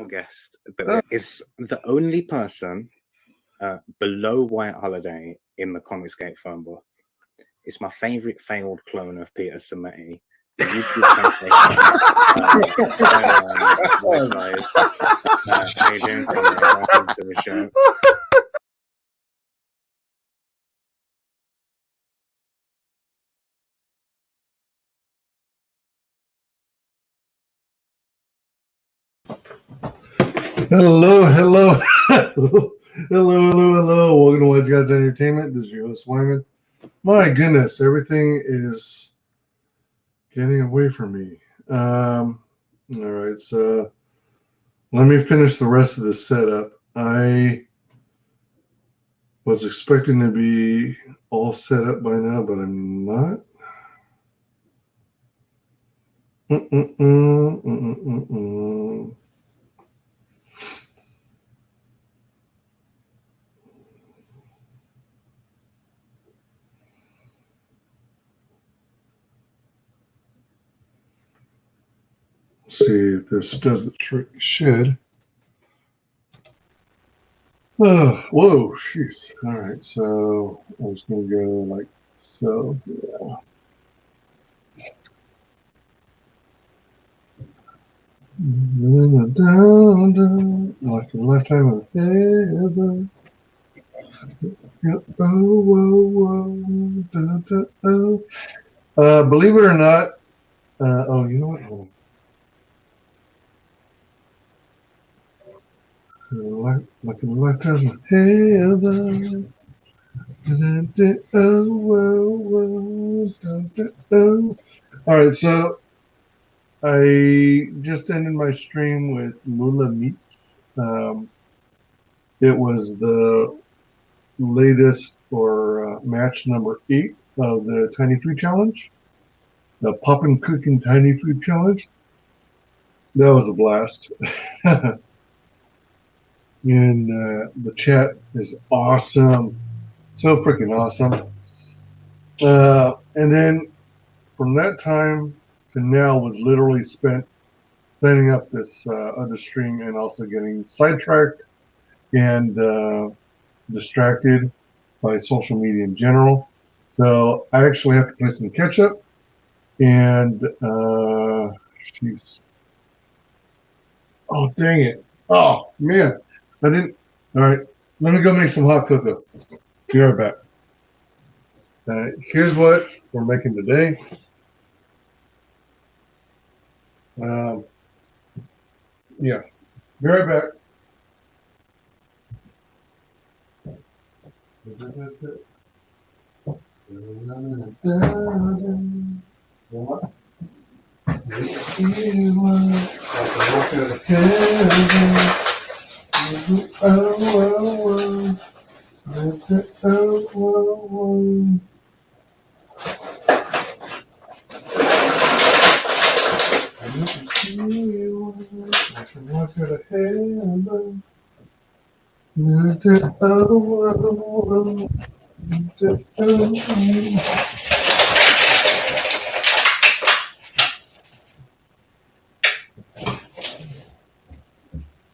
guest that is the only person below White Holiday in the Comicsgate phone book. It's my favorite failed clone of Peter Sametti. The YouTube WyzGyz. How you doing, Conrad? Welcome to the show. Hello. Welcome to WyzGyzEntertainment. This is your host, Wyman. My goodness, everything is getting away from me. All right, so let me finish the rest of the setup. I was expecting to be all set up by now, but I'm not. See if this does the trick. It should. Oh, whoa, jeez. All right, so I'm just going to go like so. Yeah. Like a lifetime of heaven. Believe it or not, oh, you know what? Hold on. Like a lifetime of heaven. All right, so I just ended my stream with Mula Meats. It was the latest or match number 8 of the Tiny Food Challenge, the Poppin' Cookin' Tiny Food Challenge. That was a blast. And the chat is awesome. So freaking awesome. And then from that time to now was literally spent setting up this other stream and also getting sidetracked and distracted by social media in general. So I actually have to play some catch up. And jeez. Oh, dang it. Oh, man. I didn't. All right. Let me go make some hot cocoa. Be right back. Here's what we're making today. Yeah. Be right back.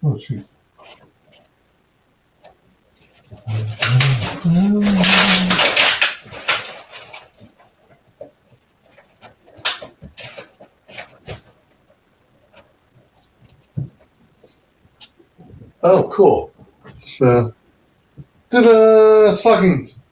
Oh, shoot. Oh, cool. So, ta-da! Stockings.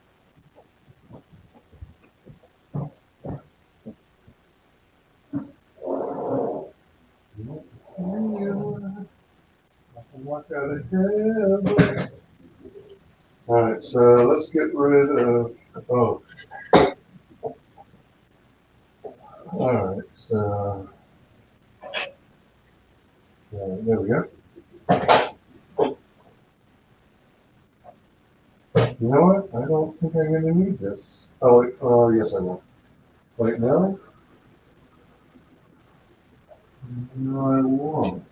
All right, so let's get rid of. Oh. All right, so there we go. You know what? I don't think I'm going to need this. Oh, wait. Oh, yes, I will. Wait, no? No, I won't.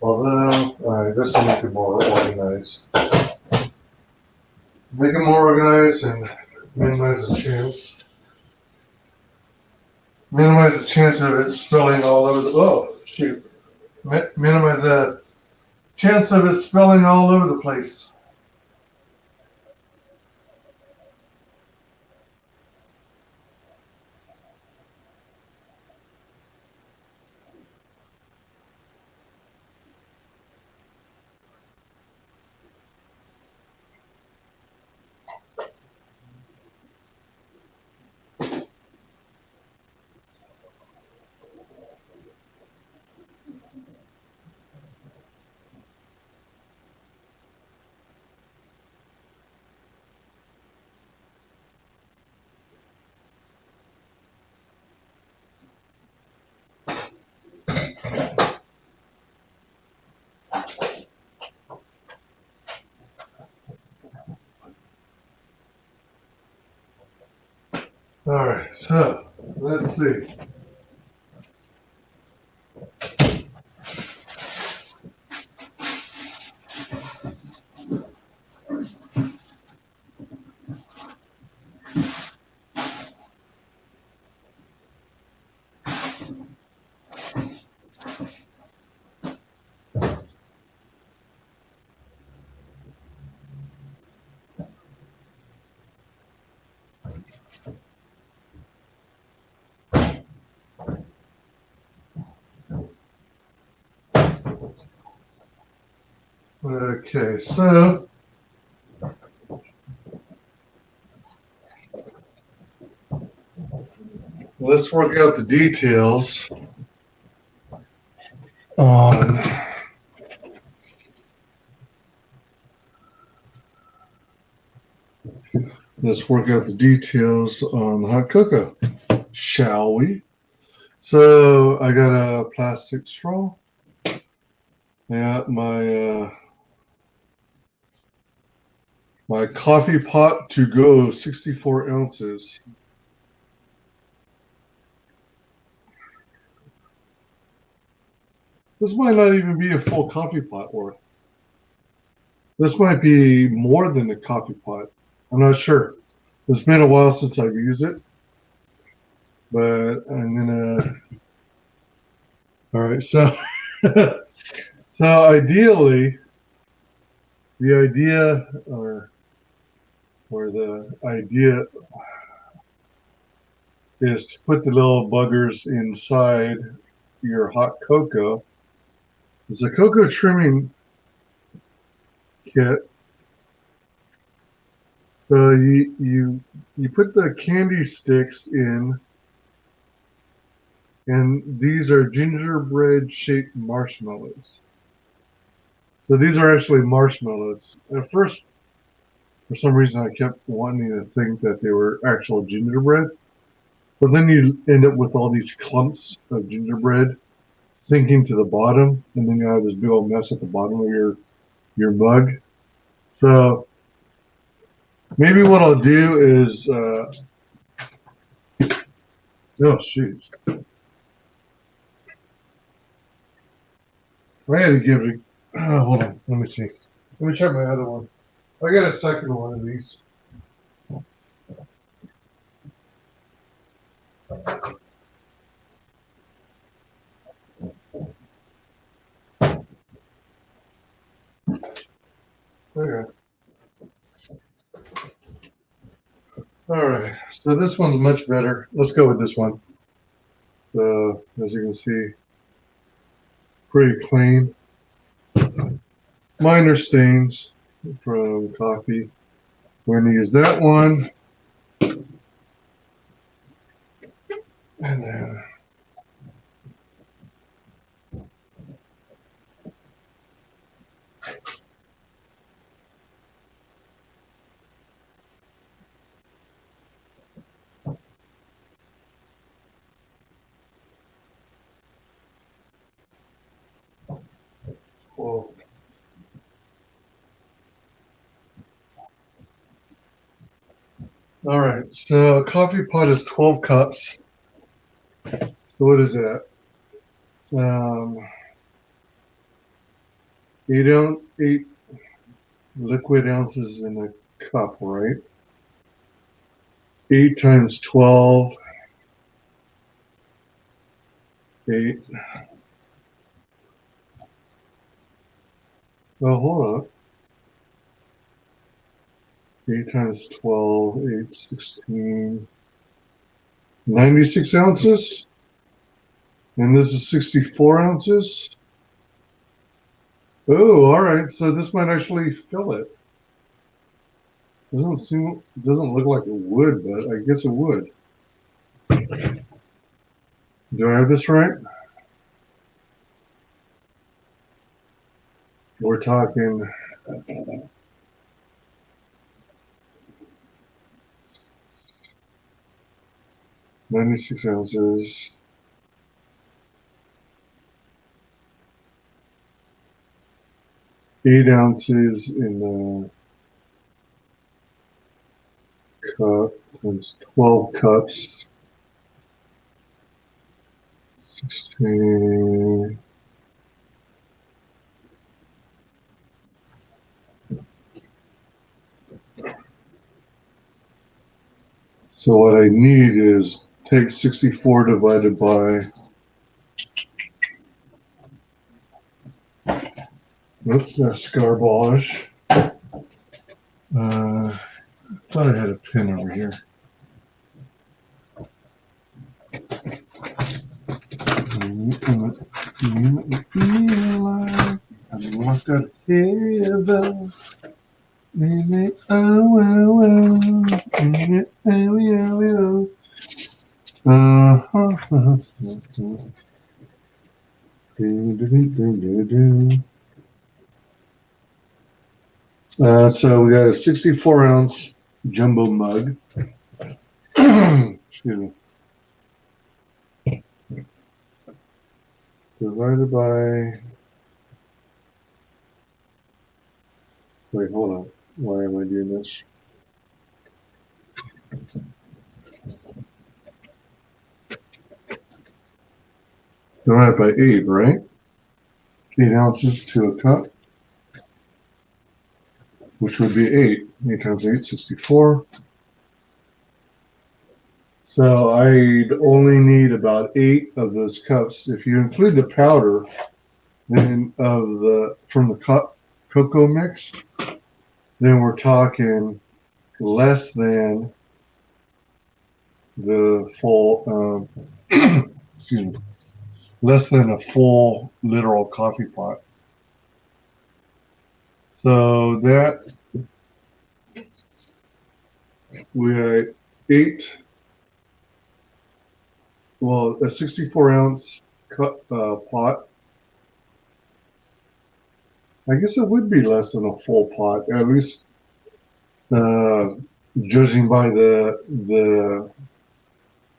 Although, all right, this will make it more organized. Make it more organized and minimize the chance. Minimize the chance of it spilling all over the. Oh, shoot. minimize the chance of it spilling all over the place. All right, so let's see. Okay, so let's work out the details on the hot cocoa, shall we? So I got a plastic straw. Yeah, my coffee pot to go, 64 ounces. This might not even be a full coffee pot worth. This might be more than a coffee pot. I'm not sure. It's been a while since I've used it, but I'm gonna. All right, so so ideally, the idea is to put the little buggers inside your hot cocoa. It's a cocoa trimming kit. So you put the candy sticks in, and these are gingerbread shaped marshmallows. So these are actually marshmallows. At first, for some reason, I kept wanting to think that they were actual gingerbread. But then you end up with all these clumps of gingerbread sinking to the bottom, and then you have this big old mess at the bottom of your mug. So maybe what I'll do is, oh shoot, I had to give it. Oh, hold on, let me see. Let me check my other one. I got a second one of these. Okay. All right, so this one's much better. Let's go with this one. So as you can see, pretty clean. Minor stains from coffee. We're going to use that one. And then well, all right, so coffee pot is 12 cups. So what is that? 8 liquid ounces in a cup, right? 8 times 12. 8. Well, hold on. 8 times 12, 8, 16, 96 ounces. And this is 64 ounces. Oh, all right. So this might actually fill it. Doesn't look like it would, but I guess it would. Do I have this right? We're talking 96 ounces. 8 ounces in the cup. Times 12 cups. 16. So what I need is take 64 divided by, oops, that's garbage. I thought I had a pen over here. I'm locked out heaven. So we got a 64 ounce jumbo mug. Excuse me. Divided by. Wait, hold on. Why am I doing this? Divided by 8, right? 8 ounces to a cup, which would be 8. 8 times 8, 64. So I'd only need about 8 of those cups. If you include the powder, then from the cocoa mix, then we're talking less than the full, excuse me, less than a full literal coffee pot. So that we had 8, well, a 64 ounce pot. I guess it would be less than a full pot, at least judging by the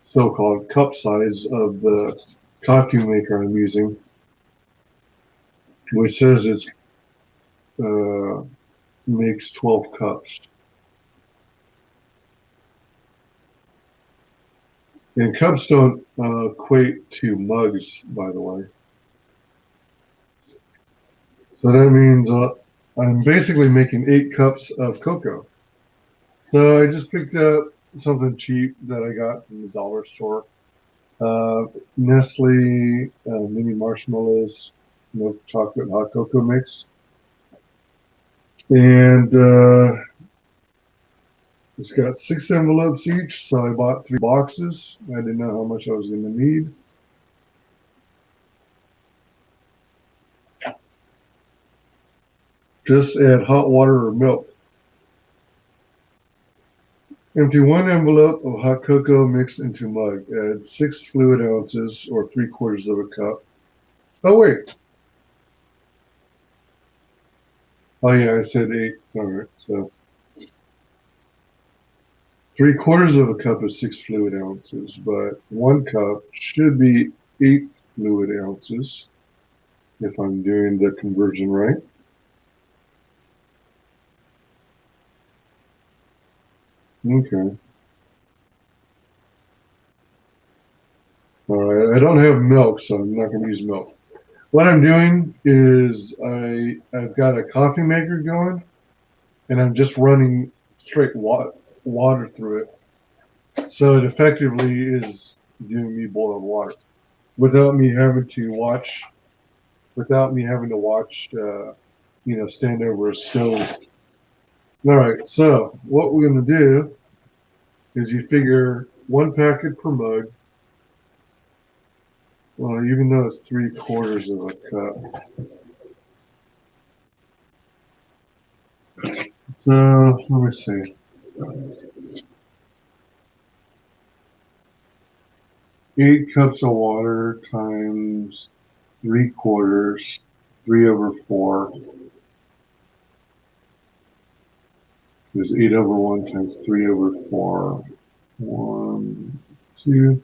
so-called cup size of the coffee maker I'm using, which says it's makes 12 cups. And cups don't equate to mugs, by the way. So that means I'm basically making 8 cups of cocoa. So I just picked up something cheap that I got from the dollar store. Nestle mini marshmallows, milk chocolate hot cocoa mix. And it's got 6 envelopes each, so I bought 3 boxes. I didn't know how much I was going to need. Just add hot water or milk. Empty 1 envelope of hot cocoa mixed into mug. Add 6 fluid ounces or 3/4 of a cup. Oh, wait. Oh, yeah, I said 8. All right, so 3/4 of a cup is 6 fluid ounces, but 1 cup should be 8 fluid ounces if I'm doing the conversion right. Okay. All right, I don't have milk, so I'm not going to use milk. What I'm doing is I've got a coffee maker going, and I'm just running straight water through it. So it effectively is doing me boiled water without me having to watch stand over a stove. All right, so what we're going to do is you figure 1 packet per mug. Well, even though it's 3/4 of a cup. So let me see. 8 cups of water times 3/4, 3/4 is 8/1 times 3/4. 1, 2.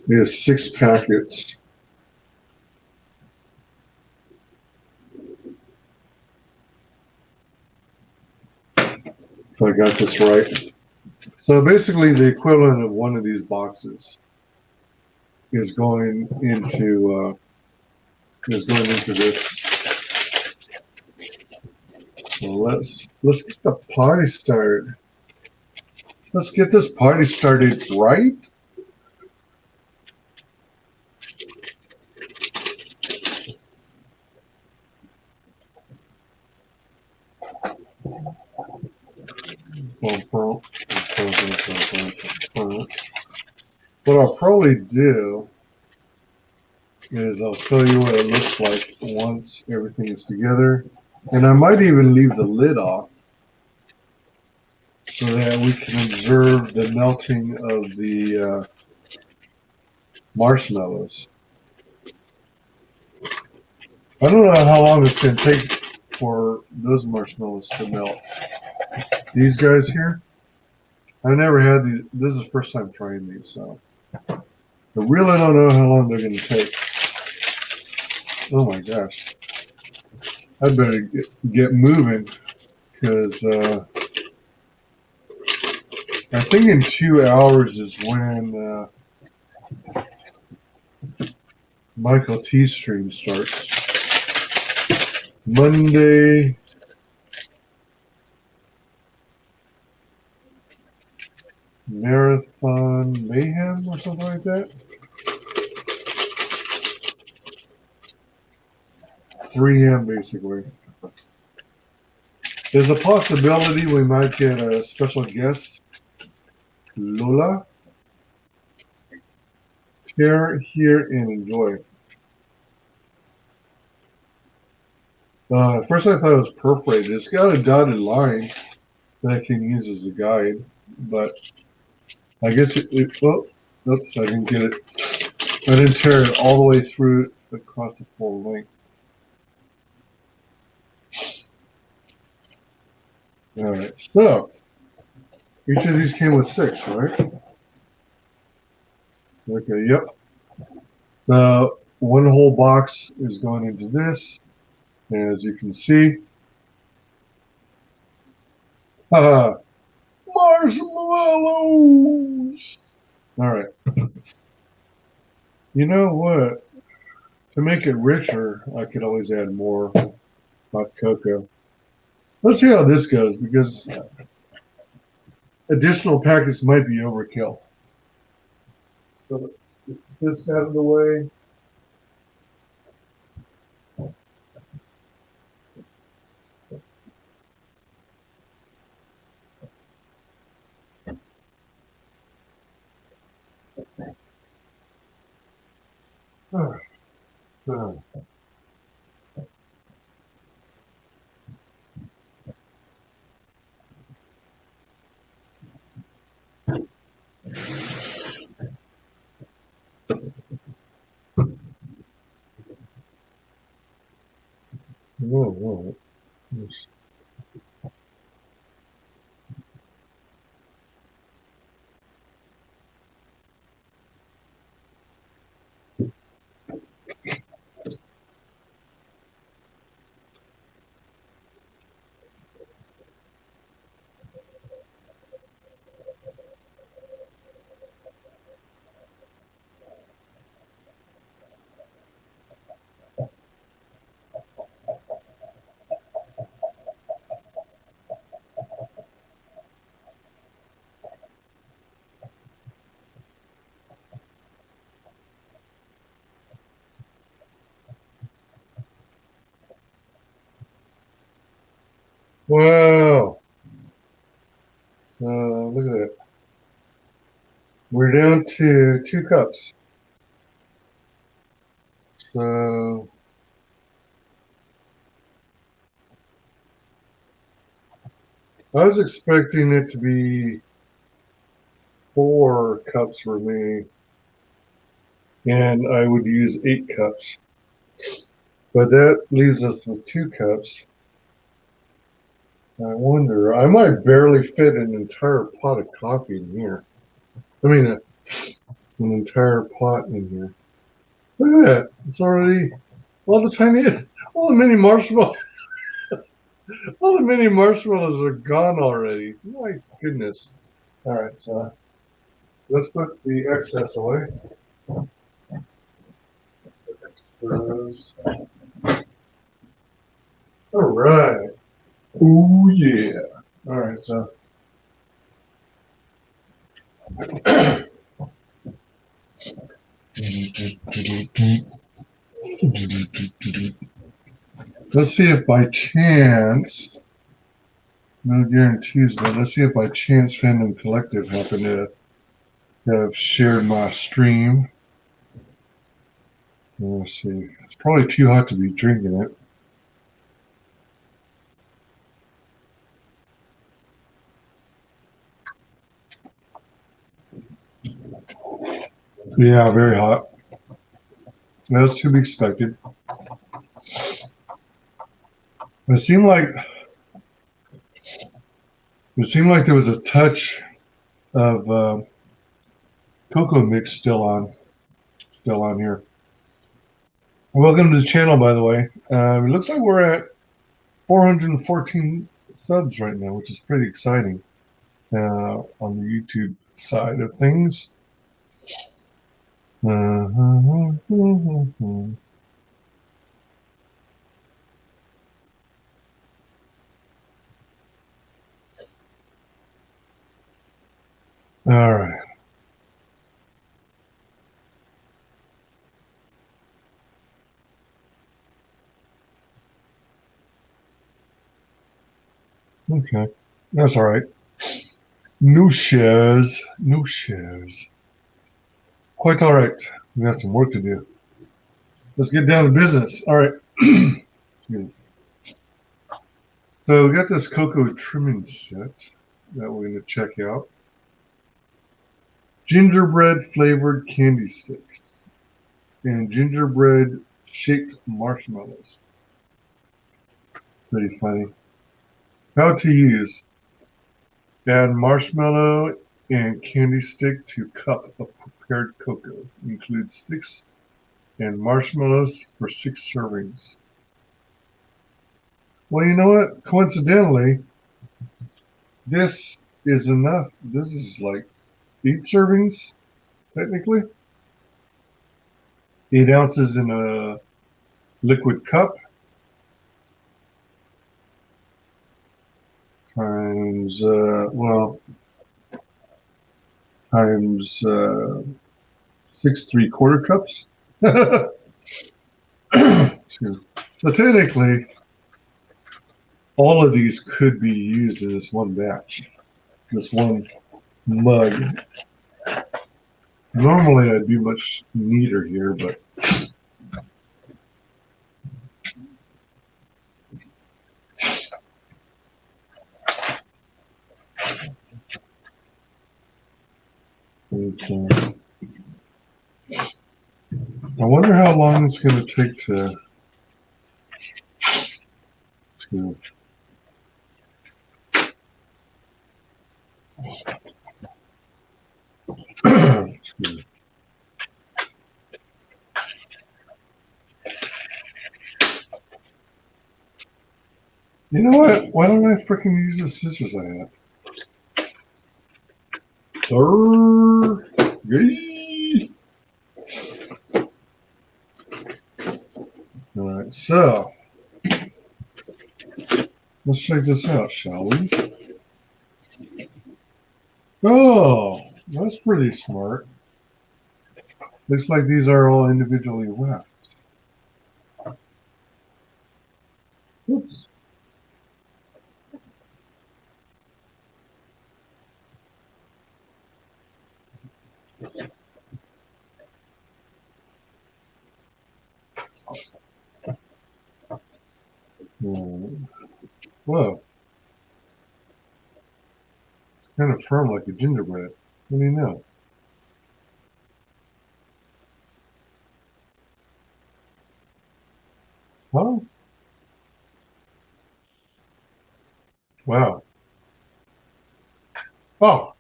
We have 6 packets. If I got this right. So basically the equivalent of one of these boxes is going into this. So let's get the party started. Let's get this party started right. What I'll probably do is I'll show you what it looks like once everything is together. And I might even leave the lid off so that we can observe the melting of the marshmallows. I don't know how long it's going to take for those marshmallows to melt. These guys here, I never had these. This is the first time trying these, so I really don't know how long they're going to take. Oh my gosh. I better get moving because I think in 2 hours is when Michael T stream starts. Monday. Marathon Mayhem or something like that. 3M basically. There's a possibility we might get a special guest, Lola. Here and enjoy. At first I thought it was perforated. It's got a dotted line that I can use as a guide, but I guess oh, oops, I didn't get it. I didn't tear it all the way through across the full length. All right, so each of these came with 6, right? Okay, yep. So 1 whole box is going into this, as you can see. Marshmallows! All right. You know what? To make it richer, I could always add more hot cocoa. Let's see how this goes, because additional packets might be overkill. So let's get this out of the way. Whoa. Yes. Wow. Look at that. We're down to 2 cups. So I was expecting it to be 4 cups for me, and I would use 8 cups. But that leaves us with 2 cups. I wonder, I might barely fit an entire pot of coffee in here. I mean, an entire pot in here. Look at that. It's already all the mini marshmallows. All the mini marshmallows are gone already. My goodness. All right, so let's put the excess away. Extras. All right. Oh yeah. All right, so let's see if by chance, no guarantees, but let's see if by chance Fandom Collective happen to have shared my stream. Let's see. It's probably too hot to be drinking it. Yeah, very hot. That's to be expected. It seemed like there was a touch of cocoa mix still on here. Welcome to the channel, by the way. It looks like we're at 414 subs right now, which is pretty exciting on the YouTube side of things. All right. Okay. That's all right. No shares. No shares. Quite all right. We got some work to do. Let's get down to business. All right. So we got this cocoa trimming set that we're going to check out. Gingerbread flavored candy sticks and gingerbread shaped marshmallows. Pretty funny. How to use: add marshmallow and candy stick to cup of prepared cocoa. Include sticks and marshmallows for 6 servings. Well, you know what? Coincidentally, this is enough. This is like 8 servings, technically. 8 ounces in a liquid cup times, times 6 3/4 cups. So technically, all of these could be used in this one batch, this one mug. Normally I'd be much neater here, but okay. I wonder how long it's going to take to You know what? Why don't I freaking use the scissors I have? All right, so let's check this out, shall we? Oh, that's pretty smart. Looks like these are all individually wrapped. Oops. Whoa. Kind of firm like a gingerbread. What do you know? Huh? Wow. Oh.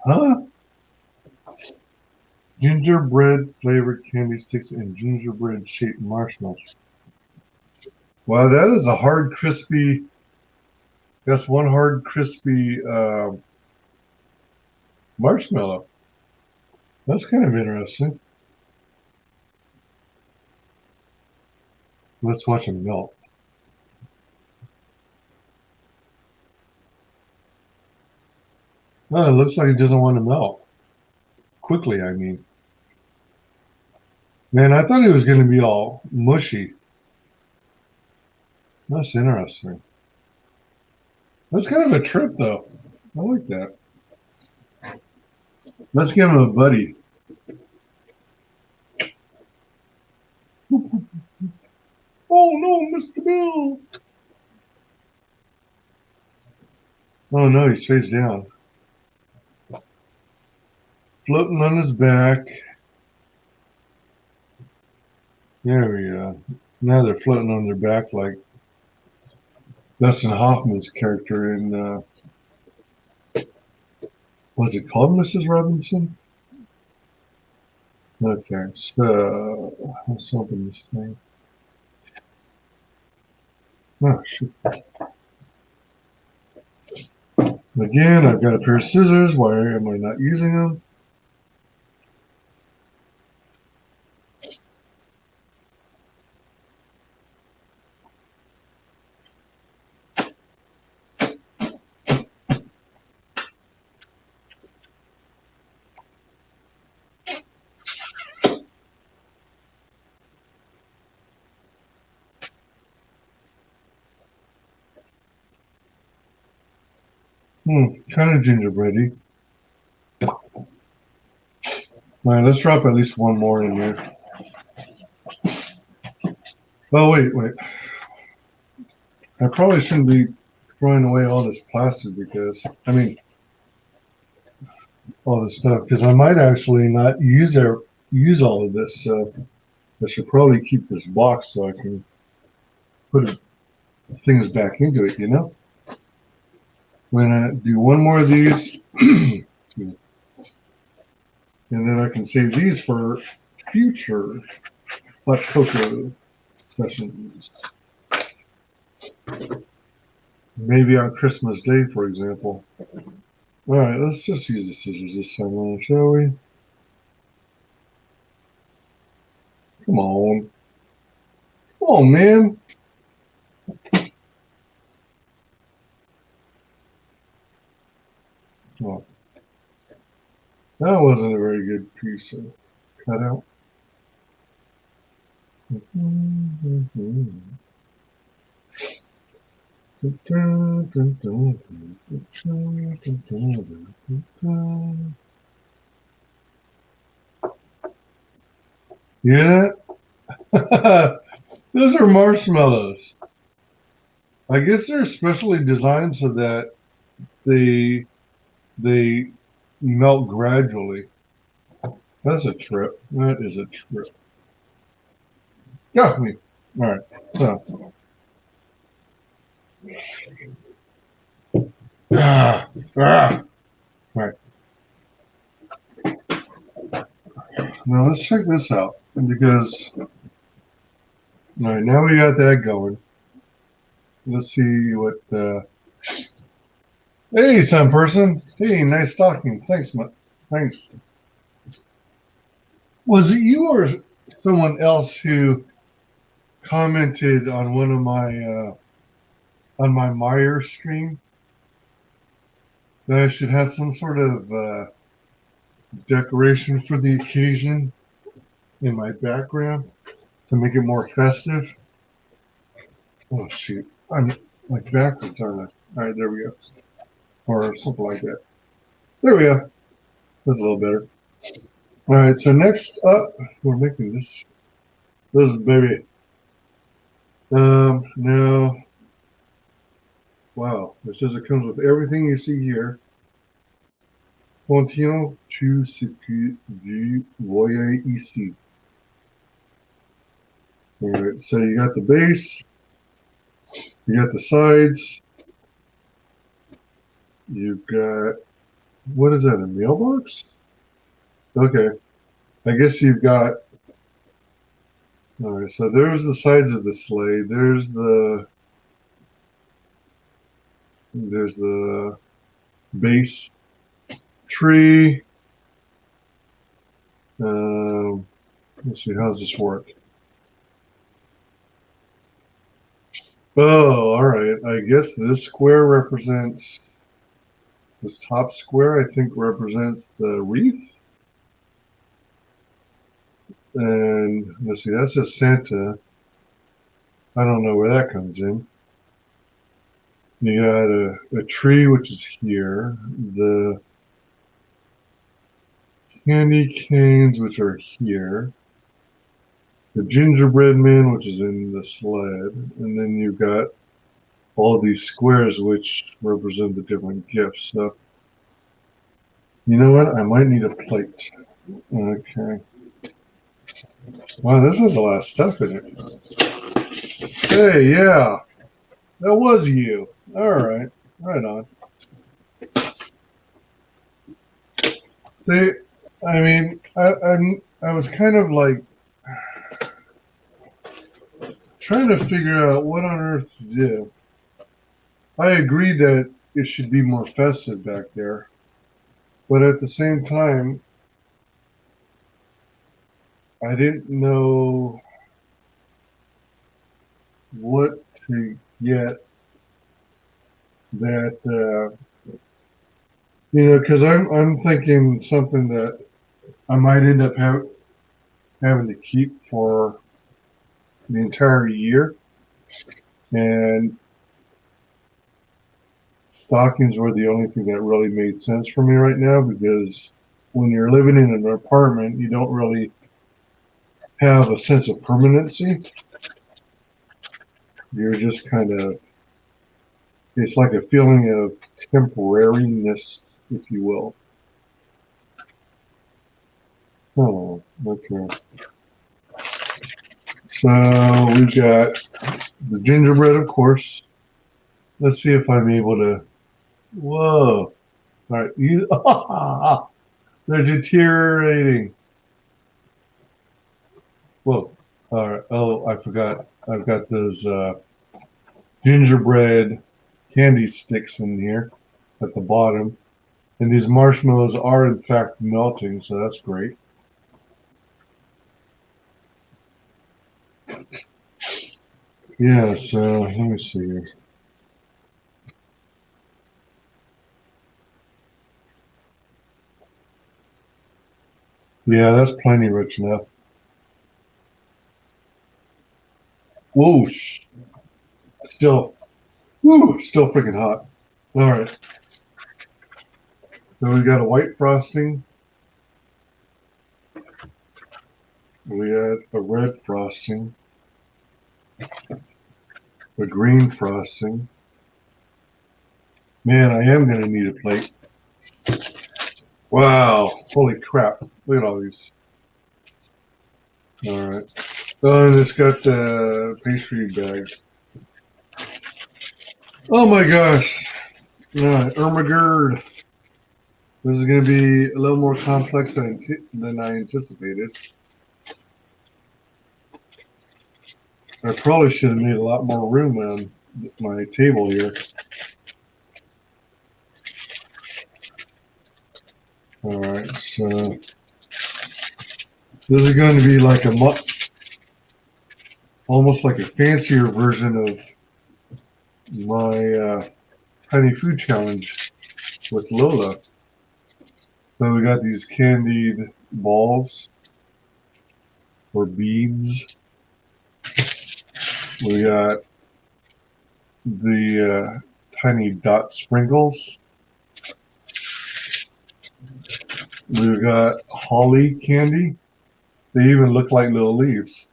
Huh? Gingerbread flavored candy sticks and gingerbread shaped marshmallows. Wow, that is a hard, crispy. That's one hard, crispy marshmallow. That's kind of interesting. Let's watch them melt. Oh, it looks like it doesn't want to melt. Quickly, I mean. Man, I thought it was going to be all mushy. That's interesting. That's kind of a trip, though. I like that. Let's give him a buddy. Oh, no, Mr. Bill. Oh, no, he's face down. Floating on his back. There we go. Now they're floating on their back like Dustin Hoffman's character in, was it called Mrs. Robinson? Okay, so let's open this thing. Oh, shit. Again, I've got a pair of scissors. Why am I not using them? Kind of gingerbready. All right, let's drop at least one more in here. Oh, wait. I probably shouldn't be throwing away all this plastic because, I mean, all this stuff, because I might actually not use all of this. So I should probably keep this box so I can put things back into it, you know? I'm going to do one more of these. And then I can save these for future hot cocoa sessions. Maybe on Christmas Day, for example. All right, let's just use the scissors this time, shall we? Come on. Come on, man. Oh. That wasn't a very good piece of cutout. Yeah, those are marshmallows. I guess they're specially designed so that they melt gradually. That's a trip. That is a trip. Got me. All right. So. All right. Now let's check this out because all right, now we got that going. Let's see what. Hey, some person. Hey, nice talking. Thanks, thanks. Was it you or someone else who commented on one of my on my Meyer stream that I should have some sort of decoration for the occasion in my background to make it more festive? Oh shoot, I'm like backwards, aren't I? All right, there we go, or something like that. There we go. That's a little better. All right, so next up, we're making this This is baby. Now, wow. It says it comes with everything you see here. Contient tout ce que vous voyez ici. All right, so you got the base, you got the sides, you've got, what is that, a mailbox? Okay, I guess you've got, all right, so there's the sides of the sleigh, there's the base tree. Let's see, how's this work? Oh, all right. I guess this square represents, this top square, I think, represents the wreath. And let's see, that says Santa. I don't know where that comes in. You got a tree, which is here. The candy canes, which are here. The gingerbread man, which is in the sled. And then you've got all these squares, which represent the different gifts. So, you know what? I might need a plate. Okay. Wow, this has a lot of stuff in it. Hey, yeah. That was you. All right. Right on. See, I mean, I was kind of like trying to figure out what on earth to do. I agree that it should be more festive back there, but at the same time, I didn't know what to get that because I'm thinking something that I might end up having to keep for the entire year, and stockings were the only thing that really made sense for me right now, because when you're living in an apartment, you don't really have a sense of permanency. You're just kind of, it's like a feeling of temporariness, if you will. Oh, okay. So we've got the gingerbread, of course. Let's see if I'm able to. Whoa. All right. They're deteriorating. Whoa. All right. Oh, I forgot. I've got those gingerbread candy sticks in here at the bottom. And these marshmallows are, in fact, melting, so that's great. Yeah, so let me see here. Yeah, that's plenty rich enough. Whoosh. Still freaking hot. All right. So we got a white frosting. We had a red frosting. A green frosting. Man, I am going to need a plate. Wow. Holy crap. Look at all these. All right. Oh, and it's got the pastry bag. Oh my gosh. Ermagerd. This is going to be a little more complex than I anticipated. I probably should have made a lot more room on my table here. All right, so this is going to be like almost like a fancier version of my tiny food challenge with Lola. So we got these candied balls or beads. We got the tiny dot sprinkles. We've got holly candy. They even look like little leaves.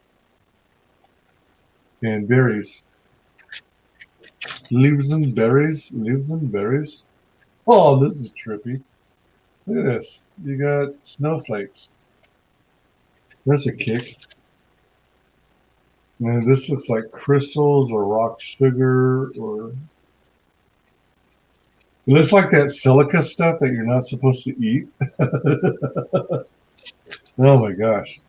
and berries. Leaves and berries. Leaves and berries. Oh, this is trippy. Look at this. You got snowflakes. That's a kick. Man, this looks like crystals or rock sugar or... It looks like that silica stuff that you're not supposed to eat. Oh my gosh.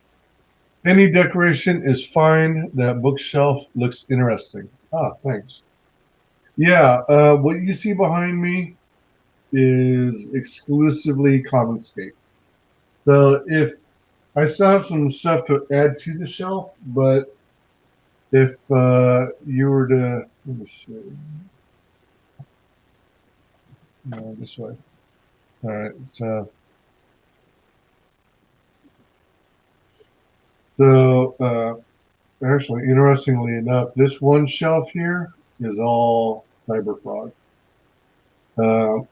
Any decoration is fine. That bookshelf looks interesting. Ah, thanks. Yeah, what you see behind me is exclusively Comicscape. So if I still have some stuff to add to the shelf, but if you were to, let me see, no, this way. All right, so actually, interestingly enough, this one shelf here is all Cyberfrog.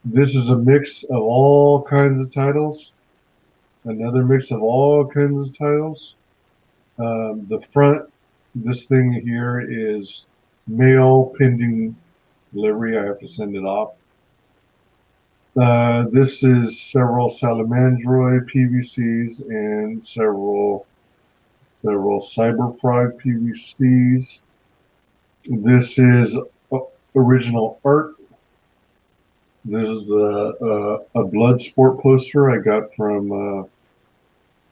This is a mix of all kinds of titles. Another mix of all kinds of titles. The front, this thing here is mail pending delivery. I have to send it off. This is several Salamandroid PVCs and several Cyberfrog PVCs. This is original art. This is a Bloodsport poster I got from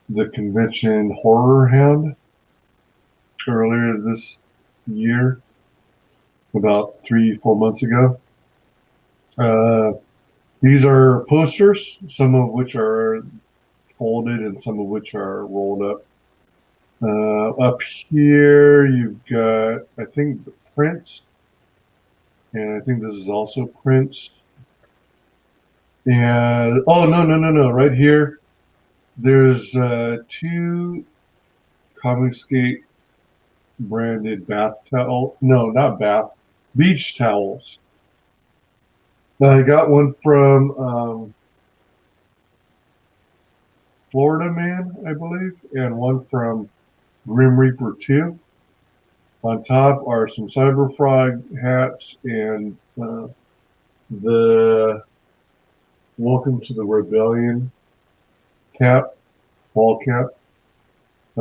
the convention Horror Hound earlier this year, about 3-4 months ago. These are posters, some of which are folded and some of which are rolled up. Up here, you've got, I think, prints, and I think this is also prints. And oh no! Right here, there's 2 Comicsgate branded bath towel. No, not bath, beach towels. I got one from Florida Man, I believe, and one from Grim Reaper 2. On top are some Cyberfrog hats and the Welcome to the Rebellion cap, ball cap.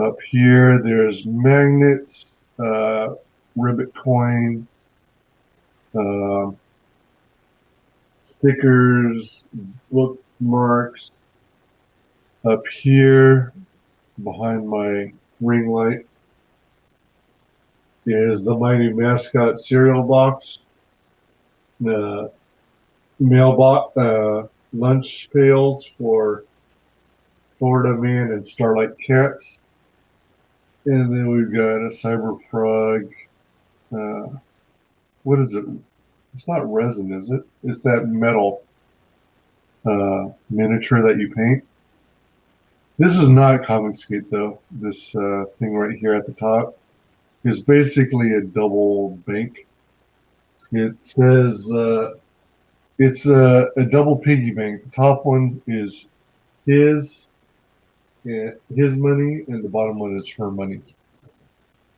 Up here, there's magnets, ribbit coin, stickers, bookmarks. Up here, behind my ring light, is the Mighty Mascot cereal box, the mailbox, lunch pails for Florida Man and Starlight Cats. And then we've got a Cyberfrog. What is it? It's not resin, is it? It's that metal miniature that you paint. This is not Comicsgate, though. This thing right here at the top is basically a double bank. It says it's a double piggy bank. The top one is his money, and the bottom one is her money.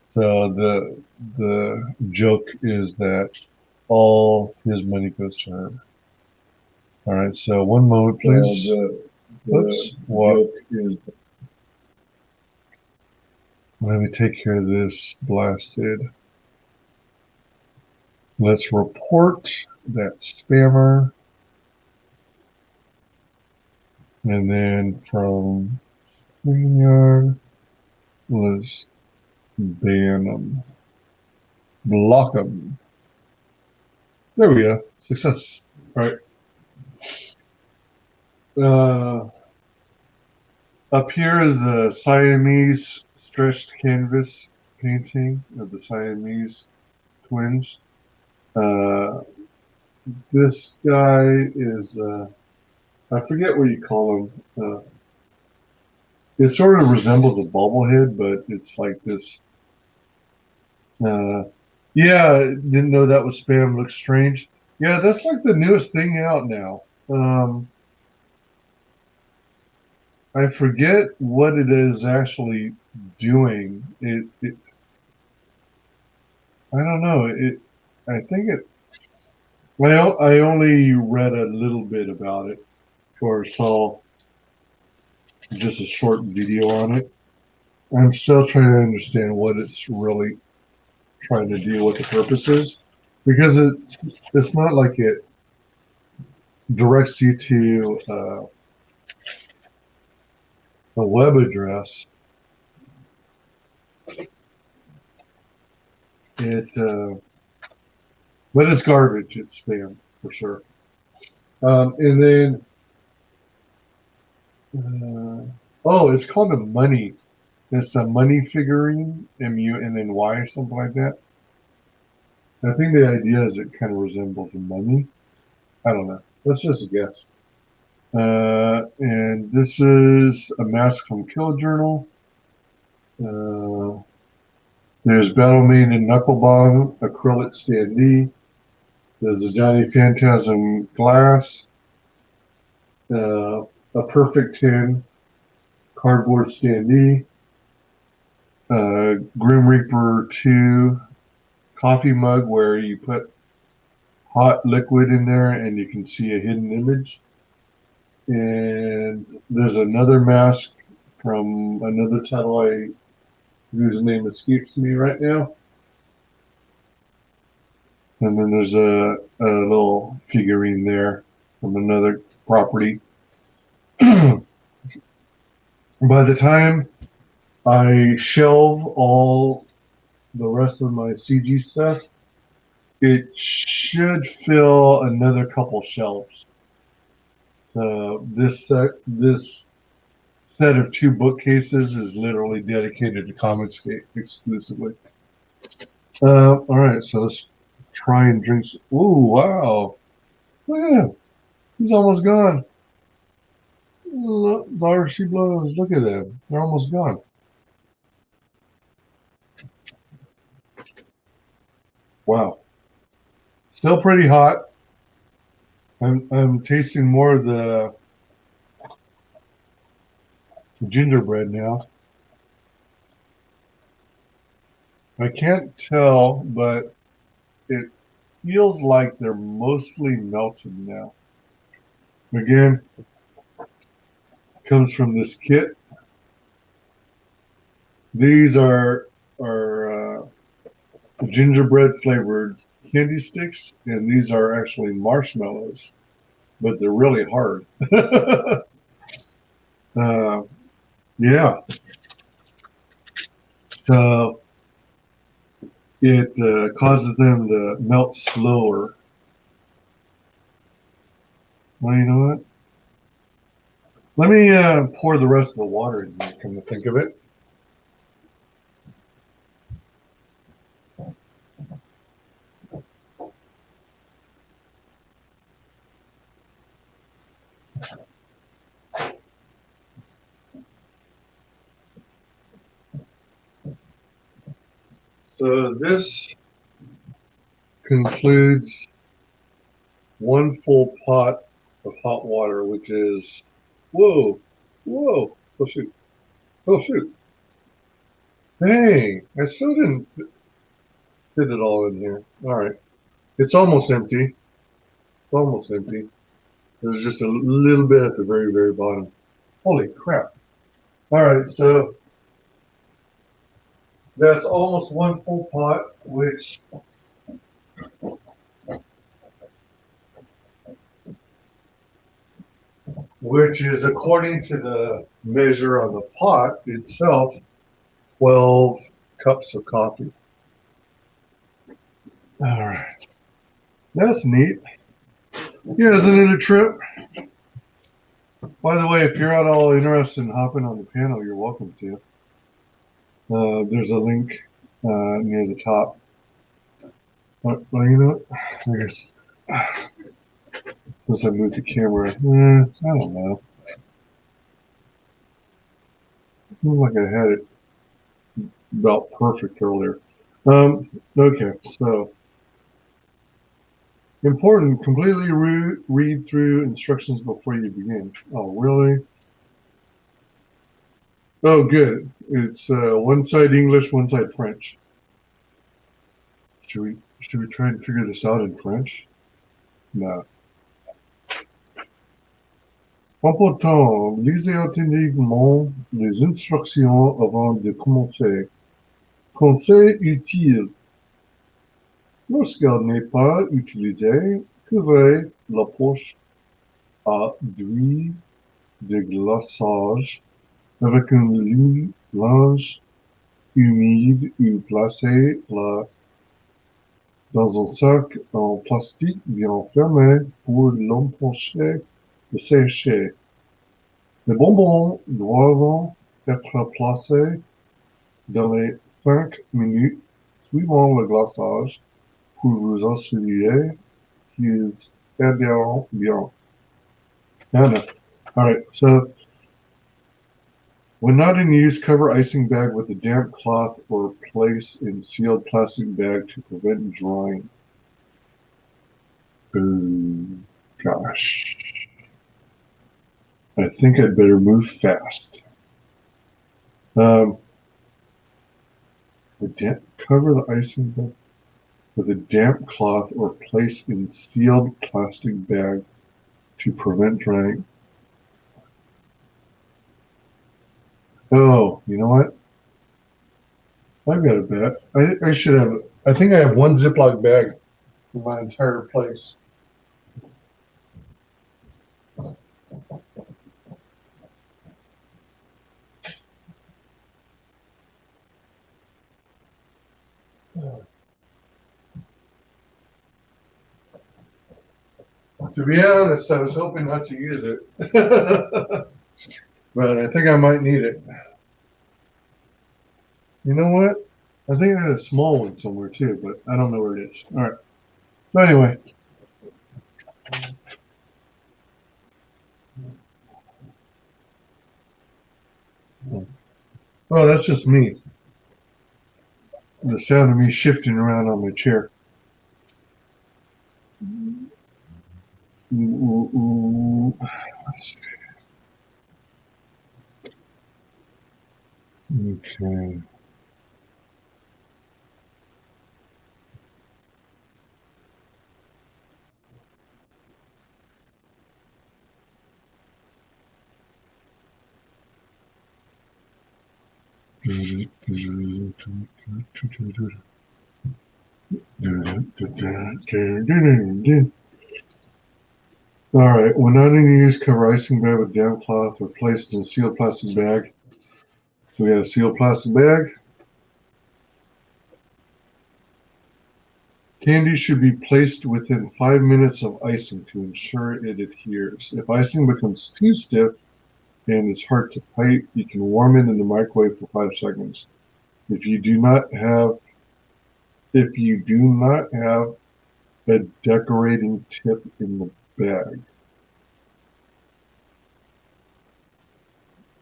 So the joke is that all his money goes to her. All right, so one moment, please. Oops. What is? Let me take care of this blasted. Let's report that spammer. And then from StreamYard, let's ban them. Block them. There we go. Success. All right. Up here is a Siamese stretched canvas painting of the Siamese twins. This guy is, I forget what you call him. It sort of resembles a bobblehead, but it's like this. Yeah, didn't know that was spam. Looks strange. Yeah, that's like the newest thing out now. I forget what it is actually doing. I don't know. I think it. I only read a little bit about it, or saw just a short video on it. I'm still trying to understand what it's really trying to do, what the purpose is, because it's not like it directs you to a web address. But it's garbage. It's spam for sure. And then, oh, it's called a money. It's a money figurine, MUNNY or something like that. I think the idea is it kind of resembles a mummy. I don't know. Let's just guess. And this is a mask from Kill Journal. There's Battlemane and Knucklebomb acrylic standee. There's a Johnny Phantasm glass. A Perfect 10 cardboard standee. Grim Reaper 2 coffee mug where you put hot liquid in there and you can see a hidden image. And there's another mask from another title whose name escapes me right now. And then there's a little figurine there from another property. By the time I shelve all the rest of my CG stuff, it should fill another couple shelves. So this set of 2 bookcases is literally dedicated to Comicscape exclusively. All right, so let's try and drink. Ooh, wow! Look at him. He's almost gone. Look, there she blows. Look at them. They're almost gone. Wow. Still pretty hot. I'm tasting more of the gingerbread now. I can't tell, but it feels like they're mostly melted now. Again, comes from this kit. These are gingerbread flavored candy sticks, and these are actually marshmallows, but they're really hard. Yeah. So it causes them to melt slower. Well, you know what? Let me pour the rest of the water in here, come to think of it. So this concludes 1 full pot of hot water, which is, whoa, oh shoot, dang, I still didn't fit it all in here. All right, it's almost empty. There's just a little bit at the very, very bottom. Holy crap. All right, so that's almost 1 full pot, which is, according to the measure on the pot itself, 12 cups of coffee. All right. That's neat. Yeah, isn't it a trip? By the way, if you're at all interested in hopping on the panel, you're welcome to. There's a link near the top. Well, you know what? I guess since I moved the camera, I don't know. It seemed like I had it about perfect earlier. Okay, so important, completely read through instructions before you begin. Oh, really? Oh, good. It's one side English, one side French. Should we try and figure this out in French? No. En pourtant, lisez attentivement les instructions avant de commencer. Conseil utile. Lorsqu'elle n'est pas utilisée, couvrez la poche à d'huile de glaçage avec un linge humide ou placez-la dans un sac en plastique bien fermé pour l'empêcher de sécher. Les bonbons doivent être placés dans les 5 minutes suivant le glaçage pour vous assurer qu'ils adhèrent bien. Anna. All right, so when not in use, cover icing bag with a damp cloth or place in sealed plastic bag to prevent drying. Oh, gosh. I think I'd better move fast. Cover the icing bag with a damp cloth or place in sealed plastic bag to prevent drying. Oh, you know what? I've got a bet. I should have. I think I have one Ziploc bag for my entire place. To be honest, I was hoping not to use it, but I think I might need it. You know what? I think I had a small one somewhere too, but I don't know where it is. All right. So anyway. Oh, that's just me. The sound of me shifting around on my chair. Let's see. Okay. All right, when not in use, cover icing bag with damp cloth or place in a sealed plastic bag. So we got a sealed plastic bag. Candy should be placed within 5 minutes of icing to ensure it adheres. If icing becomes too stiff and is hard to pipe, you can warm it in the microwave for 5 seconds. If you do not have a decorating tip in the bag.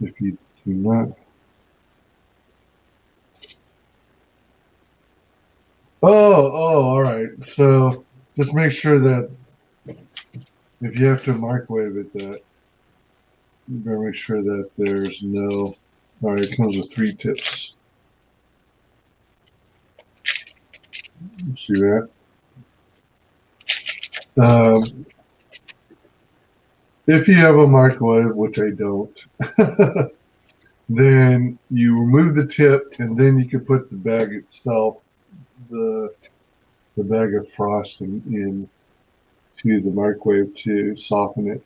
If you do not. Oh, all right. So just make sure that if you have to microwave it, that you better make sure that there's no. All right, it comes with 3 tips. You see that? If you have a microwave, which I don't, then you remove the tip, and then you can put the bag itself, the bag of frosting, in to the microwave to soften it.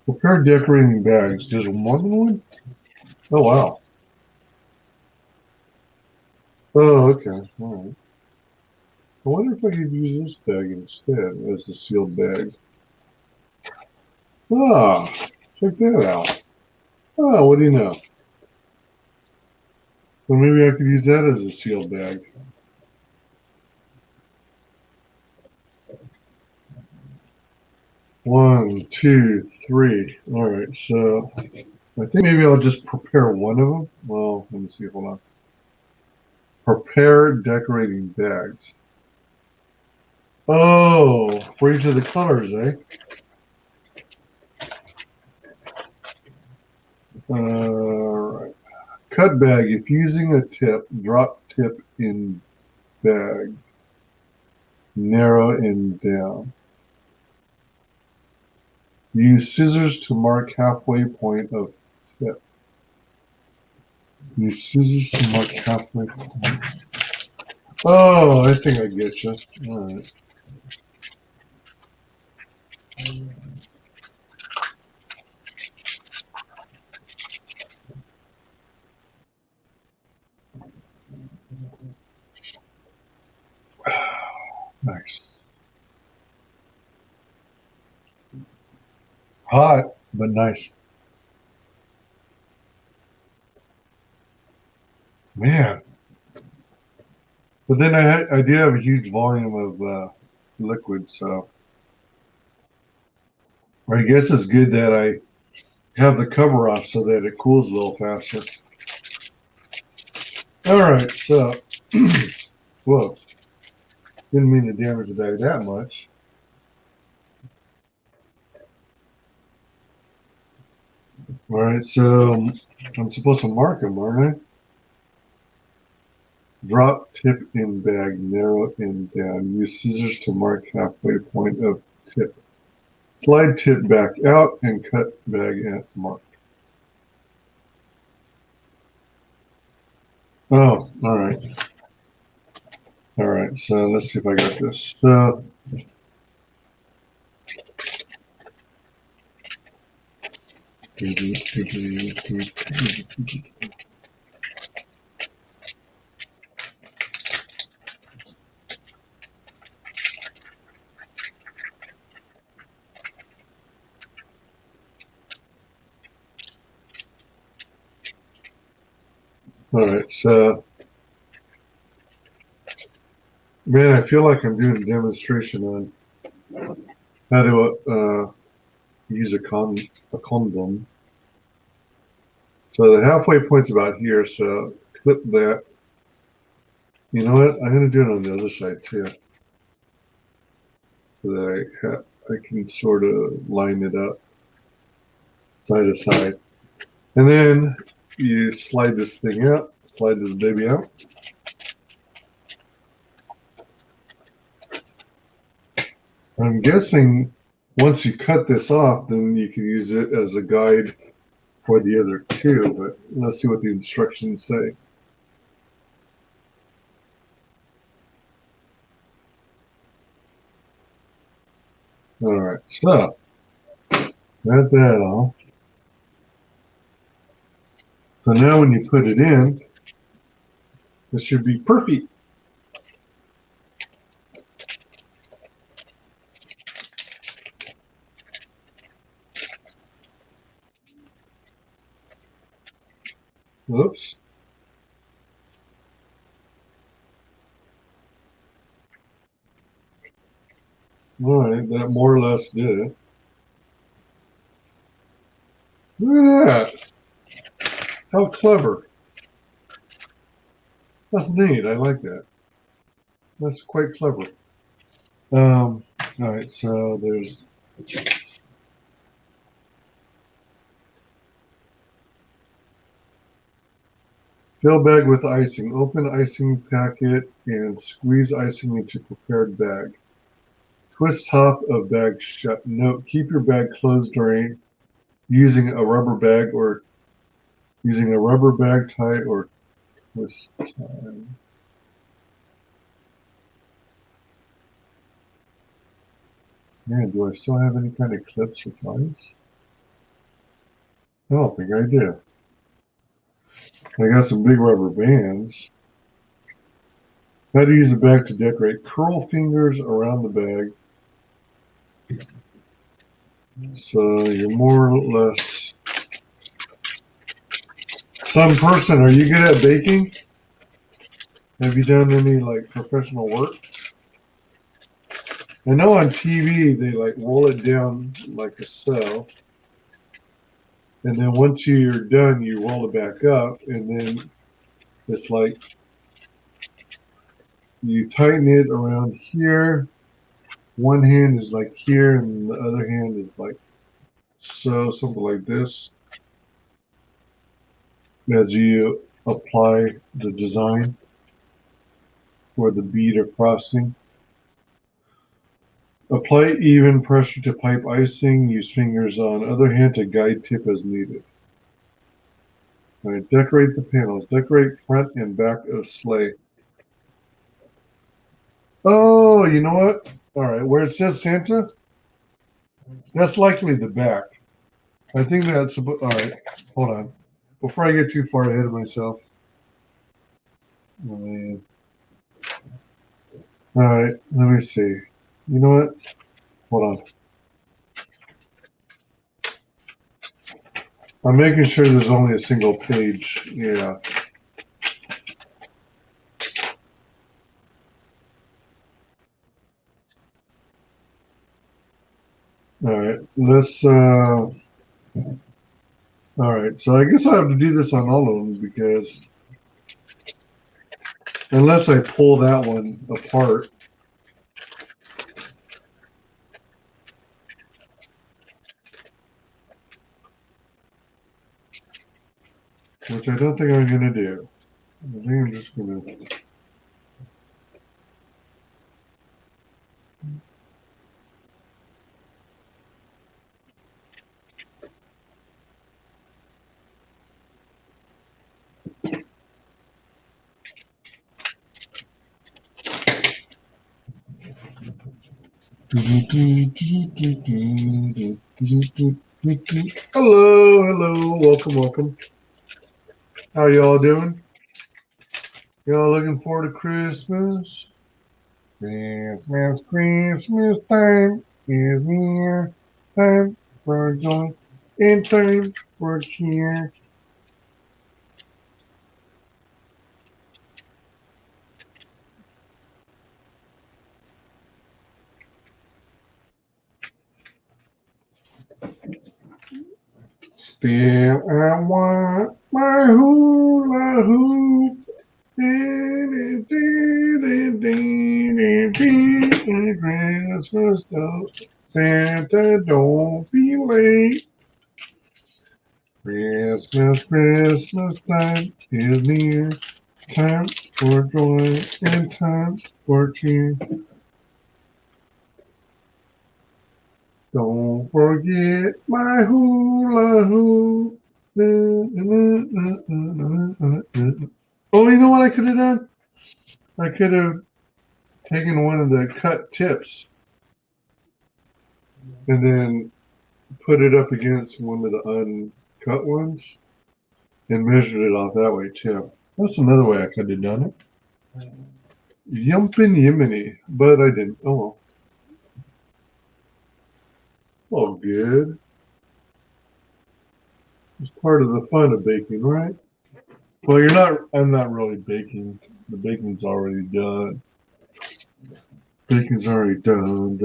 Prepare decorating bags. There's more than one? Oh, wow. Oh, okay. All right. I wonder if I could use this bag instead as a sealed bag. Ah, check that out. Oh, what do you know? So maybe I could use that as a sealed bag. One, two, three. All right, so I think maybe I'll just prepare one of them. Well, let me see. Hold on. Prepare decorating bags. Oh, for each of the colors, eh? All right. cut bag. If using a tip, drop tip in bag. Narrow and down. Use scissors to mark halfway point of tip. Use scissors to mark halfway point. Oh, I think I get you. All right. Nice. Hot, but nice. Man. But then I did have a huge volume of liquid, so I guess it's good that I have the cover off so that it cools a little faster. All right, so whoa, didn't mean to damage the bag that much. All right, so I'm supposed to mark them, aren't I? Drop tip in bag, narrow in down. Use scissors to mark halfway point of tip. Slide tip back out and cut bag at mark. Oh, all right. All right, so let's see if I got this. All right, so man, I feel like I'm doing a demonstration on how to use a condom. So the halfway point's about here, so clip that. You know what? I'm going to do it on the other side too, so that I can sort of line it up side to side. And then you slide this thing out, slide this baby out. I'm guessing once you cut this off, then you can use it as a guide for the other two, but let's see what the instructions say. All right, so got that off. So now when you put it in, this should be perfect. Whoops. All right, that more or less did it. Look at that. How clever. That's neat. I like that. That's quite clever. All right, so there's fill bag with icing. Open icing packet and squeeze icing into prepared bag. Twist top of bag shut. Note, keep your bag closed during using a rubber bag or using a rubber bag tie or twist time. Man, do I still have any kind of clips or ties? I don't think I do. I got some big rubber bands. How to use the bag to decorate. Curl fingers around the bag. So you're more or less some person. Are you good at baking? Have you done any like professional work? I know on TV they like roll it down like a so, and then once you're done, you roll it back up, and then it's like you tighten it around here. One hand is like here, and the other hand is like so, something like this. As you apply the design for the bead or frosting. Apply even pressure to pipe icing. Use fingers on other hand to guide tip as needed. All right, decorate the panels. Decorate front and back of sleigh. Oh, you know what? All right, where it says Santa, that's likely the back. I think that's all right. Hold on, before I get too far ahead of myself. All right, let me see. You know what? Hold on. I'm making sure there's only a single page. Yeah. All right, let's. All right, so I guess I have to do this on all of them because unless I pull that one apart. Which I don't think I'm going to do. I think I'm just going to... Hello, hello, welcome. How y'all doing? Y'all looking forward to Christmas? Christmas time is near. Time for joy and time for cheer. Still, I want my hula hoop. Christmas stuff. Santa, don't be late. Christmas time is near. Time for joy and time for cheer. Don't forget my hula hoop. Oh, you know what I could have done? I could have taken one of the cut tips and then put it up against one of the uncut ones and measured it off that way too. That's another way I could have done it. Yumpin' yiminy, but I didn't. Oh well. All good. It's part of the fun of baking, right? Well, you're not. I'm not really baking. The baking's already done. Bacon's already done.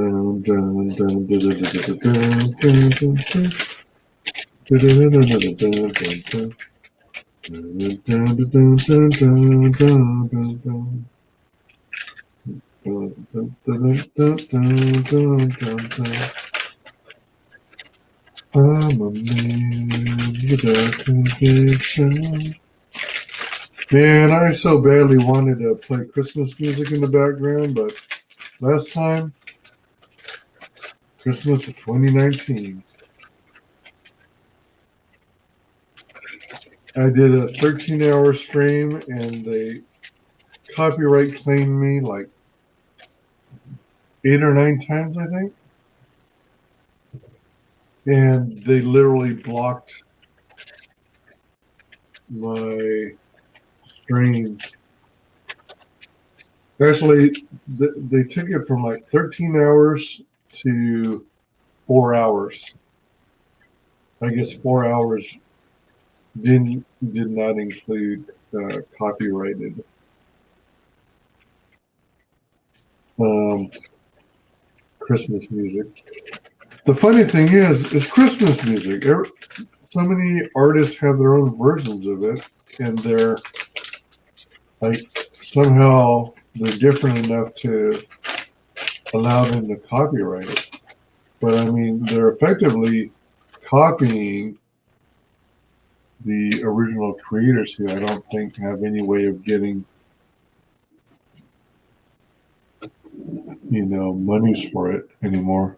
I'm a man with a conviction. Man, I so badly wanted to play Christmas music in the background, but last time, Christmas of 2019, I did a 13-hour stream and they copyright claimed me like 8 or 9 times, I think. And they literally blocked my stream. Actually, they took it from like 13 hours to 4 hours. I guess 4 hours did not include copyrighted Christmas music. The funny thing is, it's Christmas music. So many artists have their own versions of it, and they're like somehow they're different enough to allow them to copyright it. But I mean, they're effectively copying the original creators here, I don't think, have any way of getting, monies for it anymore.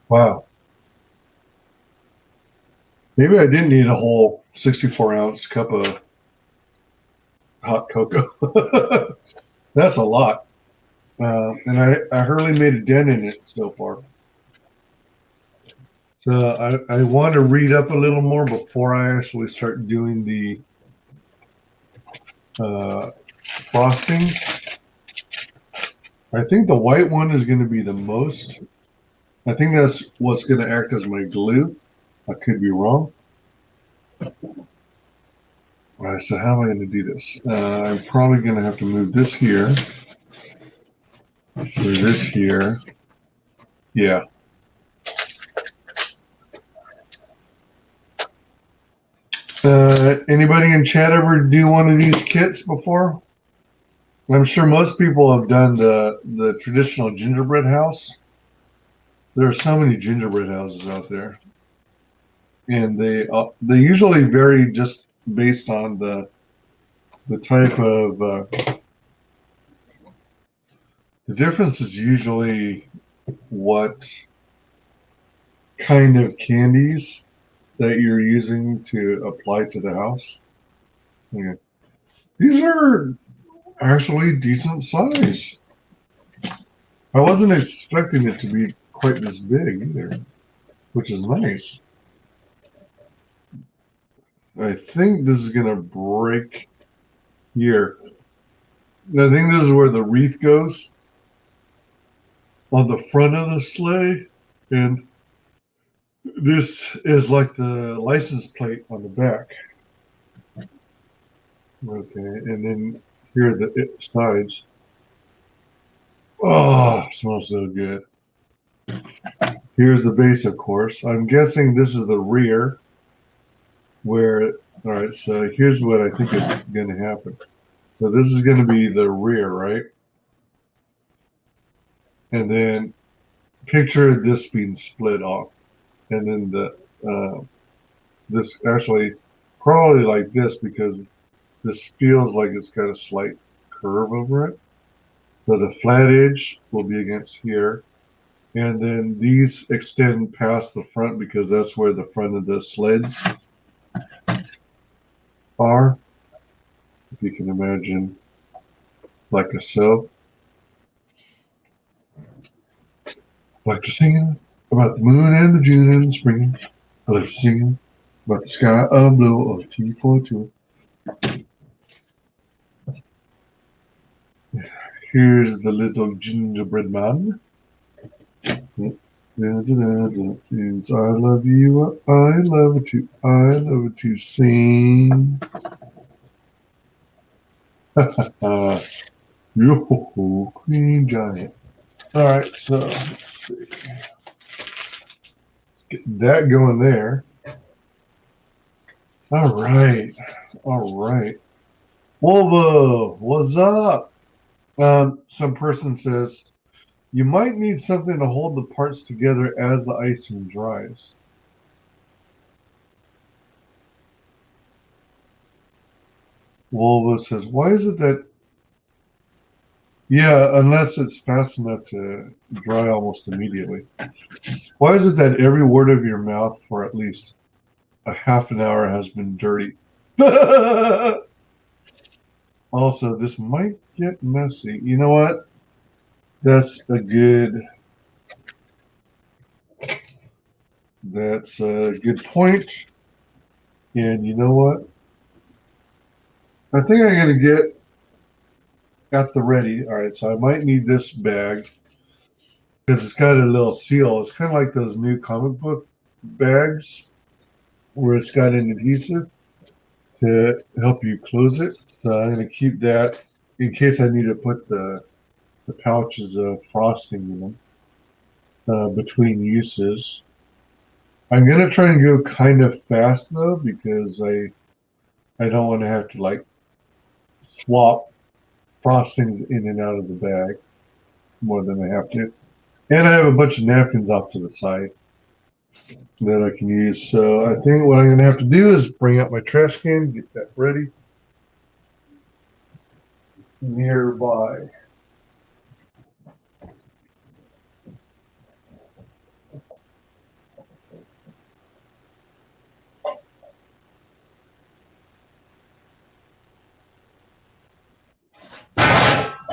Wow. Maybe I didn't need a whole 64-ounce cup of hot cocoa. That's a lot. And I hardly made a dent in it so far. So I want to read up a little more before I actually start doing the frostings. I think the white one is going to be the most. I think that's what's going to act as my glue. I could be wrong. All right, so how am I going to do this? I'm probably going to have to move this here. Move this here. Yeah. Anybody in chat ever do one of these kits before? I'm sure most people have done the traditional gingerbread house. There are so many gingerbread houses out there, and they usually vary just based on the type of. The difference is usually what kind of candies that you're using to apply to the house. Yeah. These are actually decent size. I wasn't expecting it to be quite this big either, which is nice. I think this is going to break here. I think this is where the wreath goes on the front of the sleigh, and this is like the license plate on the back. Okay, and then here are the sides. Oh, it smells so good. Here's the base, of course. I'm guessing this is the rear where, all right, so here's what I think is going to happen. So this is going to be the rear, right? And then picture this being split off. And then this actually probably like this because this feels like it's got a slight curve over it. So the flat edge will be against here. And then these extend past the front because that's where the front of the sleds are. If you can imagine, like a so. I like to sing about the moon and the June and the spring. I like to sing about the sky of blue of T42. Here's the little gingerbread man. Since I love you, I love to sing. Yo, Queen Giant. All right, so let's see. Get that going there. All right. Volvo, what's up? Some person says, you might need something to hold the parts together as the icing dries. Volvo says, why is it that? Yeah, unless it's fast enough to dry almost immediately. Why is it that every word of your mouth for at least a half an hour has been dirty? Also, this might get messy. You know what? That's a good point. And you know what? I think I'm going to get at the ready. All right, so I might need this bag because it's got a little seal. It's kind of like those new comic book bags where it's got an adhesive to help you close it. So I'm going to keep that in case I need to put the pouches of frosting in them between uses. I'm gonna try and go kind of fast though, because I don't want to have to like swap frostings in and out of the bag more than I have to. And I have a bunch of napkins off to the side that I can use. So I think what I'm gonna have to do is bring out my trash can, get that ready nearby.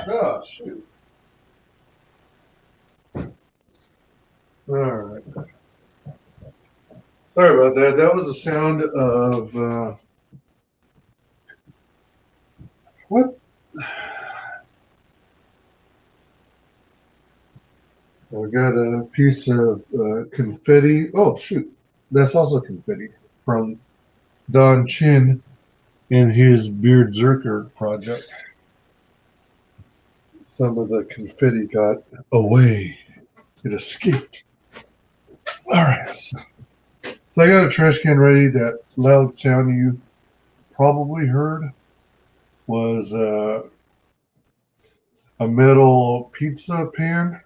Oh, shoot. All right. Sorry about that. That was the sound of what? I got a piece of confetti. Oh, shoot. That's also confetti from Don Chin in his Beard Zerker project. Some of the confetti got away. It escaped. All right. So I got a trash can ready. That loud sound you probably heard was a metal pizza pan.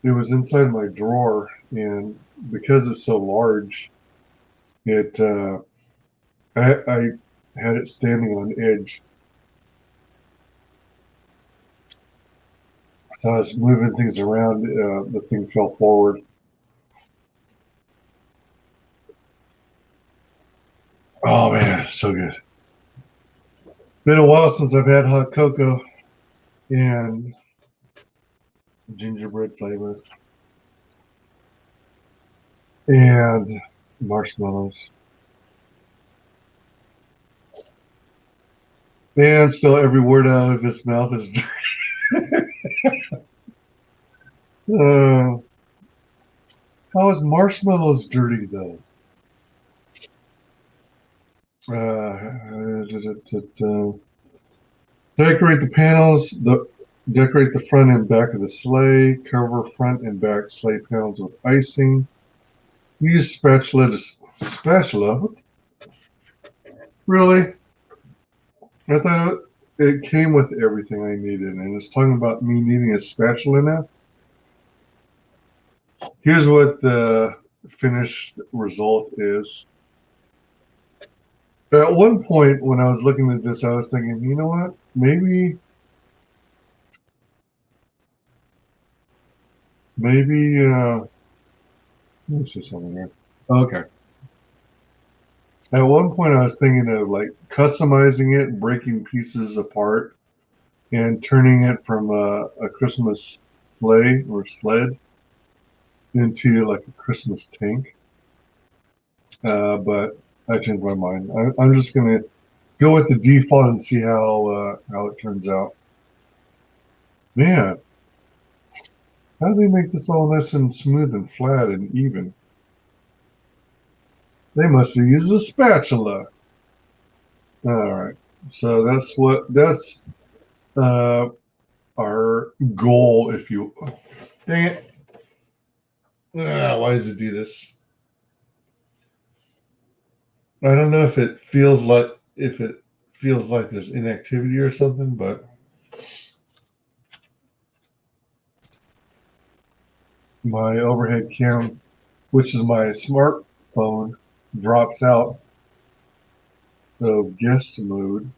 It was inside my drawer, and because it's so large, it I had it standing on edge. So I was moving things around. The thing fell forward. Oh man, so good. Been a while since I've had hot cocoa and gingerbread flavor and marshmallows. And still every word out of his mouth is how is marshmallows dirty though? Decorate the panels, decorate the front and back of the sleigh, cover front and back sleigh panels with icing. Use spatula? Really? I thought it came with everything I needed, and it's talking about me needing a spatula now. Here's what the finished result is. At one point, when I was looking at this, I was thinking, you know what? Maybe, let me see something here. Okay. At one point, I was thinking of like customizing it, breaking pieces apart, and turning it from a Christmas sleigh or sled into like a Christmas tank. But I changed my mind. I'm just gonna go with the default and see how it turns out. Man, how do they make this all nice and smooth and flat and even? They must have used a spatula. All right, so that's our goal. If you, dang it, why does it do this? I don't know if it feels like there's inactivity or something, but my overhead cam, which is my smartphone, drops out of guest mode.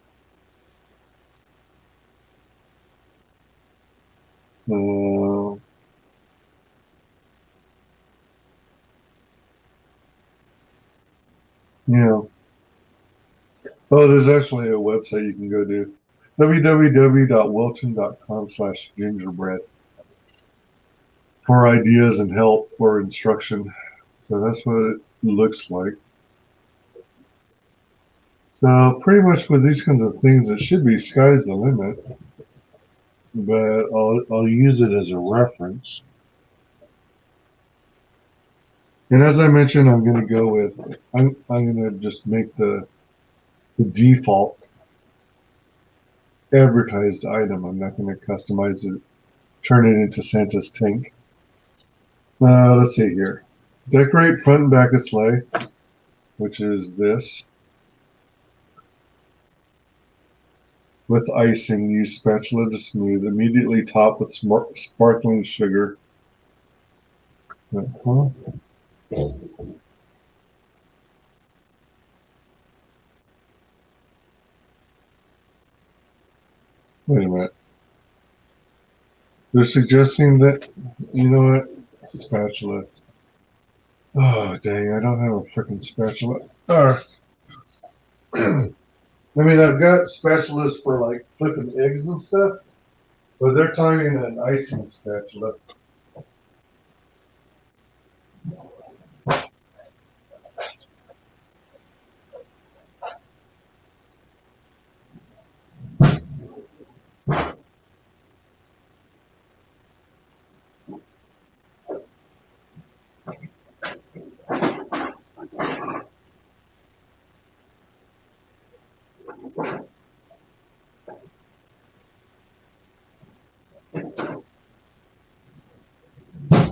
Yeah. Oh, there's actually a website you can go to, www.wilton.com/gingerbread, for ideas and help or instruction. So that's what it looks like. So pretty much with these kinds of things, it should be sky's the limit, but I'll use it as a reference. And as I mentioned, I'm going to go with, I'm going to just make the default advertised item. I'm not going to customize it, turn it into Santa's tank. Let's see here. Decorate front and back of sleigh, which is this. With icing, use spatula to smooth. Immediately top with sparkling sugar. Uh-huh. Wait a minute. They're suggesting that, you know what? Spatula. Oh, dang, I don't have a freaking spatula. I mean, I've got spatulas for like flipping eggs and stuff, but they're talking an icing spatula.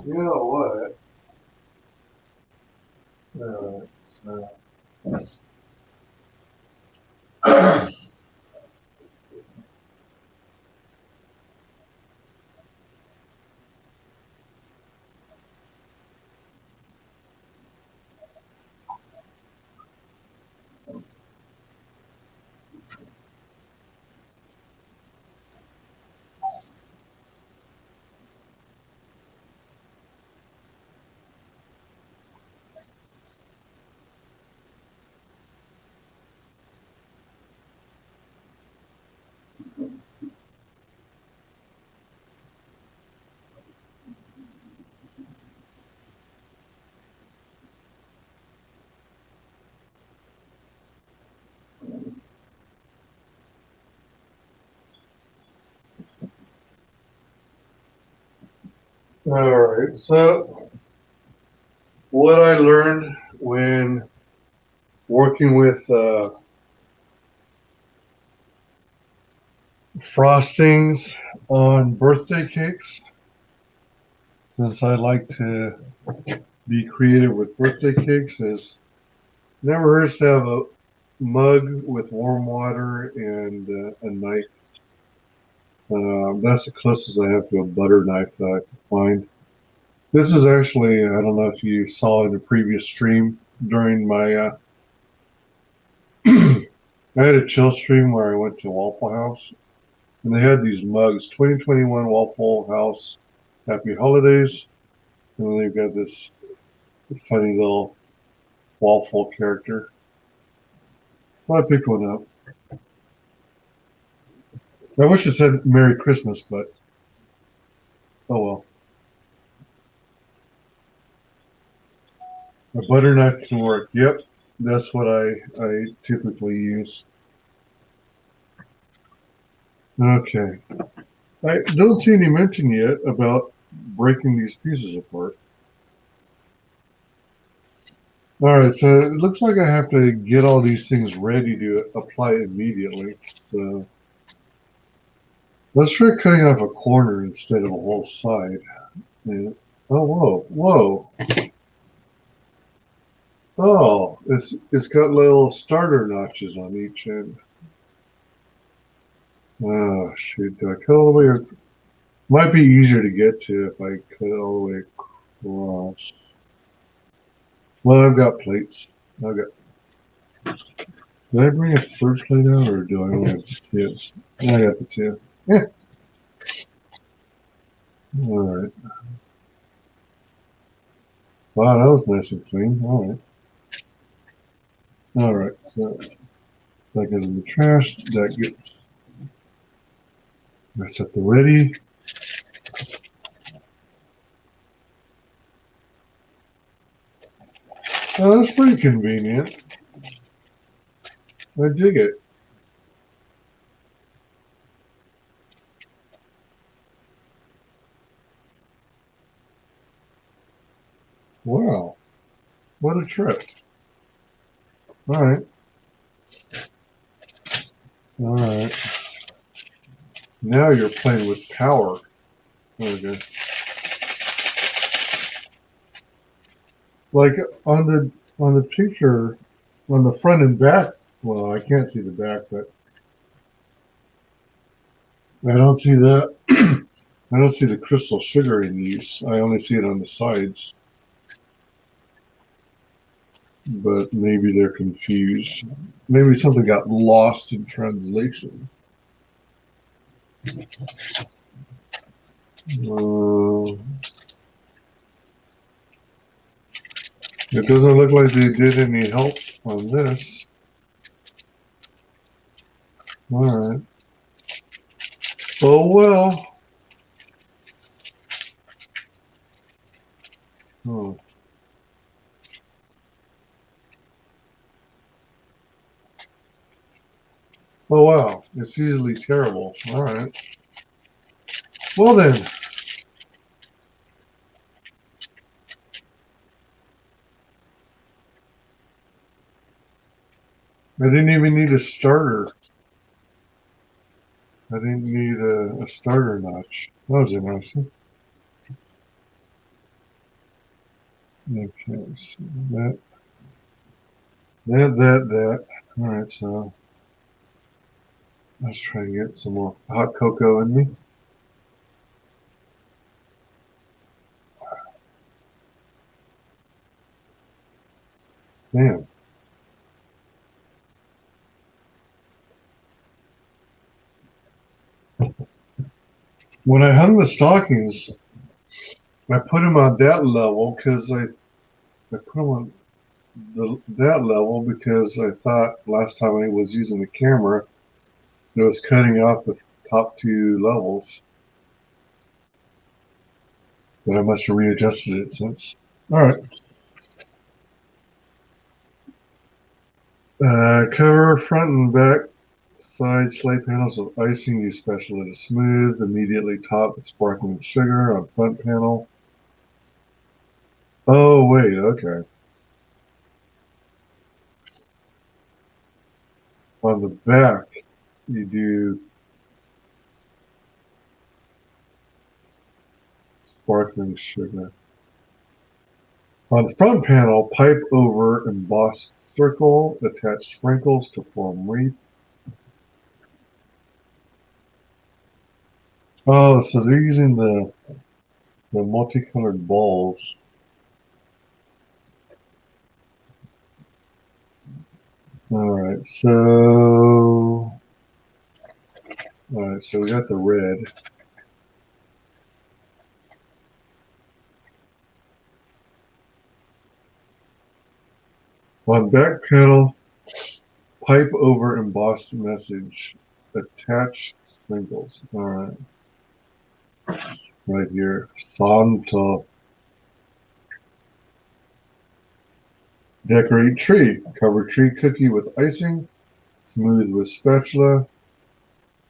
You know what? All right, so what I learned when working with frostings on birthday cakes, since I like to be creative with birthday cakes, is never hurts to have a mug with warm water and a knife. That's the closest I have to a butter knife that I can find. This is actually, I don't know if you saw in a previous stream during my, I had a chill stream where I went to Waffle House, and they had these mugs, 2021 Waffle House Happy Holidays, and then they've got this funny little waffle character. So I picked one up. I wish it said Merry Christmas, but oh well. A butter knife can work. Yep, that's what I typically use. Okay. I don't see any mention yet about breaking these pieces apart. All right, so it looks like I have to get all these things ready to apply immediately. So let's try cutting off a corner instead of a whole side. Yeah. Oh, whoa, whoa. Oh, it's got little starter notches on each end. Oh, shoot. Do I cut all the way? Might be easier to get to if I cut it all the way across. Well, I've got plates. Did I bring a third plate out, or do I only have the two? I got the two. Yeah. All right. Wow, that was nice and clean. All right. All right. So that goes in the trash. That gets. I set the ready. Oh, that's pretty convenient. I dig it. Wow. What a trip. All right. All right. Now you're playing with power. Okay. like on the picture, on the front and back. Well, I can't see the back, but I don't see that. I don't see the crystal sugar in these. I only see it on the sides. But maybe they're confused. Maybe something got lost in translation. It doesn't look like they did any help on this. All right. Oh, well. Oh. Oh, wow. It's easily terrible. All right. Well, then. I didn't even need a starter. I didn't need a starter notch. That was interesting. Okay, so that. All right, so let's try to get some more hot cocoa in me. Man. When I hung the stockings, I put them on that level because I put them on that level because I thought last time I was using the camera, it was cutting off the top two levels. But I must have readjusted it since. All right. Cover front and back side sleigh panels with icing. Use special to smooth. Immediately top with sparkling sugar on front panel. Oh, wait. Okay. On the back, you do sparkling sugar. On front panel, pipe over embossed circle, attach sprinkles to form wreath. Oh, so they're using the multicolored balls. Alright, so we got the red. On back panel, pipe over embossed message. Attach sprinkles. Alright. Right here. Santa. Decorate tree. Cover tree cookie with icing. Smooth with spatula.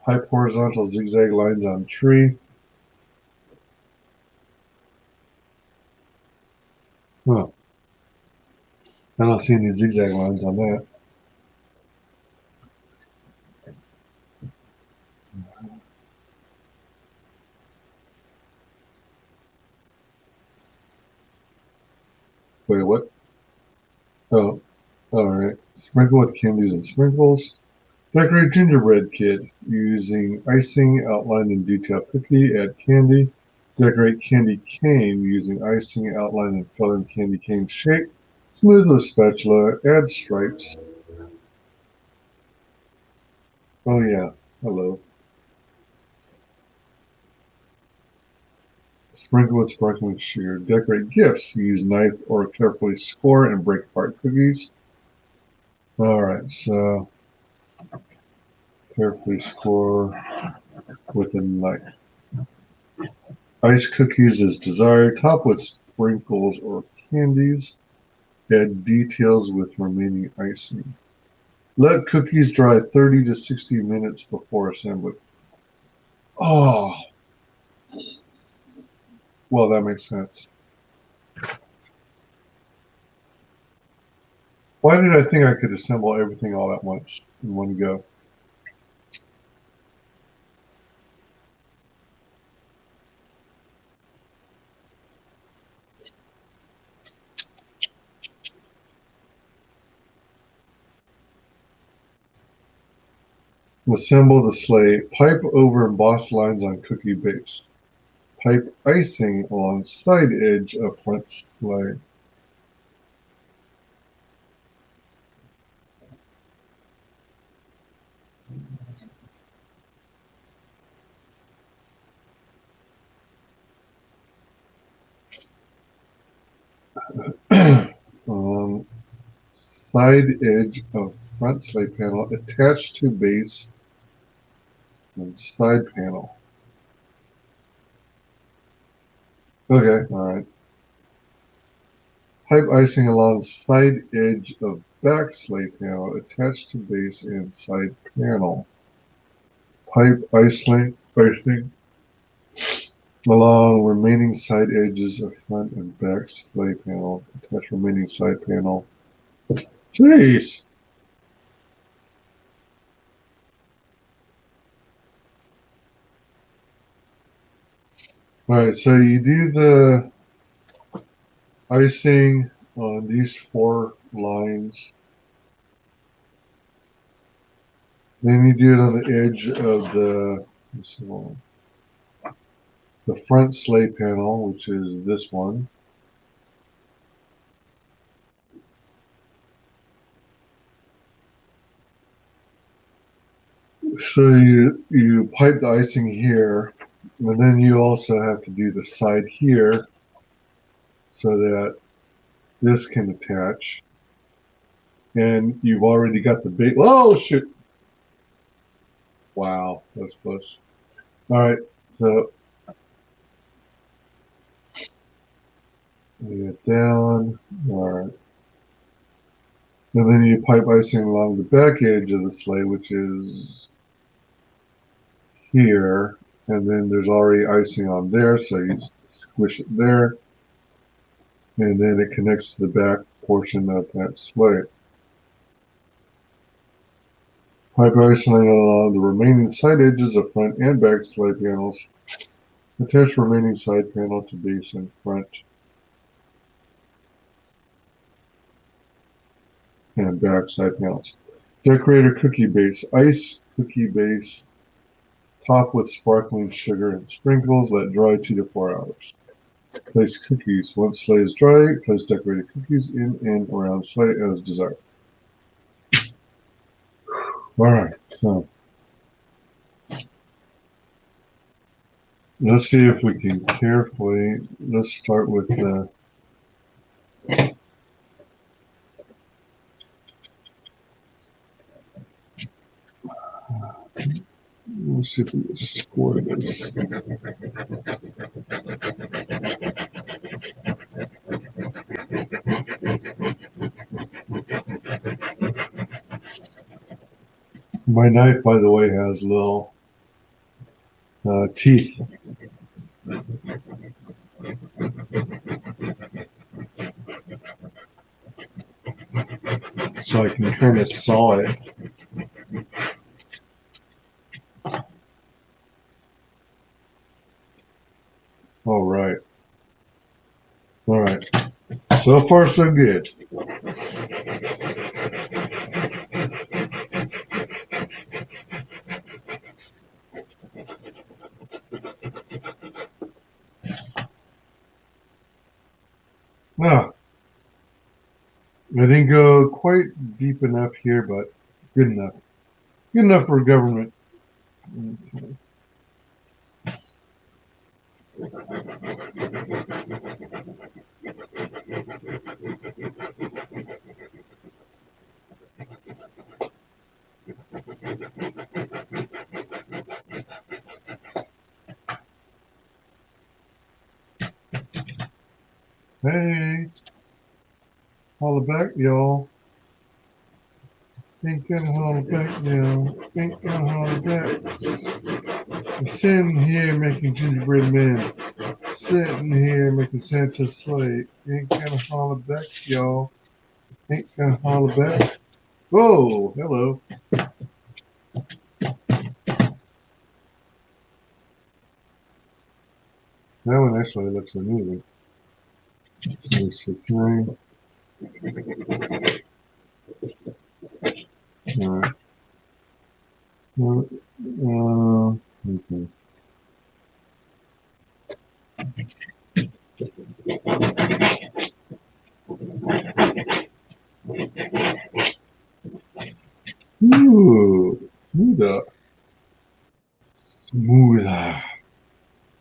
Pipe horizontal zigzag lines on tree. Huh. I don't see any zigzag lines on that. Wait, what? Oh, alright. Sprinkle with candies and sprinkles. Decorate gingerbread kid using icing, outline and detail cookie, add candy. Decorate candy cane using icing, outline and fill in candy cane shape. Smooth with spatula, add stripes. Oh yeah, hello. Sprinkle with sparkling sugar. Decorate gifts. Use knife or carefully score and break apart cookies. Alright, so carefully score with a knife. Ice cookies as desired. Top with sprinkles or candies. Add details with remaining icing. Let cookies dry 30 to 60 minutes before assembly. Oh, well, that makes sense. Why did I think I could assemble everything all at once in one go? Assemble the sleigh. Pipe over embossed lines on cookie base. Pipe icing along side edge of front sleigh. Side edge of front sleigh panel attached to base and side panel. Okay, all right. Pipe icing along side edge of back sleigh panel attached to base and side panel. Pipe icing along remaining side edges of front and back sleigh panels. Attach remaining side panel. Jeez. All right, so you do the icing on these 4 lines. Then you do it on the edge of the front sleigh panel, which is this one. So you pipe the icing here, and then you also have to do the side here so that this can attach. And you've already got the big, oh shit. Wow, that's close. All right, so we get down, all right. And then you pipe icing along the back edge of the sleigh, which is here. And then there's already icing on there, so you squish it there. And then it connects to the back portion of that sleigh. Pipe icing along the remaining side edges of front and back sleigh panels. Attach remaining side panel to base and front and back side panels. Decorator cookie base. Ice cookie base. Top with sparkling sugar and sprinkles. Let dry 2 to 4 hours. Place cookies. Once sleigh is dry, place decorated cookies in and around sleigh as desired. All right, so let's see if we can carefully, let's start with the let's see if we can score this. My knife, by the way, has little teeth. So I can kind of saw it. All right. All right. So far, so good. Now, I didn't go quite deep enough here, but good enough. Good enough for government. Okay. Hey, holla back, y'all. Ain't gonna holler back, y'all. Ain't gonna holler back. I'm sitting here making gingerbread men. Sitting here making Santa's sleigh. Ain't gonna holler back, y'all. Ain't gonna holler back. Whoa, hello. That one actually looks amazing. Let's see, can I? All right. Ooh, smoother. Smoother.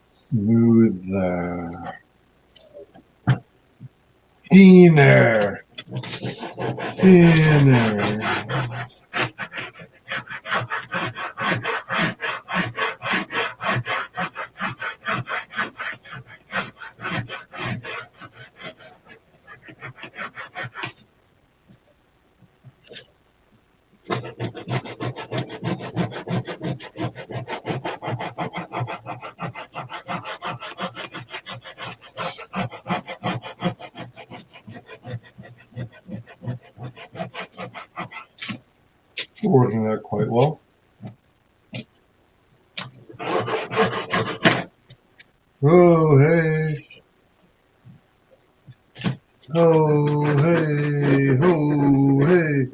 Smoother. Thinner. Thinner. Working that quite well. Oh, hey. Oh, hey. Oh, hey.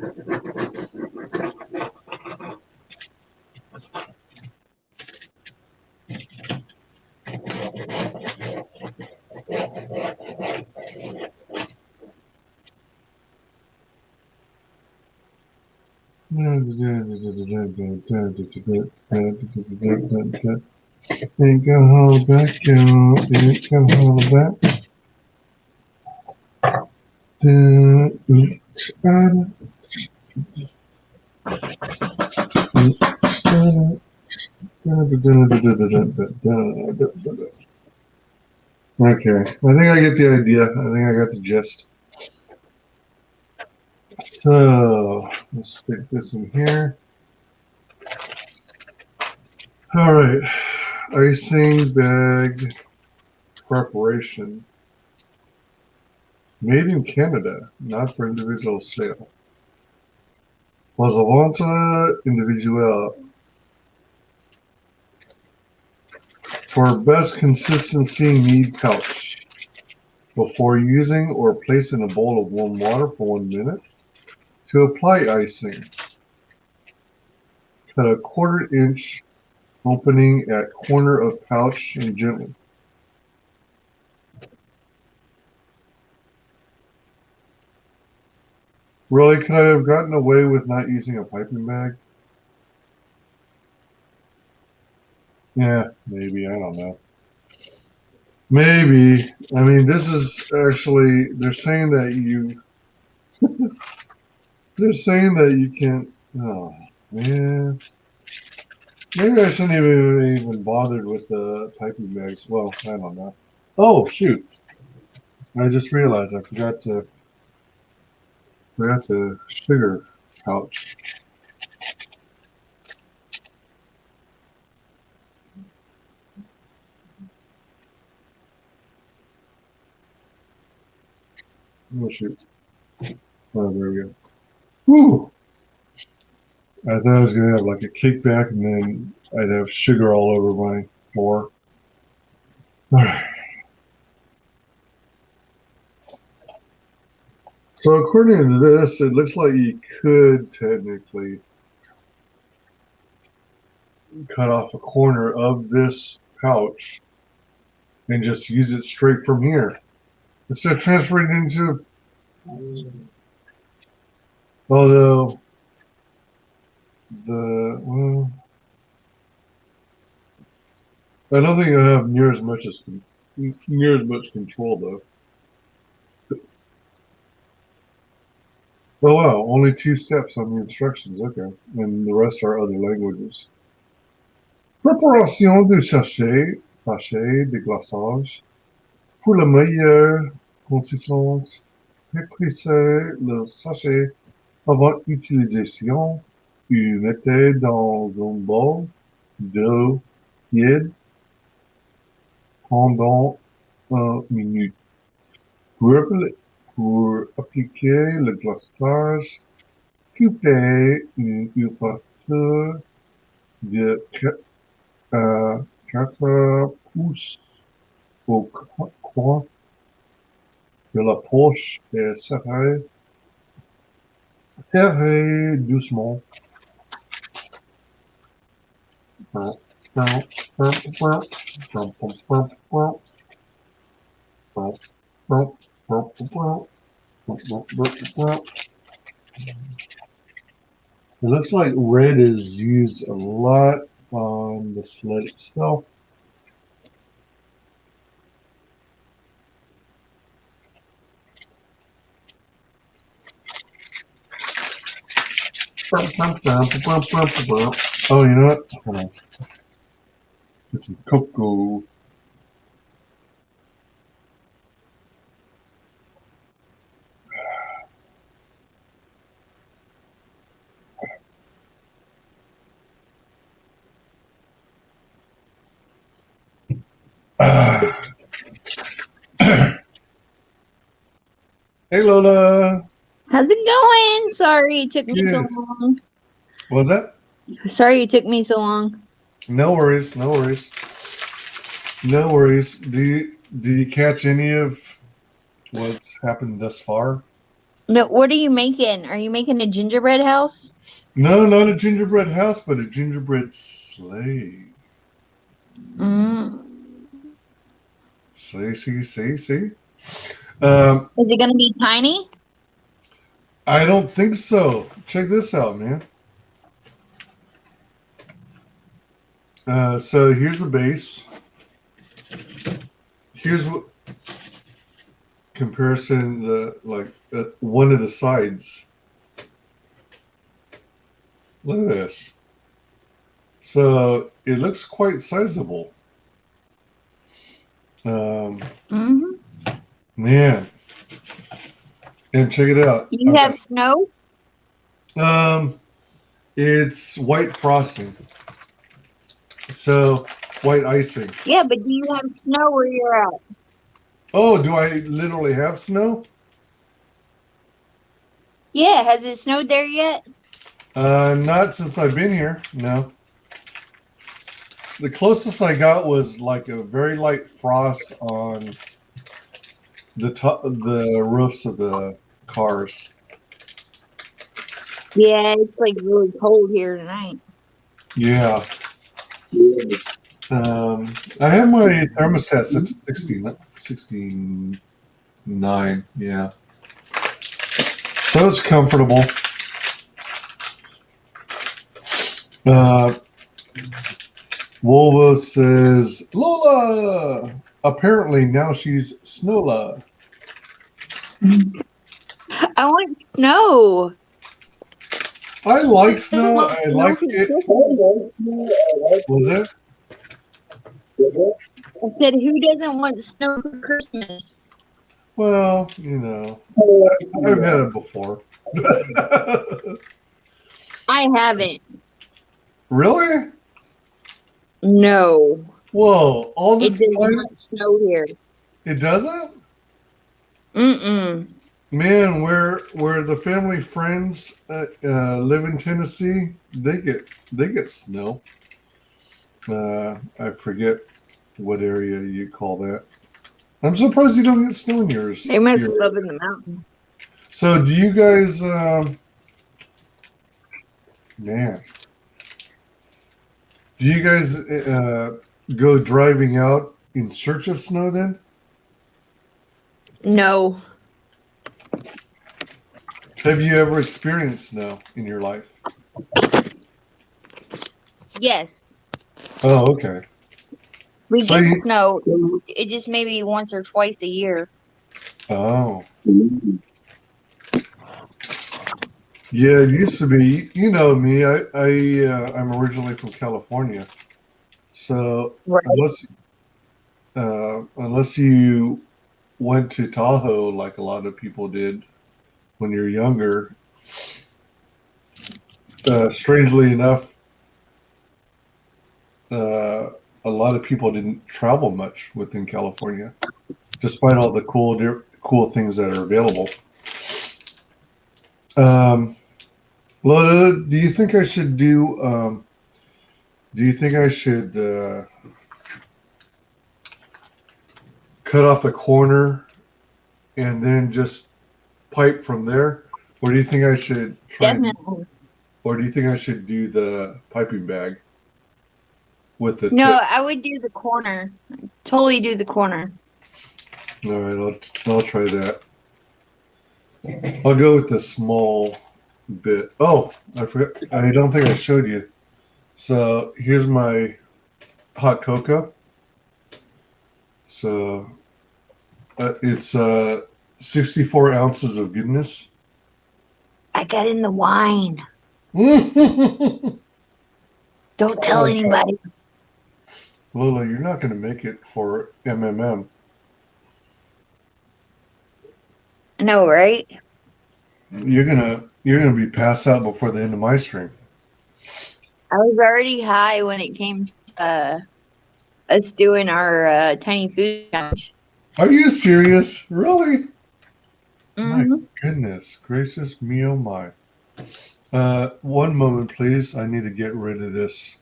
Ain't gonna hold back, y'all. Ain't gonna hold back. Okay, I think I get the idea. I think I got the gist. So let's stick this in here. All right, icing bag preparation. Made in Canada, not for individual sale. Was a vente individuelle. For best consistency, knead pouch. Before using, or place in a bowl of warm water for 1 minute. To apply icing, cut a 1/4 inch opening at corner of pouch and gently. Really, could I have gotten away with not using a piping bag? Yeah, maybe, I don't know. Maybe. I mean, this is actually, they're saying that you, they're saying that you can't, oh, man. Maybe I shouldn't even bothered with the piping bags. Well, I don't know. Oh, shoot. I just realized I forgot the sugar pouch. Oh, shoot. Oh, there we go. Whew. I thought I was going to have like a kickback and then I'd have sugar all over my floor. So according to this, it looks like you could technically cut off a corner of this pouch and just use it straight from here. Instead of transferring it into, although well, I don't think I have near as much control though. Oh wow, only 2 steps on the instructions, okay. And the rest are other languages. Préparation du sachet de glaçage. Pour la meilleure consistance, rétrécissez le sachet avant utilisation et mettez dans un bol d'eau tiède pendant 1 minute. Pour appliquer le glaçage, coupez une ouverture de 4 pouces au coin de la poche et serrez doucement. It looks like red is used a lot on the sled itself. Oh, you know what? Hold on. Get some cocoa. Hey, Lola. How's it going? Sorry it took me so Good. long. What was that? Sorry it took me so long. No worries. No worries. No worries. Do you catch any of what's happened thus far? No, what are you making? Are you making a gingerbread house? No, not a gingerbread house, but a gingerbread sleigh. Mm. See. Is it going to be tiny? I don't think so. Check this out, man. So here's the base. Here's what comparison one of the sides. Look at this. So it looks quite sizable. Man, and check it out. Do you have snow? It's white frosting. So white icing. Yeah, but do you have snow where you're at? Oh, do I literally have snow? Yeah, has it snowed there yet? Not since I've been here. No. The closest I got was like a very light frost on the roofs of the cars. Yeah, it's like really cold here tonight. Yeah. I have my thermostat set to 69. Yeah. So it's comfortable. Wolva says, Lola! Apparently now she's Snola. I want snow. I like snow. I like it. Was it? I said, who doesn't want snow for Christmas? Well, you know, I've had it before. I haven't. Really? No. Whoa! All It this does time? not snow here. It doesn't? Mm-mm. Man, where the family friends live in Tennessee, they get snow. I forget what area you call that. I'm surprised you don't get snow in yours. They must live in the mountain. So, do you guys, man, do you guys go driving out in search of snow then? No. Have you ever experienced snow in your life? Yes. Oh, okay. We So get snow. It just maybe once or twice a year. Oh. Yeah, it used to be. You know me. I'm originally from California, so Right. unless you went to Tahoe like a lot of people did when you're younger, strangely enough, a lot of people didn't travel much within California, despite all the cool things that are available. Lola, do you think I should do? Do you think I should cut off the corner and then just pipe from there, or do you think I should try? Definitely. Or do you think I should do the piping bag with the No, tip? I would do the corner. Totally do the corner. All right, I'll try that. I'll go with the small bit. Oh, I forgot. I don't think I showed you. So here's my hot cocoa. So it's 64 ounces of goodness. I got in the wine. Lola, Don't tell anybody. you're not going to make it for MMM. I know, right? You're gonna be passed out before the end of my stream. I was already high when it came to us doing our tiny food challenge. Are you serious? Really? Mhm. My goodness gracious me, oh my. One moment, please. I need to get rid of this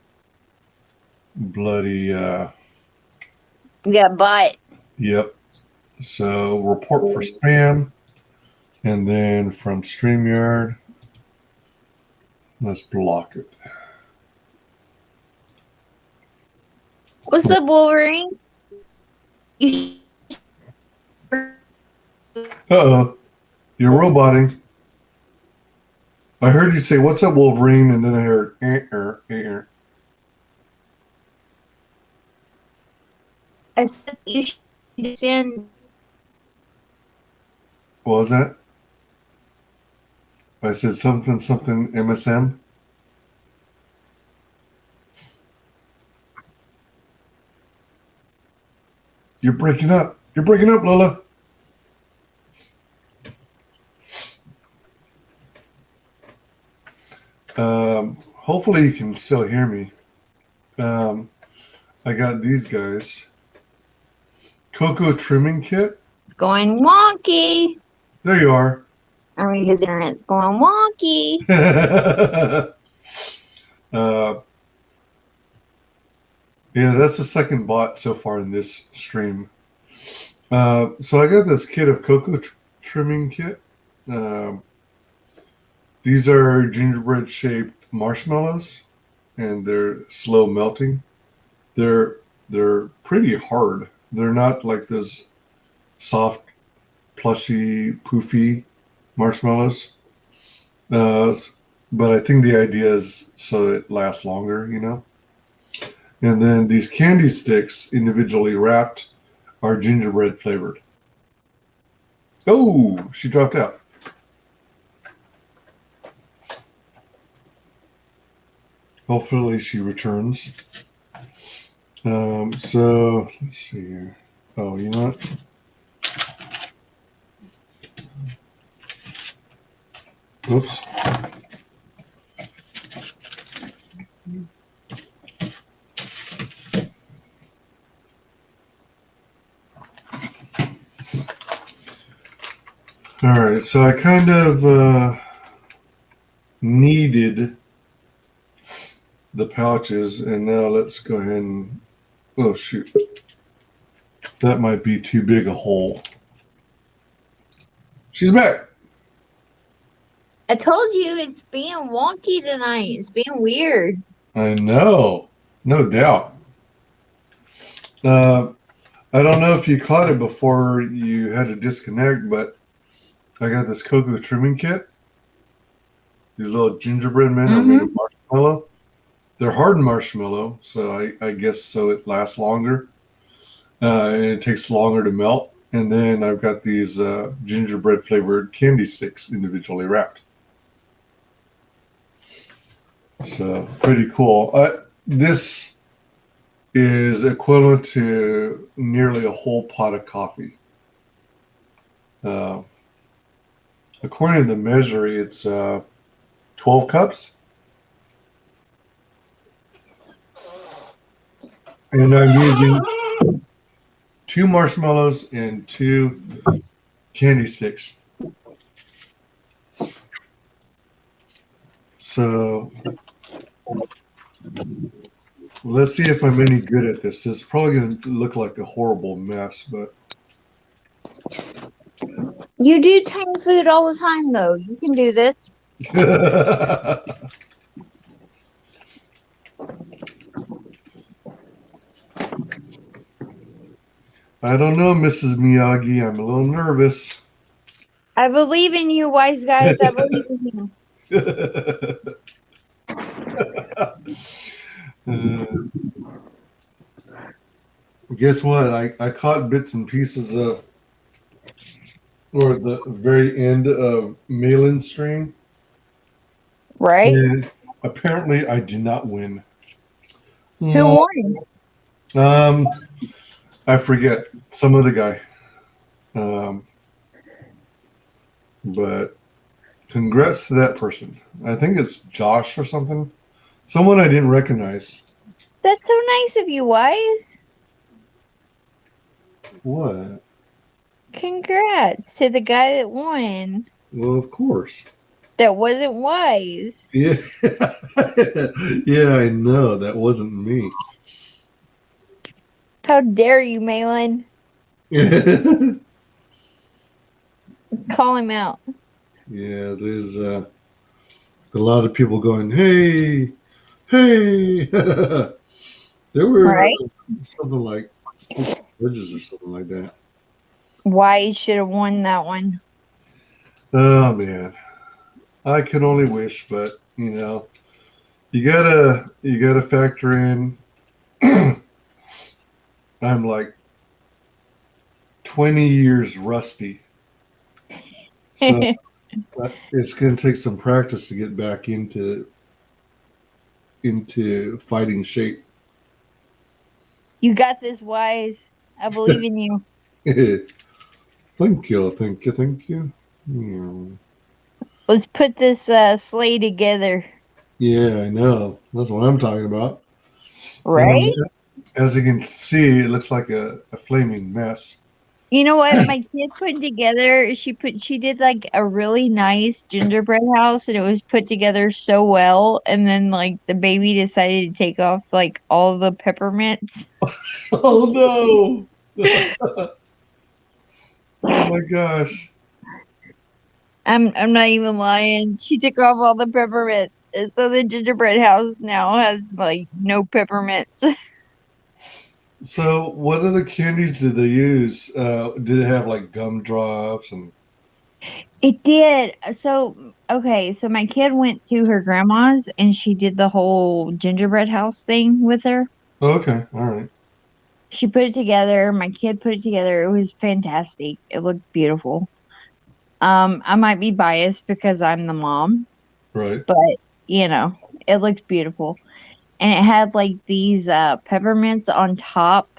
bloody. Yeah, but Yep. So report for spam, and then from StreamYard, let's block it. what's up, Wolverine? You Uh-oh. You're roboting. I heard you say, "What's up, Wolverine?" And then I heard, I said you should send. What was that? I said something MSM. You're breaking up. You're breaking up, Lola. Hopefully you can still hear me. I got these guys. Cocoa trimming kit. It's going wonky. There you are. I mean, his internet's going wonky. Yeah, that's the second bot so far in this stream. So I got this kit of cocoa trimming kit. These are gingerbread shaped marshmallows, and they're slow melting. They're pretty hard. They're not like those soft, plushy, poofy marshmallows. But I think the idea is so it lasts longer, you know. And then these candy sticks, individually wrapped, are gingerbread flavored. Oh, she dropped out. Hopefully she returns. So let's see here. Oh, you know what? Oops. All right, so I kind of needed the pouches, and now let's go ahead and, oh shoot, that might be too big a hole. She's back. I told you it's being wonky tonight. It's being weird. I know, no doubt. I don't know if you caught it before you had to disconnect, but I got this cocoa trimming kit. These little gingerbread men are made of marshmallow. They're hardened marshmallow, so I guess so it lasts longer. And it takes longer to melt. And then I've got these gingerbread flavored candy sticks individually wrapped. So pretty cool. This is equivalent to nearly a whole pot of coffee. According to the measure, it's 12 cups. And I'm using 2 marshmallows and 2 candy sticks. So let's see if I'm any good at this. This is probably going to look like a horrible mess, but You do tiny food all the time, though. You can do this. I don't know, Mrs. Miyagi. I'm a little nervous. I believe in you, WyzGyz. I believe in you. Guess what? I caught bits and pieces of, or the very end of Malin's stream, Right? and apparently I did not win. Who won? Um, I forget some other guy. But congrats to that person. I think it's Josh or something. Someone I didn't recognize. That's so nice of you, Wise. What? Congrats to the guy that won. Well, of course. That wasn't Wise. Yeah. Yeah, I know. That wasn't me. How dare you, Malin? Call him out. Yeah, there's a lot of people going, hey, hey. There were Right? something like 6 judges or something like that. Wise should have won that one. Oh, man. I can only wish, but, you gotta factor in I'm like 20 years rusty. So it's going to take some practice to get back into fighting shape. You got this, Wise. I believe in you. Thank you. Yeah. Let's put this sleigh together. Yeah, I know. That's what I'm talking about. Right? As you can see, it looks like a flaming mess. You know what? My kid put together, she did like a really nice gingerbread house and it was put together so well. And then like the baby decided to take off like all the peppermints. Oh no! Oh my gosh. I'm not even lying. She took off all the peppermints. And so the gingerbread house now has like no peppermints. So, what other candies did they use? Did it have like gumdrops and? It did. So, okay, so my kid went to her grandma's and she did the whole gingerbread house thing with her. Oh, okay, all right. She put it together. My kid put it together. It was fantastic. It looked beautiful. I might be biased because I'm the mom, Right. but it looked beautiful. And it had like these peppermints on top,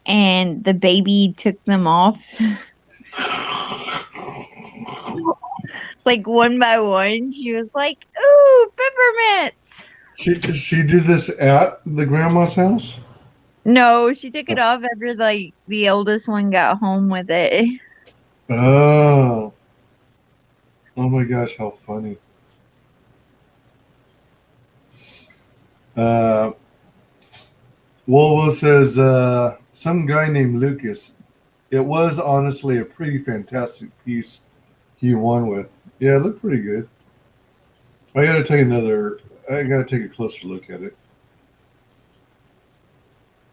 and the baby took them off like one by one. She was like, "Ooh, peppermints!" She did this at the grandma's house? No, she took it off after like the oldest one got home with it. Oh. Oh my gosh, how funny. Uh, Wolvo says, some guy named Lucas. It was honestly a pretty fantastic piece he won with. Yeah, it looked pretty good. I gotta take a closer look at it.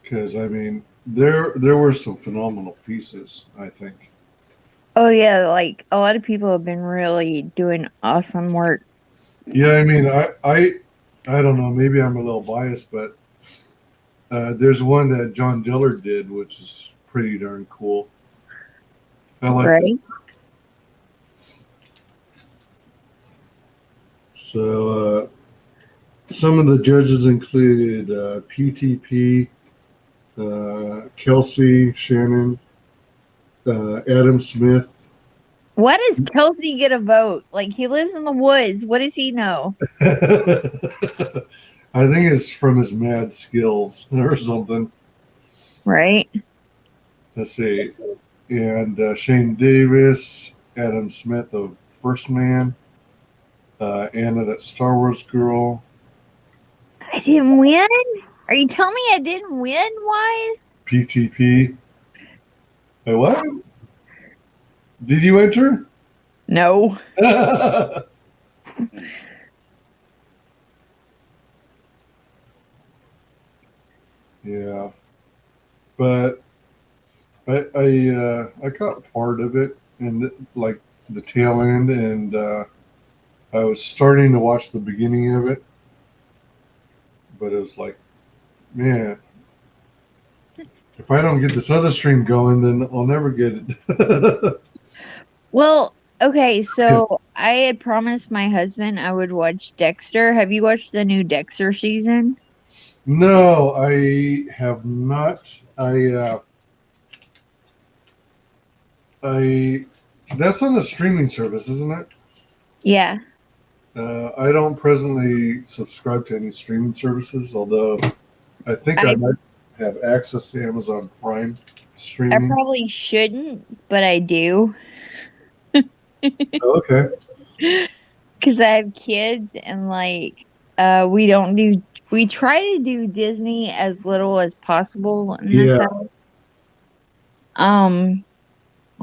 Because I mean, there were some phenomenal pieces, I think. Oh yeah, like a lot of people have been really doing awesome work. Yeah, I mean, I don't know. Maybe I'm a little biased, but there's one that John Dillard did, which is pretty darn cool. I like Right? that. So some of the judges included PTP, Kelsey, Shannon, Adam Smith. What does Kelsey get a vote? Like he lives in the woods. What does he know? I think it's from his mad skills or something. Right? Let's see. And Shane Davis, Adam Smith of First Man, Anna, that Star Wars girl. I didn't win? Are you telling me I didn't win, Wise? PTP. Wait, what? Did you enter? No. Yeah, but I caught part of it and like the tail end, and I was starting to watch the beginning of it, but it was like, man, if I don't get this other stream going, then I'll never get it. Well, okay, so I had promised my husband I would watch Dexter. Have you watched the new Dexter season? No, I have not. I that's on a streaming service, isn't it? Yeah. I don't presently subscribe to any streaming services, although I think I I might have access to Amazon Prime I streaming. probably shouldn't, but I do. Okay. Because I have kids and like we try to do Disney as little as possible in this Yeah. house. Um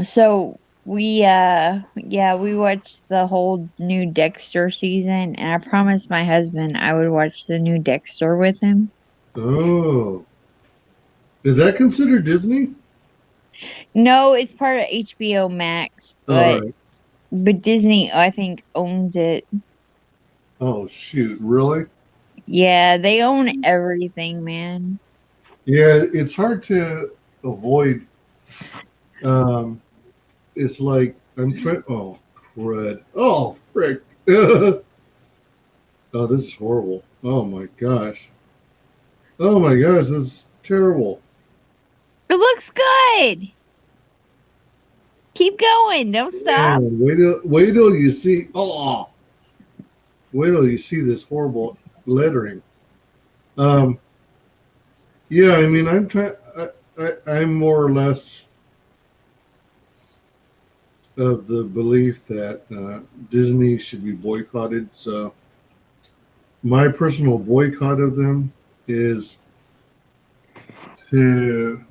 so we watched the whole new Dexter season, and I promised my husband I would watch the new Dexter with him. Oh, is that considered Disney? No, it's part of HBO Max, All but right. Disney I think owns it. Oh shoot, really? Yeah, they own everything, man. Yeah, it's hard to avoid. Um, it's like I'm trying. Oh, crud. Oh, frick. Oh, this is horrible. Oh my gosh. Oh my gosh, this is terrible. It looks good. Keep going. Don't stop. Man, wait till you see. Oh, wait till you see this horrible lettering. Um, yeah, I mean, I'm trying. I'm more or less of the belief that Disney should be boycotted. So my personal boycott of them is to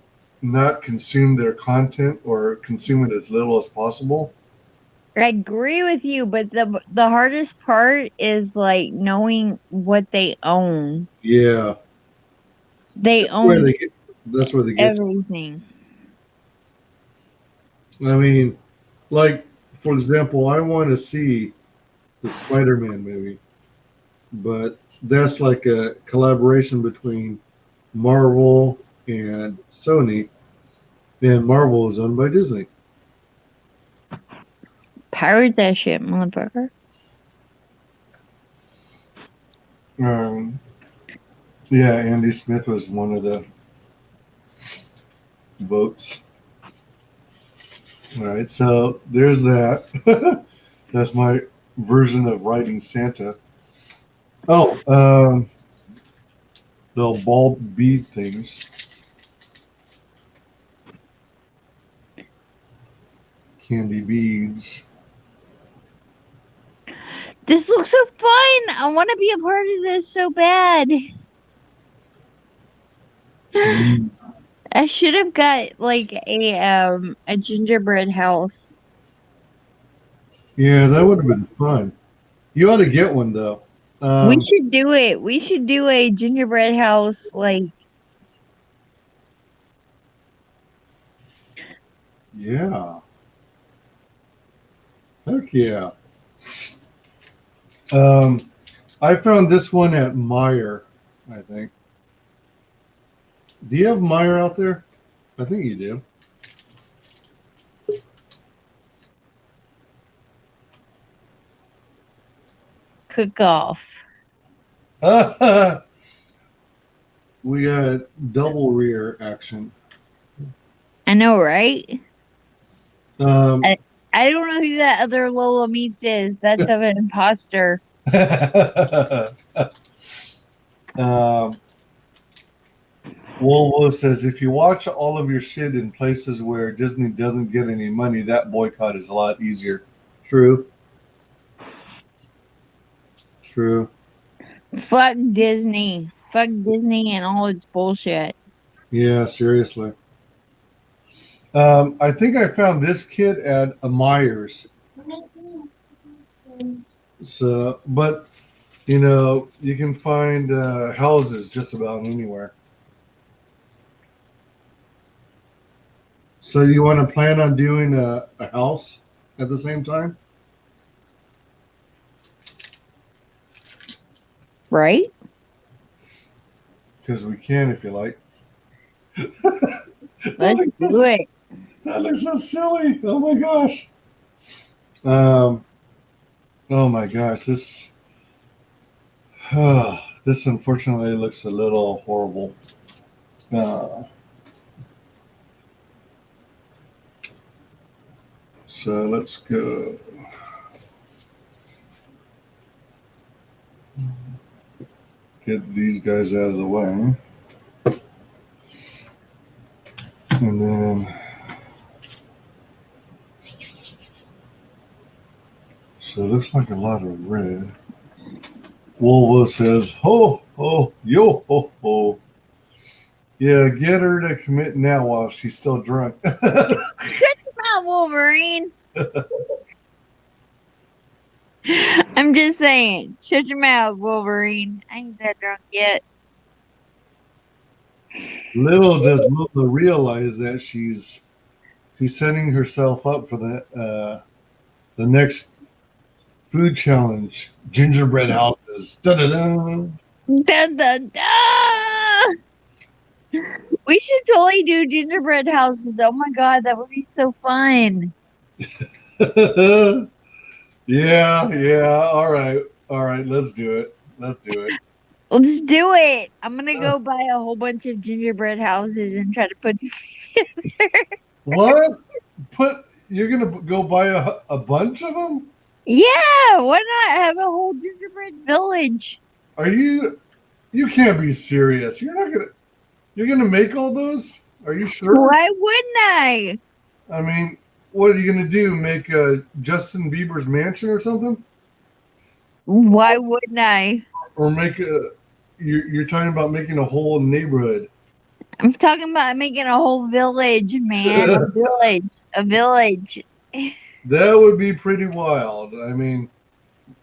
not consume their content or consume it as little as possible. I agree with you, but the hardest part is like knowing what they own. Yeah, They where own they get. That's where they get. everything. I mean, like for example, I want to see the Spider-Man movie, but that's like a collaboration between Marvel and Sony, and Marvel is owned by Disney. Pirate that shit, motherfucker. Um, yeah, Andy Smith was one of the votes. All right, so there's that. That's my version of writing Santa. Oh, the ball bead things. Candy beads. This looks so fun. I want to be a part of this so bad. Mm. I should have got like a gingerbread house. Yeah, that would have been fun. You ought to get one though. We should do it. We should do a gingerbread house like Yeah. Heck yeah. I found this one at Meyer, I think. Do you have Meyer out there? I think you do. cook off. We got double rear action. I know, right? Um, I don't know who that other Lola Meets is. That's of an imposter. Wolvo says, if you watch all of your shit in places where Disney doesn't get any money, that boycott is a lot easier. True. True. Fuck Disney. Fuck Disney and all its bullshit. Yeah, seriously. I think I found this kit at a Myers. So, but you know, you can find houses just about anywhere. So, you want to plan on doing a house at the same time? Right? Because we can, if you like. Let's do it. That looks so silly. Oh my gosh. Oh my gosh. This this unfortunately looks a little horrible. So let's go. Get these guys out of the way. And then, so it looks like a lot of red. Wolva says, ho, ho, yo, ho, ho. Yeah, get her to commit now while she's still drunk. Shut your mouth, Wolverine. I'm just saying. Shut your mouth, Wolverine. I ain't that drunk yet. Little does Mula realize that she's setting herself up for the next food challenge. Gingerbread houses. Da-da-da. Dun, dun, dun. We should totally do gingerbread houses. Oh my god, that would be so fun. Yeah. All right. Let's do it. Let's do it. I'm gonna go buy a whole bunch of gingerbread houses and try to put them together. What? You're gonna go buy a bunch of them? Yeah, why not have a whole gingerbread village? Are you? You can't be serious. You're gonna make all those? Are you sure? Why wouldn't I? I mean, what are you gonna do? Make a Justin Bieber's mansion or something? Why wouldn't I? Or you're talking about making a whole neighborhood. I'm talking about making a whole village, man. A village. That would be pretty wild. I mean,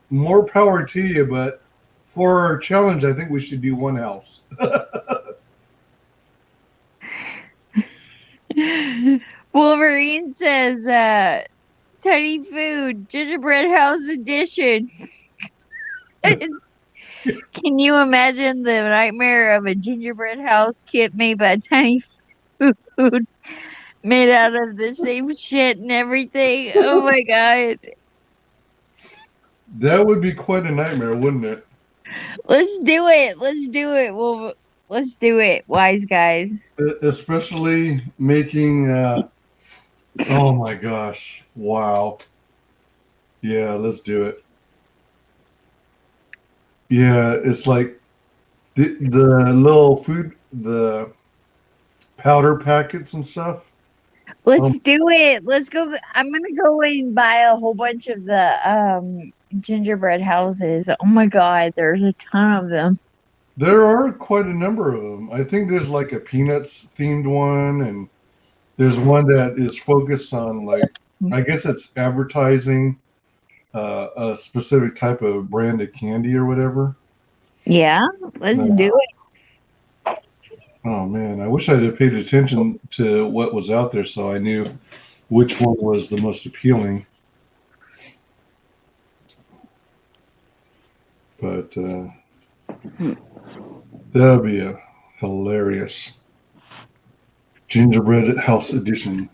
more power to you, but for our challenge, I think we should do one house. Wolverine says, Teddy Food, Gingerbread House Edition. Can you imagine the nightmare of a gingerbread house kit made by Tiny Food, made out of the same shit and everything? Oh my god. That would be quite a nightmare, wouldn't it? Let's do it. Let's do it. Let's do it, WyzGyz. Especially making, oh my gosh, wow. Yeah, let's do it. Yeah, it's like the little food, the powder packets and stuff. Let's do it. Let's go. I'm gonna go and buy a whole bunch of the gingerbread houses. Oh my god, there's a ton of them. There are quite a number of them. I think there's like a Peanuts themed one, and there's one that is focused on, like, I guess it's advertising a specific type of brand of candy or whatever. Yeah, let's do it. Oh man, I wish I'd have paid attention to what was out there so I knew which one was the most appealing. But that would be a hilarious gingerbread house edition.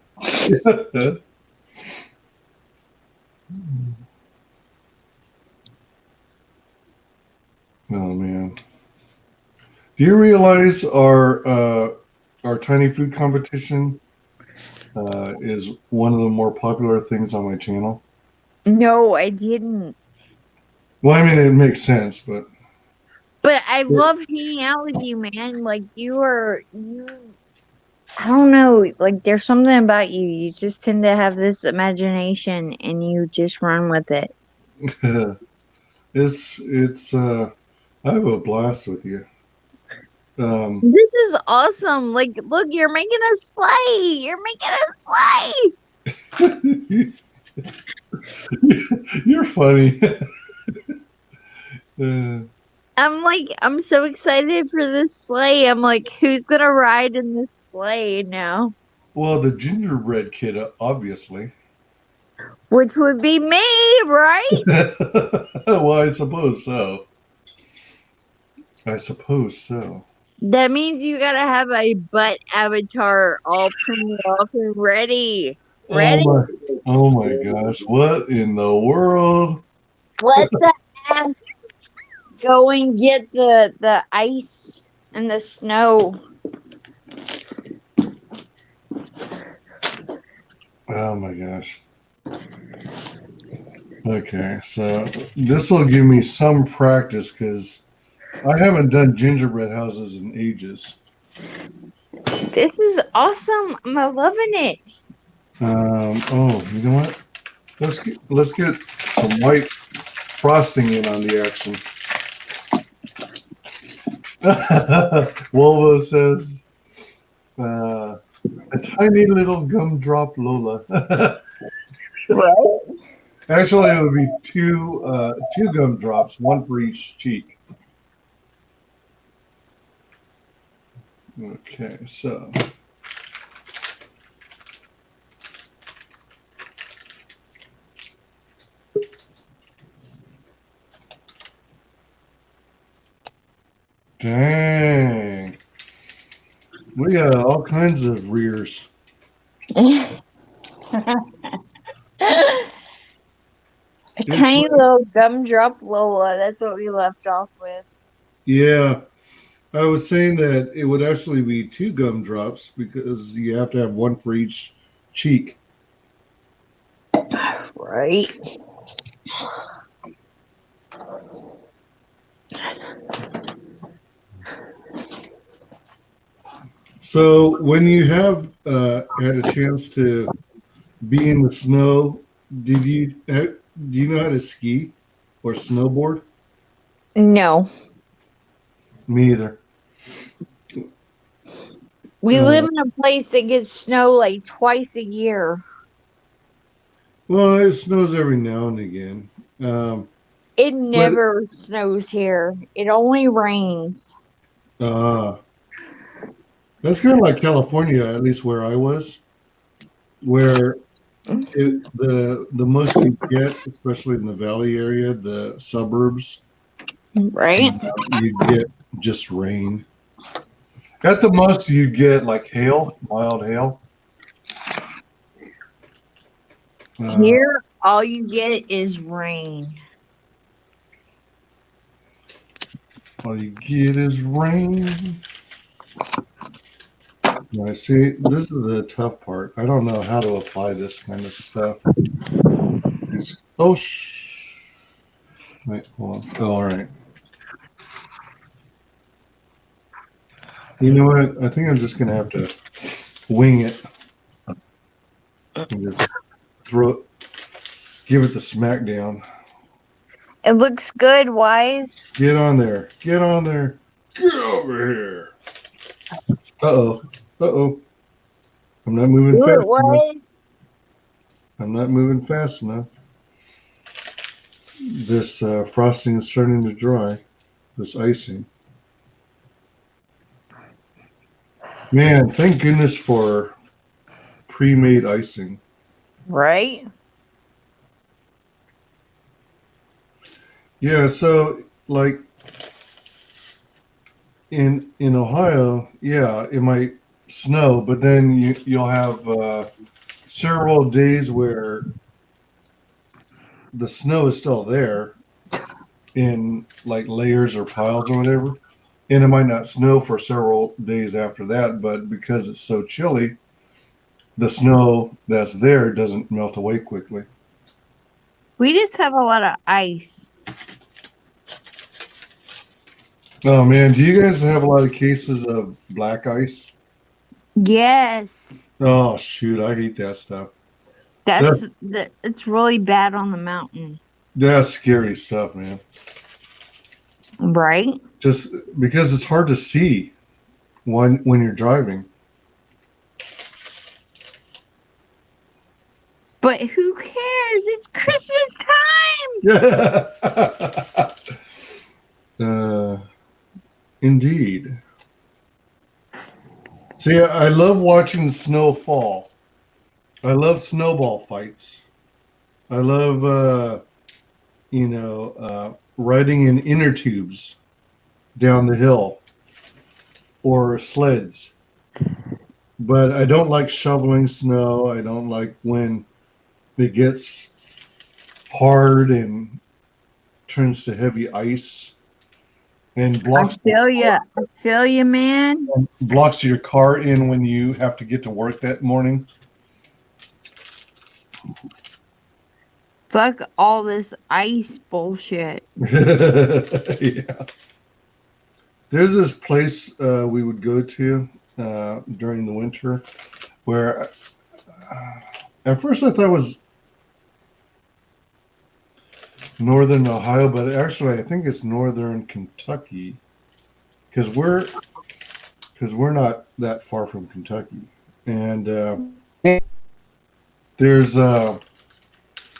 Oh man. Do you realize our tiny food competition is one of the more popular things on my channel? No, I didn't. Well, I mean, it makes sense, but I love hanging out with you, man. Like I don't know, like there's something about you. You just tend to have this imagination and you just run with it. it's I have a blast with you. This is awesome. Like, look, you're making a sleigh. You're making a sleigh. You're funny. I'm so excited for this sleigh. I'm like, who's gonna ride in this sleigh now? Well, the gingerbread kid, obviously. Which would be me, right? Well, I suppose so. I suppose so. That means you gotta have a butt avatar all printed off and ready. Ready? Oh my gosh. What in the world? Let the ass go and get the ice and the snow. Oh my gosh. Okay, so this will give me some practice because I haven't done gingerbread houses in ages. This is awesome. I'm loving it. Oh, you know what? Let's get some white frosting in on the action. Volvo says, a tiny little gumdrop Lola. Right? Actually, it would be two gumdrops, one for each cheek. Okay, so. Dang. We got all kinds of rears. A tiny little gumdrop Lola. That's what we left off with. Yeah. I was saying that it would actually be two gumdrops because you have to have one for each cheek. Right. So when you have had a chance to be in the snow, do you know how to ski or snowboard? No. Me either. We live in a place that gets snow like twice a year. Well, it snows every now and again. It never snows here. It only rains. That's kind of like California, at least where I was, where the most you get, especially in the valley area, the suburbs, Right? you get just rain. At the most, you get like hail, mild hail. Here, all you get is rain. All you get is rain. I see. This is the tough part. I don't know how to apply this kind of stuff. Wait, hold on. Oh, all right. You know what? I think I'm just gonna have to wing it and just give it the smackdown. It looks good, Wise. Get on there. Get on there. Get over here. Uh-oh. Uh-oh. I'm not moving Do it, fast enough. Wise. I'm not moving fast enough. This frosting is starting to dry. This icing. Man, thank goodness for pre-made icing. Right? Yeah, so like in Ohio, yeah, it might snow, but then you'll have several days where the snow is still there in like layers or piles or whatever, and it might not snow for several days after that, but because it's so chilly, the snow that's there doesn't melt away quickly. We just have a lot of ice. Oh man, do you guys have a lot of cases of black ice? Yes. Oh shoot, I hate that stuff. It's really bad on the mountain. That's scary stuff, man. Right? Just because it's hard to see when you're driving. But who cares? It's Christmas time. Indeed. See, I love watching snow fall. I love snowball fights. I love, riding in inner tubes down the hill or sleds. But I don't like shoveling snow. I don't like when it gets hard and turns to heavy ice and blocks I feel you, man. blocks your car in when you have to get to work that morning. Fuck all this ice bullshit. Yeah. There's this place we would go to during the winter where at first I thought it was northern Ohio, but actually I think it's northern Kentucky because we're not that far from Kentucky, and there's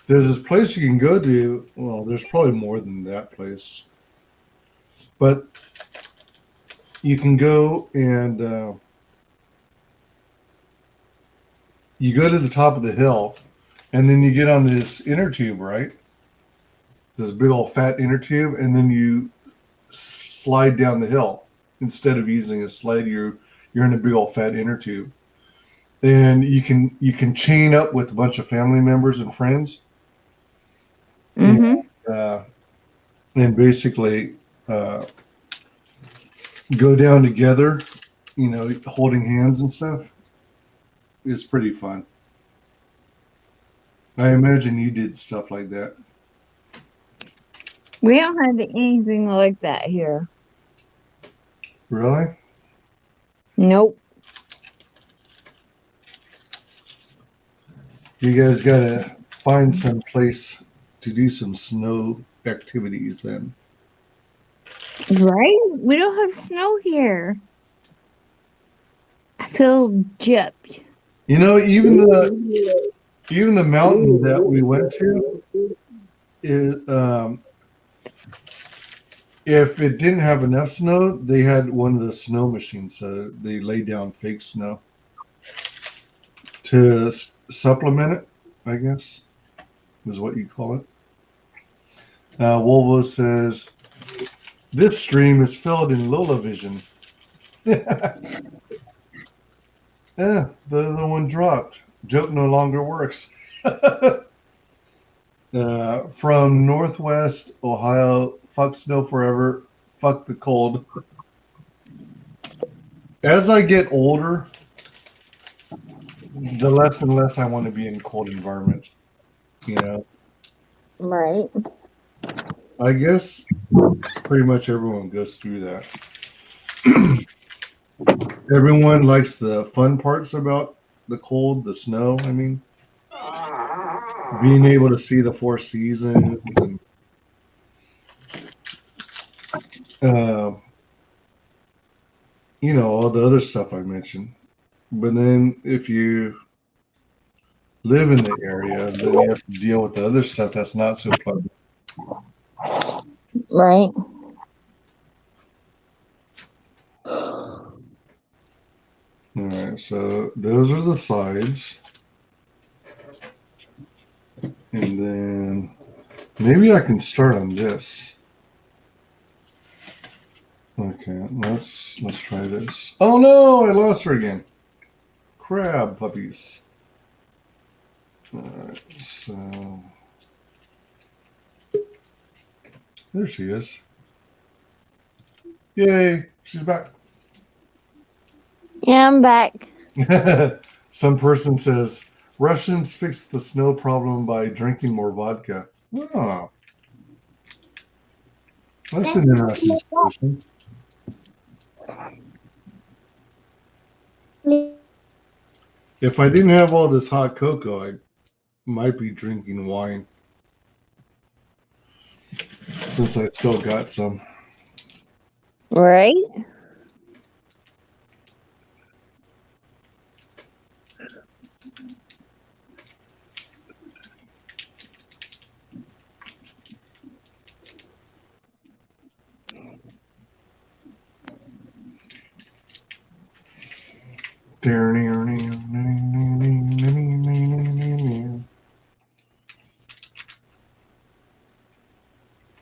this place you can go to. Well, there's probably more than that place, but you can go and you go to the top of the hill, and then you get on this inner tube, right? This big old fat inner tube, and then you slide down the hill. Instead of using a sled, you're in a big old fat inner tube, and you can chain up with a bunch of family members and friends, and basically go down together, holding hands and stuff. It's pretty fun. I imagine you did stuff like that. We don't have anything like that here. Really? Nope. You guys gotta find some place to do some snow activities then. Right? We don't have snow here. I feel gypped. Even the mountain that we went to is if it didn't have enough snow, they had one of the snow machines, so they lay down fake snow to supplement it, I guess, is what you call it. Volvo says, this stream is filled in Lola vision. Yeah, the other one dropped. Joke no longer works. From Northwest Ohio, fuck snow forever, fuck the cold. As I get older, the less and less I want to be in cold environments. Right. I guess pretty much everyone goes through that. Everyone likes the fun parts about the cold, the snow, I mean. Being able to see the four seasons and all the other stuff I mentioned. But then if you live in the area, then you have to deal with the other stuff that's not so pleasant. Right. All right, so those are the sides. And then maybe I can start on this. Okay, let's try this. Oh no, I lost her again. Crab puppies. All right, so there she is. Yay, she's back. Yeah, I'm back. Some person says Russians fixed the snow problem by drinking more vodka. Oh, that's an interesting solution. If I didn't have all this hot cocoa, I might be drinking wine. Since I still got some. Right?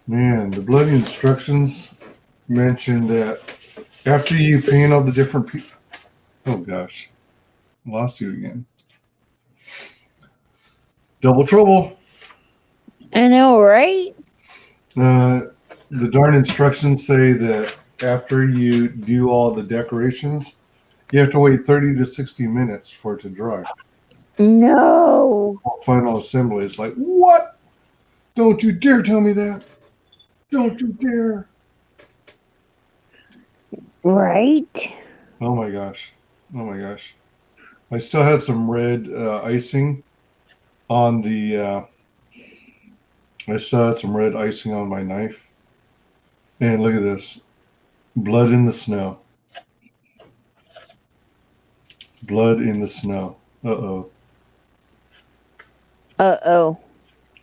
Man, the bloody instructions mention that after you paint all the different people. Oh gosh, lost you again. Double trouble. I know, right? The darn instructions say that after you do all the decorations, you have to wait 30 to 60 minutes for it to dry. No. Final assembly is like, what? Don't you dare tell me that. Don't you dare. Right? Oh my gosh. Oh my gosh. I still had some red icing on the, I still had some red icing on my knife. And look at this. Blood in the snow. Blood in the snow. Uh-oh. Uh-oh.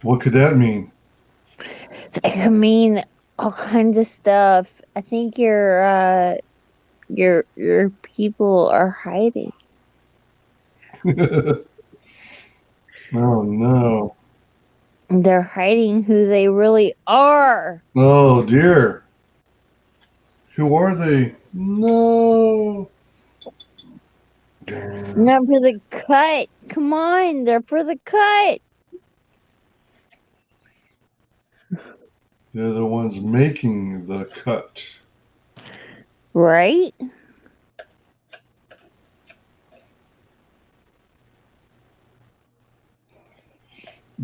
What could that mean? That could mean all kinds of stuff. I think your people are hiding. Oh no. They're hiding who they really are. Oh dear. Who are they? No. Damn. Not for the cut. Come on, they're for the cut. They're the ones making the cut. Right?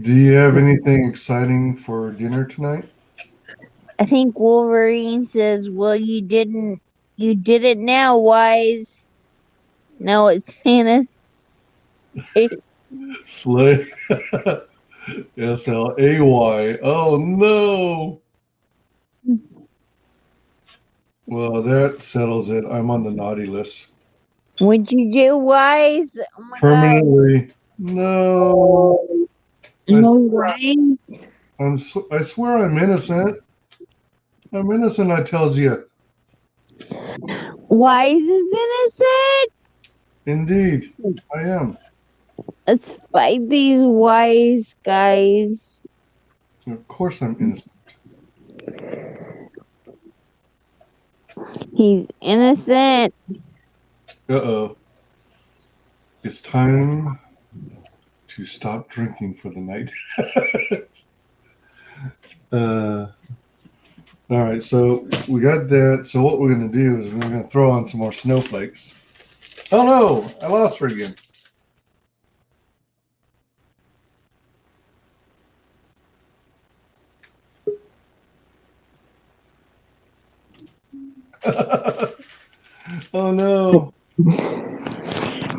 Do you have anything exciting for dinner tonight? I think Wolverine says, well, you did it now, Wise. No, it's Santa's. Slay. SLAY. Oh no. Well, that settles it. I'm on the naughty list. What'd you do, Wise? Oh my Permanently. No. God. No, Wise. I swear I'm innocent. I'm innocent, I tells you. Wise is innocent. Indeed, I am. Let's fight these wise guys. Of course I'm innocent. He's innocent. Uh-oh. It's time to stop drinking for the night. All right, so we got that. So what we're going to do is we're going to throw on some more snowflakes. Oh no, I lost her again. Oh no.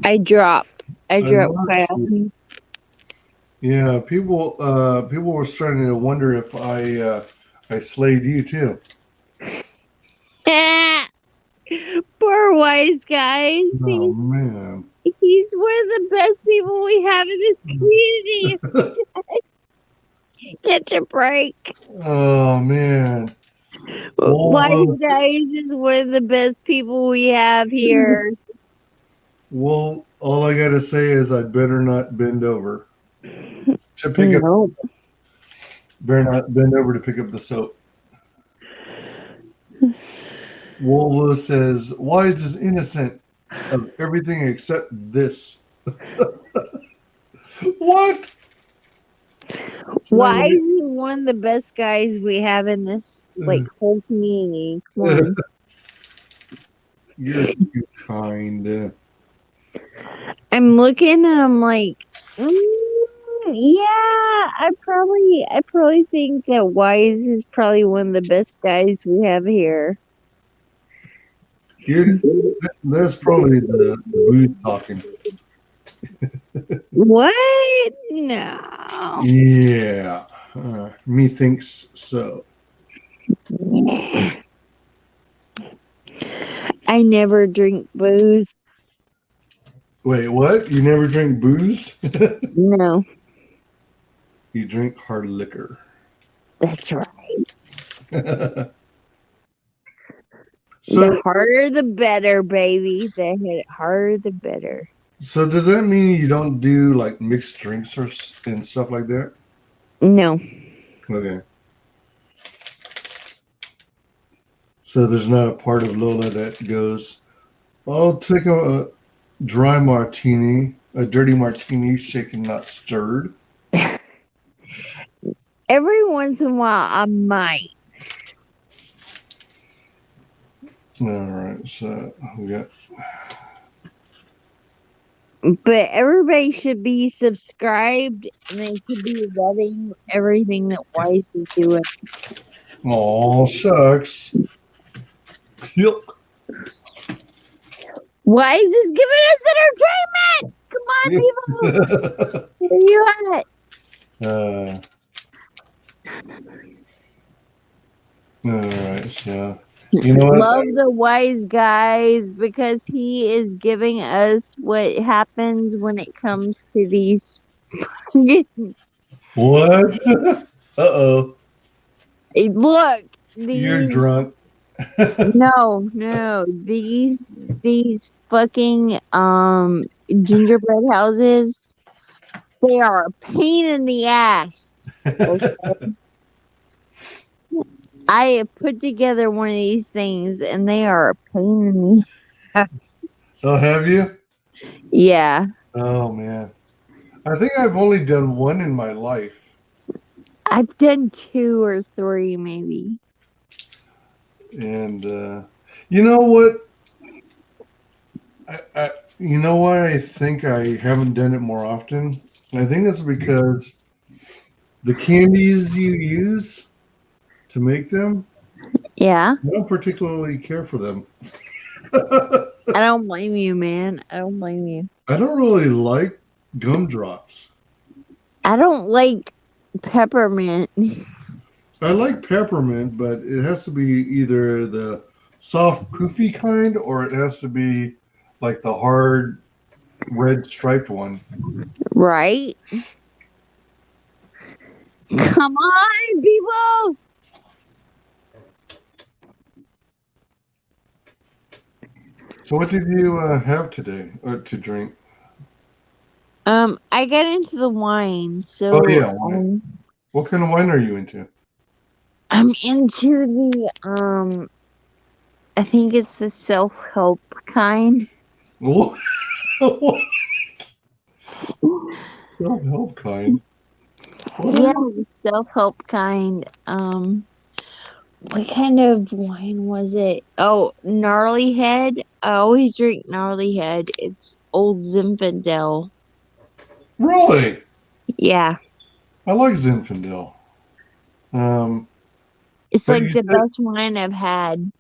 I dropped lost fast. you. Yeah, people were starting to wonder if I slayed you too. Poor wise guys. Oh man. He's one of the best people we have in this community. Catch a break. Oh man. Wise guys is one of the best people we have here. Well, all I gotta say is I'd better not bend over to pick up. Better not bend over to pick up the soap. Wolvo says, Wise is innocent of everything except this. What? Why is he one of the best guys we have in this whole community? Come on. You're too kind. I'm looking and I'm like, yeah, I probably think that Wise is probably one of the best guys we have here. That's probably the booze talking. What? No. Yeah. Methinks so. I never drink booze. Wait, what? You never drink booze? No. You drink hard liquor. That's right. So, the harder the better, baby. The harder the better. So does that mean you don't do like mixed drinks and stuff like that? No. Okay. So there's not a part of Lola that goes, I'll take a dry martini, a dirty martini, shaken, not stirred. Every once in a while, I might. All right, so we got. But everybody should be subscribed and they should be loving everything that Wise is doing. Oh, shucks. Yep. Wise is giving us entertainment! Come on, people! Where you at? All right, so you know what? Love the WyzGyz because he is giving us what happens when it comes to these. What? Uh-oh. Hey, look, You're these. drunk. No, these fucking gingerbread houses. They are a pain in the ass. Okay? I put together one of these things and they are a pain in the ass. Oh, have you? Yeah. Oh, man. I think I've only done one in my life. I've done 2 or 3 maybe. And you know what? You know why I think I haven't done it more often? I think it's because the candies you use to make them, Yeah. I don't particularly care for them. I don't blame you, man. I don't blame you. I don't really like gumdrops. I don't like peppermint. I like peppermint, but it has to be either the soft, poofy kind, or it has to be like the hard, red striped one. Right? Come on, people! So, what did you have today or to drink? I got into the wine, so Oh yeah, wine. What kind of wine are you into? I'm into the I think it's the self-help kind. What? Self-help kind. Yeah, the self-help kind. What kind of wine was it? Oh, Gnarly Head. I always drink Gnarly Head. It's old Zinfandel. Really? Yeah. I like Zinfandel. It's But like the best wine I've had.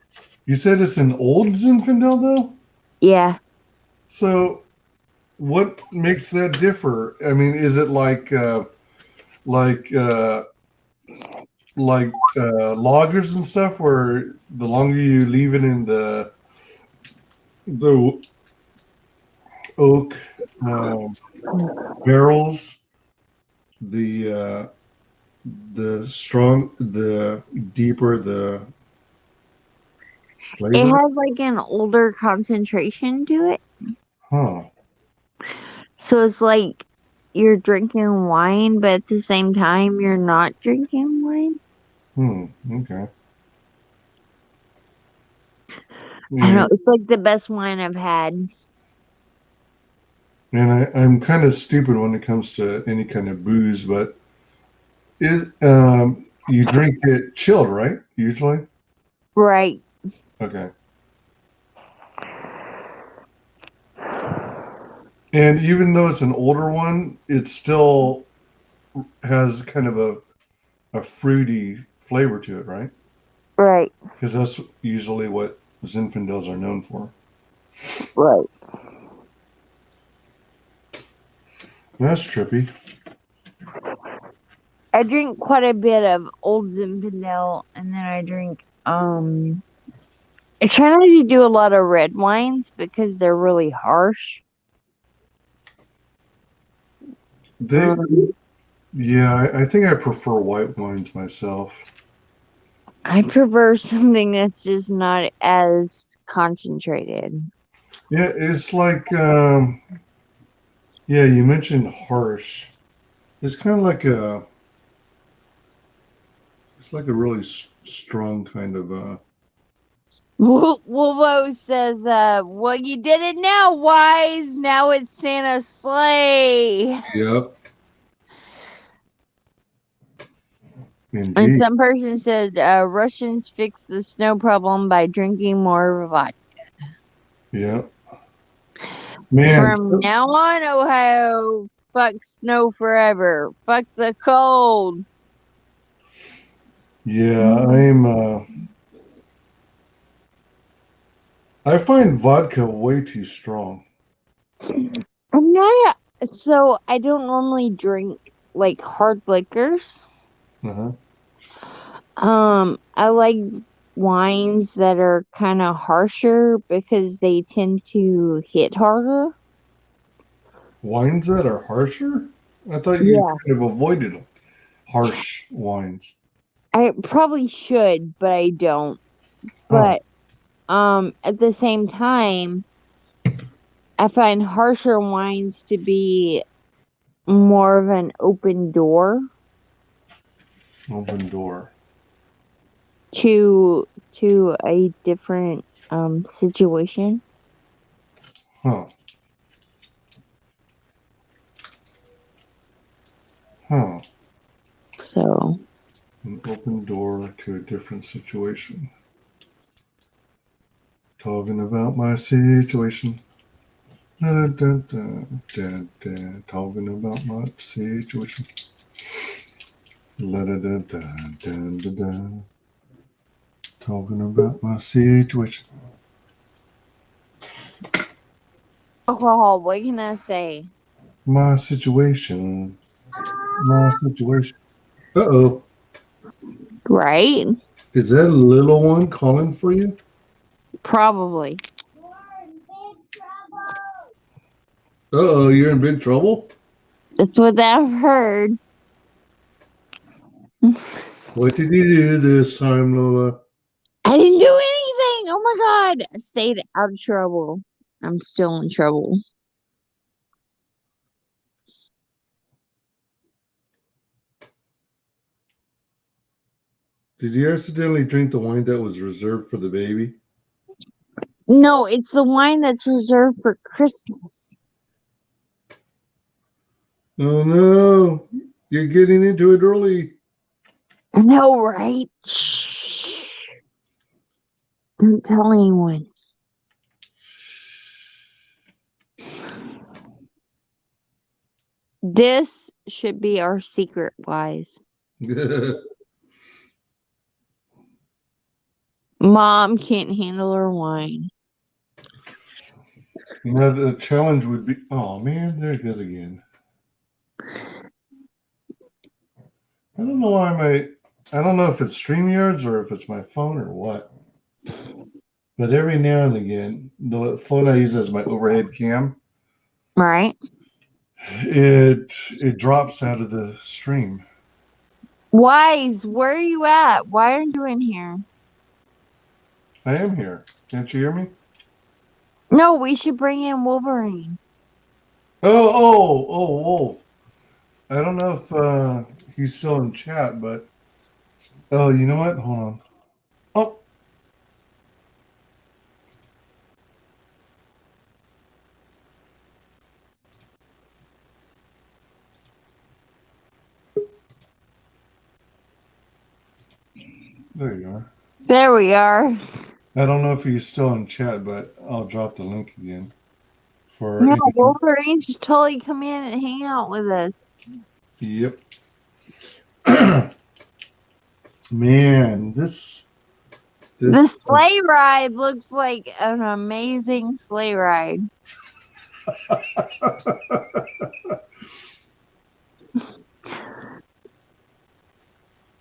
You said it's an old Zinfandel, though? Yeah. So, what makes that differ? I mean, is it like loggers and stuff, where the longer you leave it in the oak barrels, the deeper the flavor? It has like an older concentration to it. Huh. So it's like you're drinking wine, but at the same time, you're not drinking wine. Okay. I don't know. It's like the best wine I've had. And I'm kind of stupid when it comes to any kind of booze, but you drink it chilled, right? Usually? Right. Okay. And even though it's an older one, it still has kind of a fruity flavor to it, right? Right. Because that's usually what Zinfandels are known for. Right. That's trippy. I drink quite a bit of old Zinfandel, and then I drink I try not to do a lot of red wines because they're really harsh. Yeah, I think I prefer white wines myself. I prefer something that's just not as concentrated. Yeah, it's like, yeah, you mentioned harsh. It's kind of like it's like a really strong kind of Wolvo says, well, you did it now, Wise. Now it's Santa's sleigh. Yep. And Indeed. some person said, Russians fix the snow problem by drinking more vodka. Yep. Man. From now on, Ohio, fuck snow forever. Fuck the cold. Yeah, I find vodka way too strong. I'm not. So I don't normally drink like hard liquors. Uh-huh. I like wines that are kind of harsher because they tend to hit harder. Wines that are harsher? I thought you kind of avoided harsh wines. I probably should, but I don't. But at the same time, I find harsher wines to be more of an open door Open door. to a different situation. Huh. Huh. So An open door to a different situation. Talking about my situation. Dun, dun, dun, dun, dun. Talking about my situation. Dun, dun, dun, dun, dun, dun. Talking about my situation. oh, what can I say? My situation. My situation. Uh-oh. Right? Is that a little one calling for you? Probably. Uh-oh, you're in big trouble? That's what I've heard. What did you do this time, Lola? I didn't do anything. Oh my God. I stayed out of trouble. I'm still in trouble. Did you accidentally drink the wine that was reserved for the baby? No, it's the wine that's reserved for Christmas. Oh no, you're getting into it early. I know, right? Shh. Don't tell anyone. This should be our secret, Wise. Mom can't handle her wine. You know, the challenge would be, oh man, there it goes again. I don't know why I don't know if it's StreamYards or if it's my phone or what. But every now and again, the phone I use as my overhead cam, Right? it drops out of the stream. Wise, where are you at? Why aren't you in here? I am here. Can't you hear me? No, we should bring in Wolverine. Oh. I don't know if he's still in chat, but oh, you know what? Hold on. Oh. There you are. There we are. I don't know if he's still in chat, but I'll drop the link again. No, Wolverine should totally come in and hang out with us. Yep. Man, The sleigh ride looks like an amazing sleigh ride.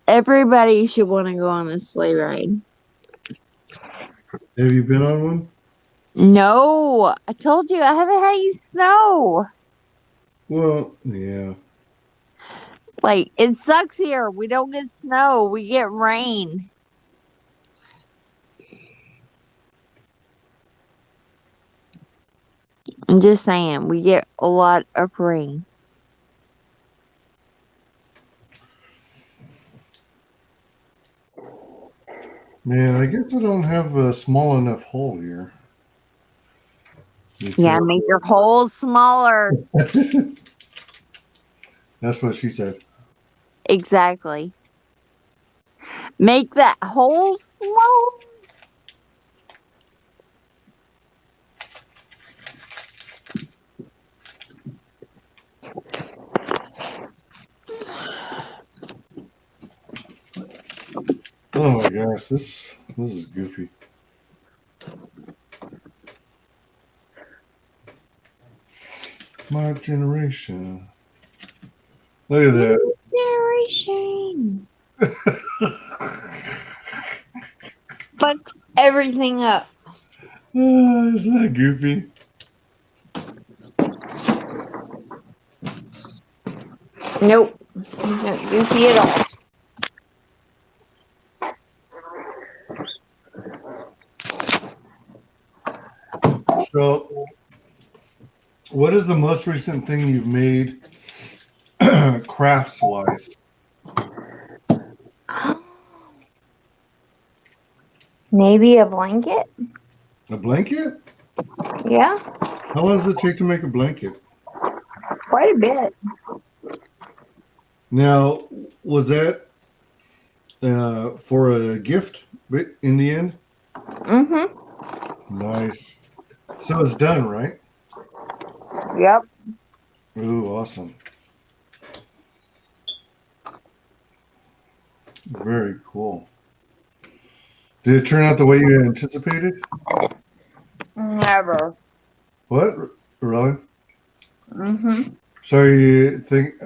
Everybody should want to go on this sleigh ride. Have you been on one? No, I told you I haven't had any snow. Well, yeah. Like, it sucks here. We don't get snow. We get rain. I'm just saying, we get a lot of rain. Man, I guess I don't have a small enough hole here. Yeah, make your hole smaller. That's what she said. Exactly. Make that hole smaller. Oh my gosh, this is goofy. My generation. Look at that. Generation. Fucks everything up. Isn't that goofy? Nope. Not goofy at all. So, what is the most recent thing you've made crafts wise? Maybe a blanket? A blanket? Yeah, How long does it take to make a blanket? quite a bit. Now, was that for a gift in the end? Mm-hmm. Nice. So it's done, right? Yep. Ooh, awesome. Very cool. Did it turn out the way you anticipated? Never. What? Really? Mm-hmm. So you think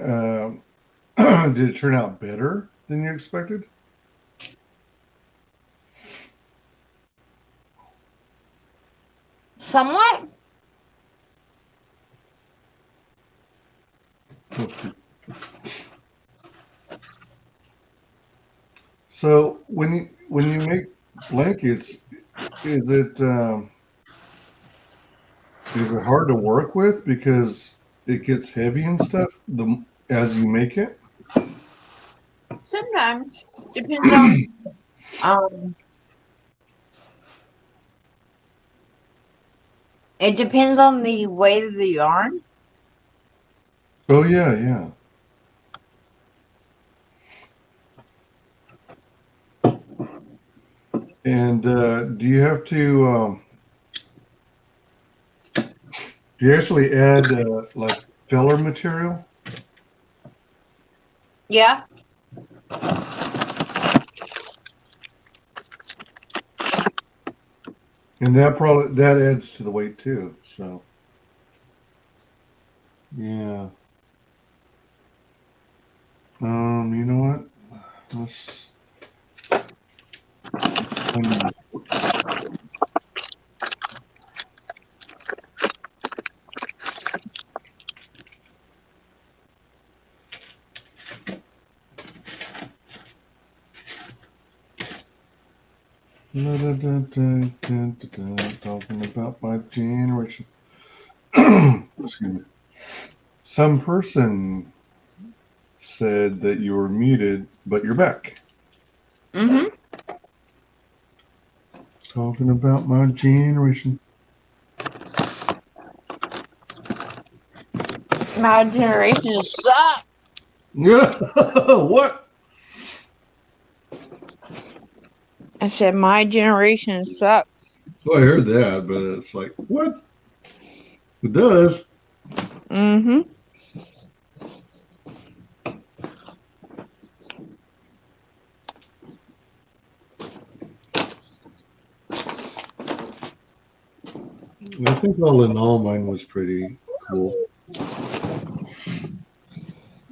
did it turn out better than you expected? Somewhat. So when you make blankets, is it hard to work with because it gets heavy and stuff as you make it? Sometimes. Depends on it depends on the weight of the yarn. Oh yeah, yeah. And do you have to do you actually add like filler material? Yeah. And that adds to the weight too. So yeah. You know what? Let's talking about my generation. Excuse me. Some person said that you were muted, but you're back. Mm-hmm. Talking about my generation. My generation sucks. Yeah. What? I said my generation sucks. Well, I heard that, but it's like, what? It does. Mm-hmm. I think all in all, mine was pretty cool.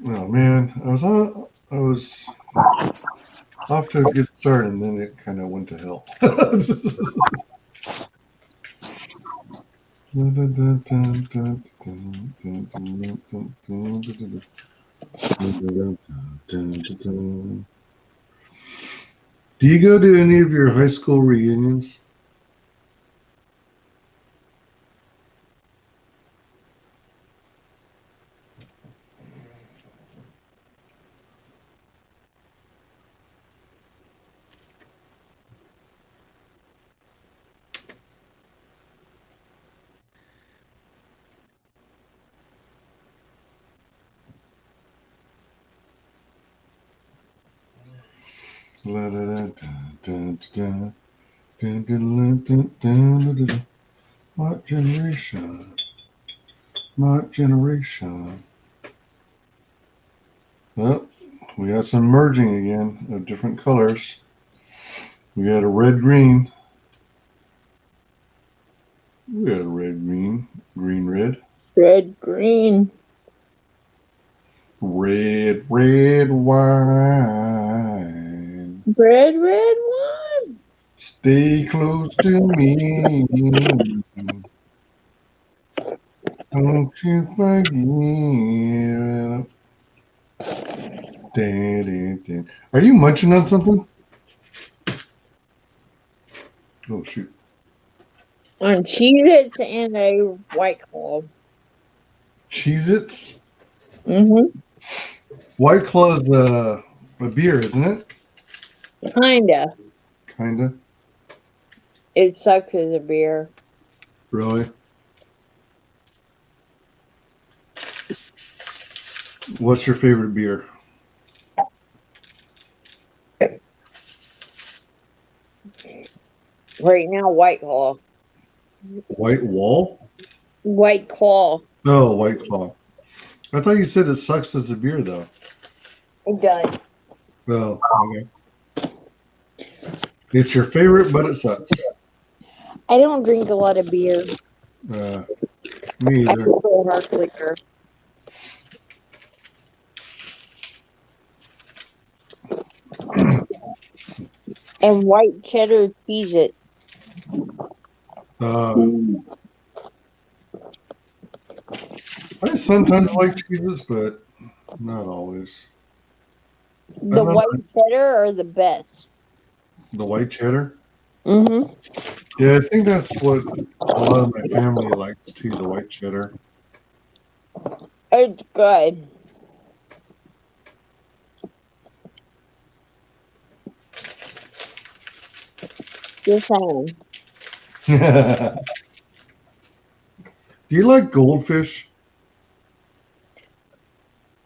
Oh man, I was off to a good start, and then it kind of went to hell. Do you go to any of your high school reunions? What generation? What generation? Well, we got some merging again of different colors. We got a red green. We got a red green. Green red. Red green. Red wine. Red wine. Stay close to me. Don't you forget. Are you munching on something? Oh, shoot. On Cheez-Its and a White Claw. Cheez-Its? Mm-hmm. White Claw is a beer, isn't it? Kinda. Kinda. It sucks as a beer. Really? What's your favorite beer? Right now, White Claw. White Wall? White Claw. Oh, White Claw. I thought you said it sucks as a beer, though. It does. Oh, okay. It's your favorite, but it sucks. I don't drink a lot of beer. Me I either. prefer hard liquor. And white cheddar Cheez-It. I sometimes like cheeses, but not always. The white cheddar are the best. The white cheddar? Mm-hmm. Yeah, I think that's what a lot of my family likes too, the white cheddar. It's good. Just saying. Do you like goldfish?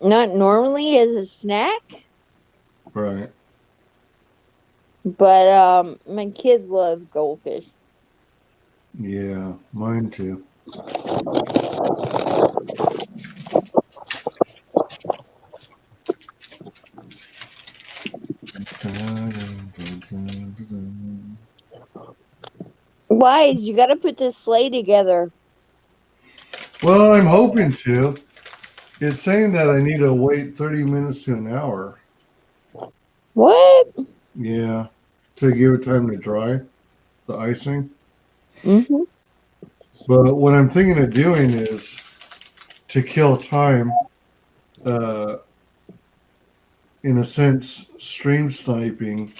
Not normally as a snack, Right. but my kids love goldfish. Yeah, mine too. Wise, you gotta put this sleigh together. Well, I'm hoping to. It's saying that I need to wait 30 minutes to an hour. What? Yeah, to give it time to dry, the icing. Mm-hmm. But what I'm thinking of doing is to kill time, in a sense, stream sniping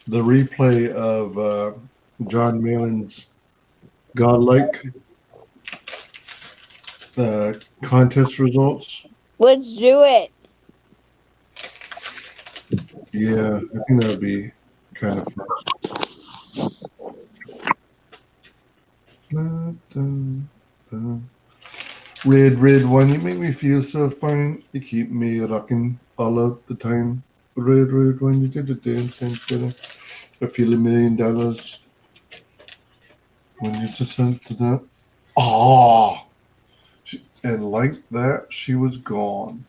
the replay of John Malin's Godlike contest results. Let's do it. Yeah, I think that would be kind of fun. Red one, you make me feel so fine. You keep me rocking all of the time. Red one, you did the dance. I feel $1 million when you just sent to that. Oh, and like that, she was gone.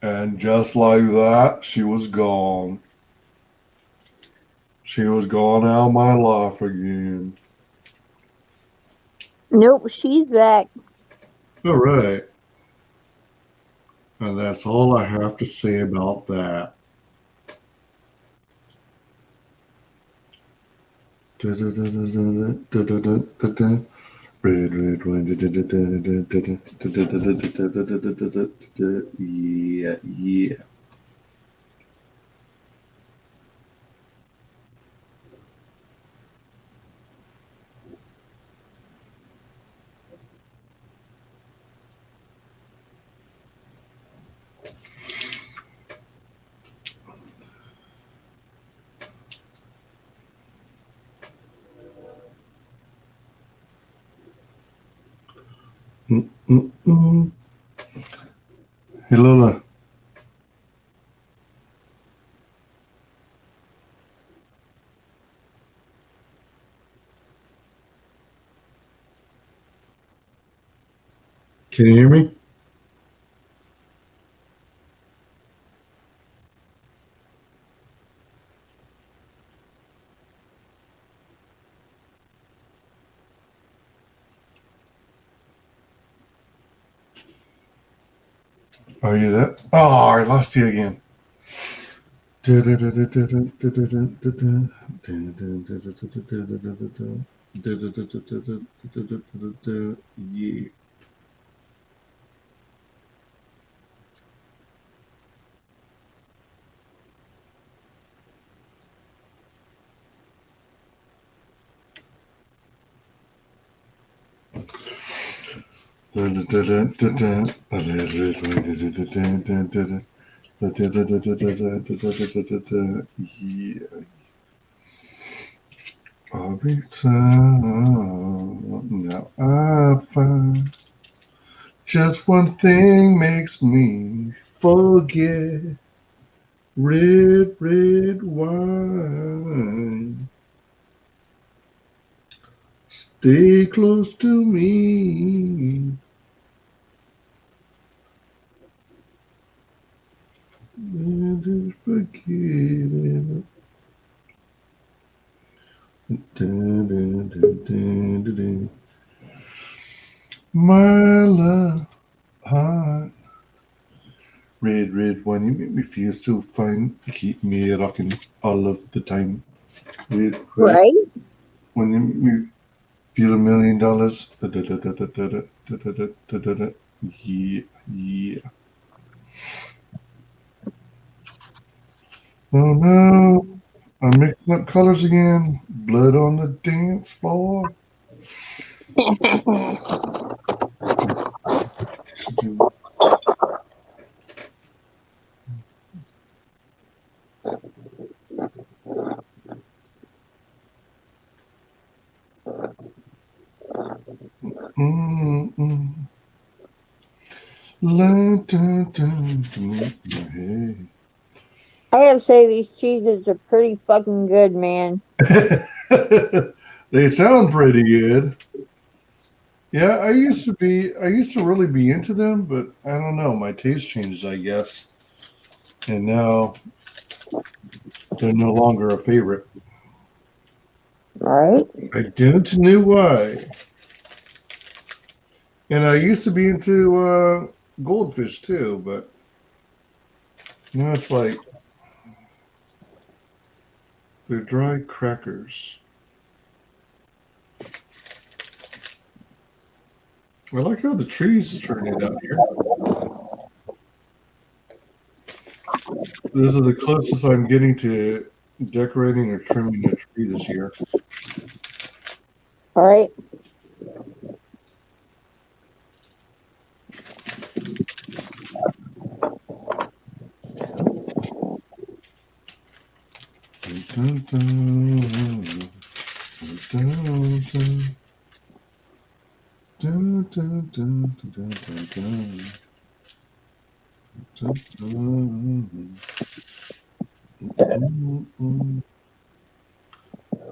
And just like that, she was gone. She was gone out of my life again. Nope, she's back. All right. And that's all I have to say about that. Red one. Yeah. Mm-mm-mm. Hey, Lola. Can you hear me? Are you there? Oh, I lost you again. Yeah. Yeah. Every time now I find just one thing makes me forget red, red wine. Stay close to me. And forget it. Dun, dun, dun, dun, dun, dun. My love, heart. Red, red wine, you make me feel so fine. You keep me rocking all of the time. Red, red Right? when you make me feel $1,000,000. Da, da, da, da, da, da, da, da, da, da, da, da, da. Yeah, yeah. Oh no, I'm mixing up colors again. Blood on the dance floor. Mm-mm. Lantern to make my head. I have to say these cheeses are pretty fucking good, man. They sound pretty good. Yeah, I used to really be into them, but I don't know, my taste changed, I guess. And now they're no longer a favorite. Right? I don't know why. And I used to be into goldfish too, but now it's like they're dry crackers. I like how the trees turned out here. This is the closest I'm getting to decorating or trimming a tree this year. All right. Dun, dun, dun, dun, dun, dun, dun, dun, dun, dun.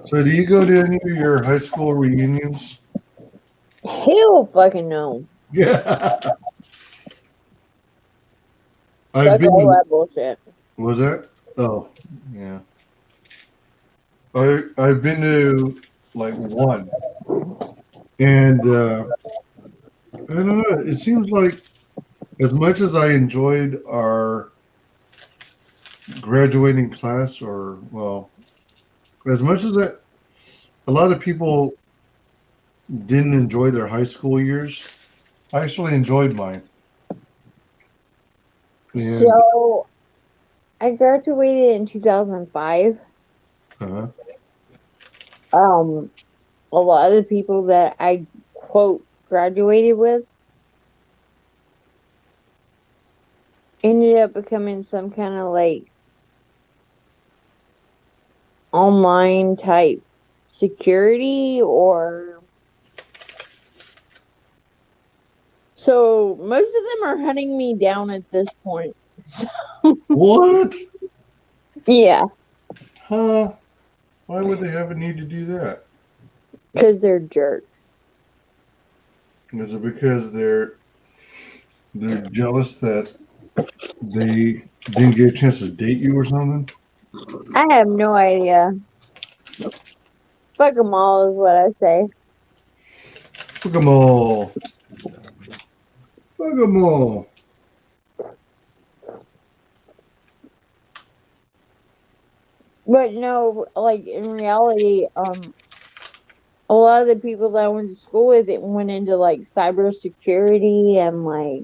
So, do you go to any of your high school reunions? Hell fucking no. Yeah, I've Fuck been all to. that bullshit. Was that? Oh, yeah. I've been to like one, and I don't know. It seems like as much as I enjoyed our graduating class, or well, as much as that, a lot of people didn't enjoy their high school years. I actually enjoyed mine, and So I graduated in 2005. uh, A lot of the people that I quote graduated with ended up becoming some kind of like online type security or So most of them are hunting me down at this point. So, What? yeah, Huh? Why would they have a need to do that? because they're jerks. Is it because they're jealous that they didn't get a chance to date you or something? I have no idea. Fuck them all is what I say. Fuck 'em all. Fuck 'em all. But no, like in reality, a lot of the people that I went to school with it went into like cybersecurity and like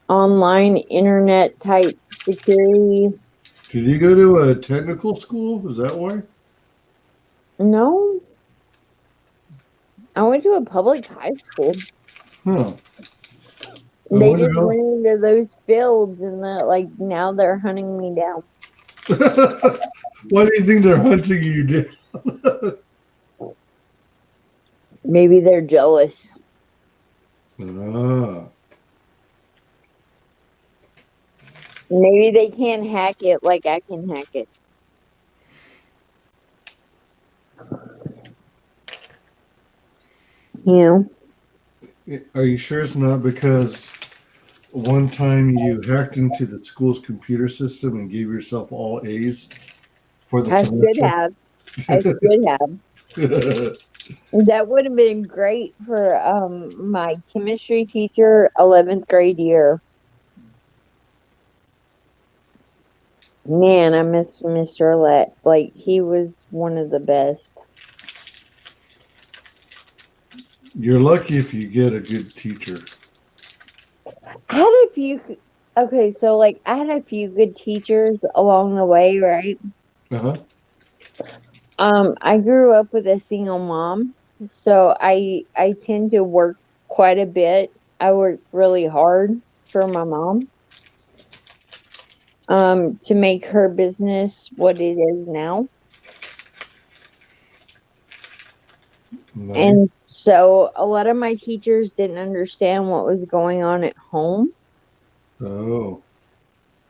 online internet type security. Did you go to a technical school? Is that why? No, I went to a public high school. Huh. I They wonder just went into those fields and like now they're hunting me down. Why do you think they're hunting you down? Maybe they're jealous. Ah. Maybe they can't hack it like I can hack it. You know? Are you sure it's not because one time you hacked into the school's computer system and gave yourself all A's for the I should semester? have. I should have. That would have been great for my chemistry teacher 11th grade year. Man, I miss Mr. Let. Like he was one of the best. You're lucky if you get a good teacher. I had a few okay, so like I had a few good teachers along the way, right? Uh-huh. I grew up with a single mom, so I tend to work quite a bit. I work really hard for my mom. To make her business what it is now. Nice. And so a lot of my teachers didn't understand what was going on at home. Oh.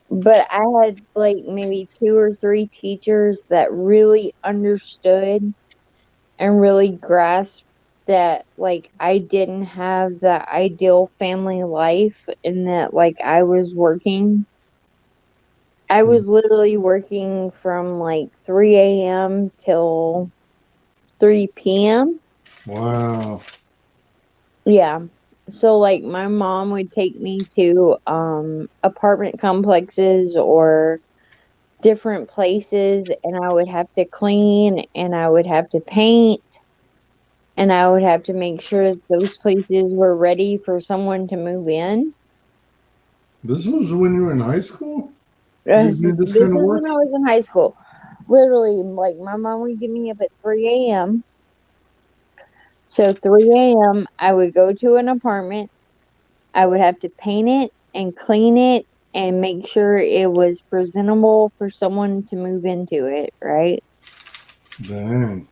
But I had like maybe 2 or 3 teachers that really understood and really grasped that like I didn't have the ideal family life and that like I was working. I was literally working from like 3 a.m. till 3 p.m. Wow. Yeah. So like my mom would take me to apartment complexes or different places and I would have to clean and I would have to paint and I would have to make sure that those places were ready for someone to move in. This was when you were in high school? This You did this is kind of work? when I was in high school. Literally, like my mom would get me up at 3 a.m. So 3 a.m. I would go to an apartment. I would have to paint it and clean it and make sure it was presentable for someone to move into it, right? Dang.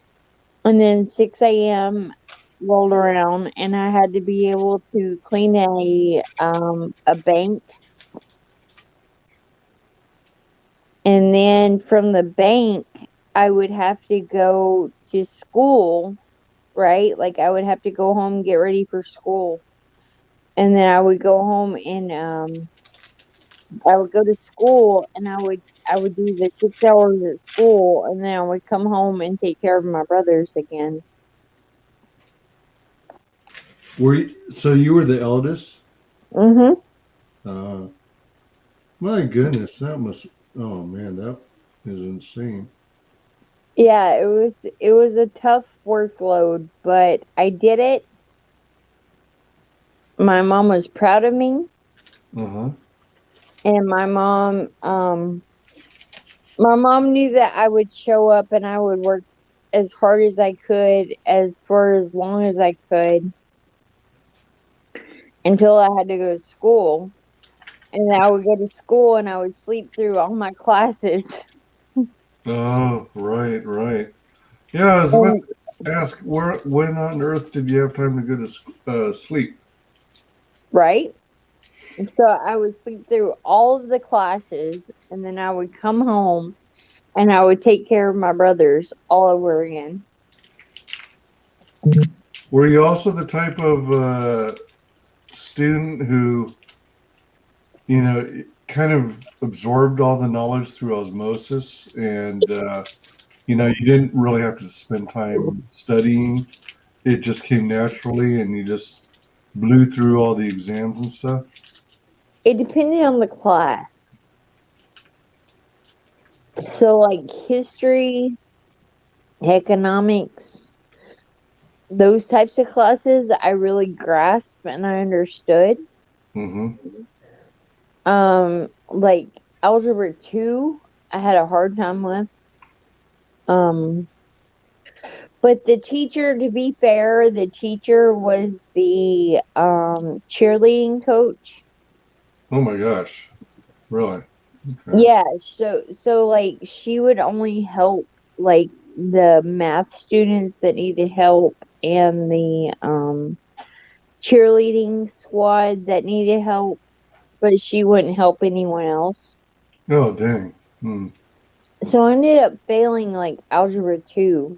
And then 6 a.m. rolled around and I had to be able to clean a bank. And then from the bank, I would have to go to school, right? Like I would have to go home, get ready for school. And then I would go home and I would go to school and I would do the 6 hours at school and then I would come home and take care of my brothers again. So you were the eldest? Mhm. My goodness, that must. Oh man, that is insane. Yeah, it was a tough workload, but I did it. My mom was proud of me. Uh-huh. And my mom knew that I would show up and I would work as hard as I could as for as long as I could until I had to go to school. And then I would go to school and I would sleep through all my classes. Oh, right. Yeah, I was And ask, when on earth did you have time to go to sleep? right? So I would sleep through all of the classes, and then I would come home and I would take care of my brothers all over again. Were you also the type of student who, kind of absorbed all the knowledge through osmosis, and you didn't really have to spend time studying? It just came naturally, and you just blew through all the exams and stuff? It depended on the class. So, like history, economics, those types of classes, I really grasped and I understood. Mm-hmm. Like algebra 2, I had a hard time with. But the teacher, to be fair, the teacher was the cheerleading coach. Oh my gosh. Really? Okay. Yeah, so like she would only help like the math students that needed help and the cheerleading squad that needed help, but she wouldn't help anyone else. Oh, dang. Hmm. So I ended up failing like algebra 2.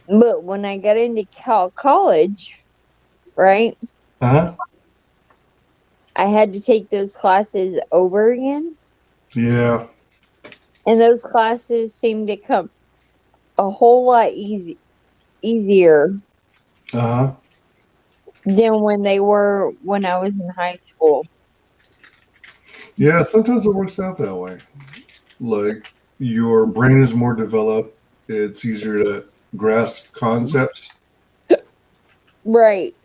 But when I got into college, right, Uh-huh. I had to take those classes over again. Yeah. And those classes seemed to come a whole lot easier Uh-huh. than when they were when I was in high school. Yeah, sometimes it works out that way. Like, your brain is more developed. It's easier to grasp concepts. Right.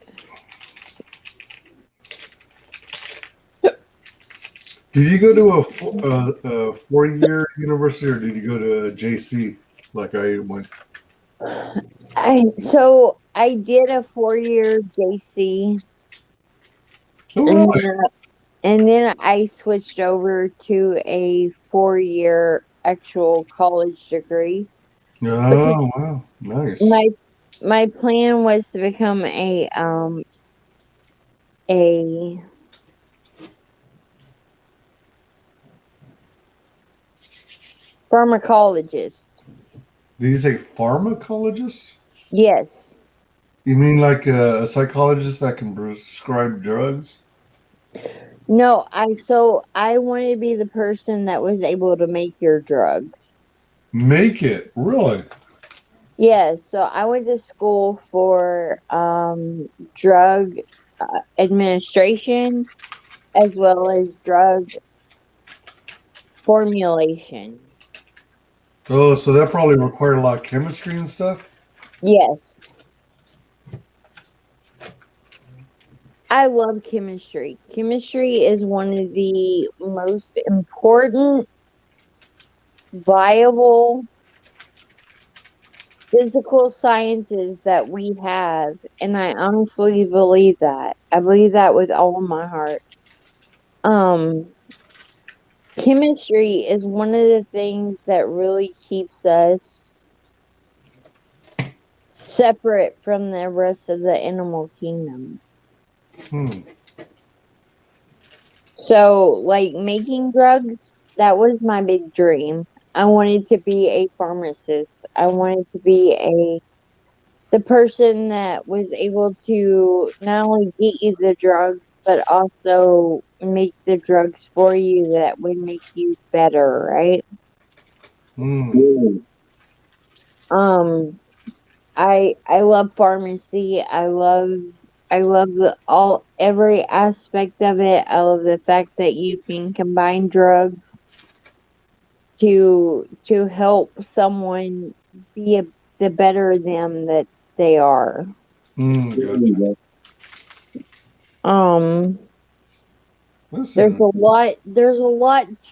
Did you go to a four-year university, or did you go to a JC like I went? So I did a 4-year JC, Oh, and really? then I switched over to a 4-year actual college degree. Oh, wow. Nice. My plan was to become a pharmacologist. Did you say pharmacologist? Yes. You mean like a psychologist that can prescribe drugs? No, I wanted to be the person that was able to make your drugs. Make it? Really? Yes, so I went to school for drug administration as well as drug formulation. Oh, so that probably required a lot of chemistry and stuff? Yes. I love chemistry. Chemistry is one of the most important, viable physical sciences that we have, and I honestly believe that. I believe that with all of my heart. Chemistry is one of the things that really keeps us separate from the rest of the animal kingdom. So, like making drugs, that was my big dream. I wanted to be a pharmacist. I wanted to be the person that was able to not only get you the drugs, but also make the drugs for you that would make you better, right? I love pharmacy. I love every aspect of it. I love the fact that you can combine drugs to help someone be the better them that they are. Gotcha. There's Listen, a lot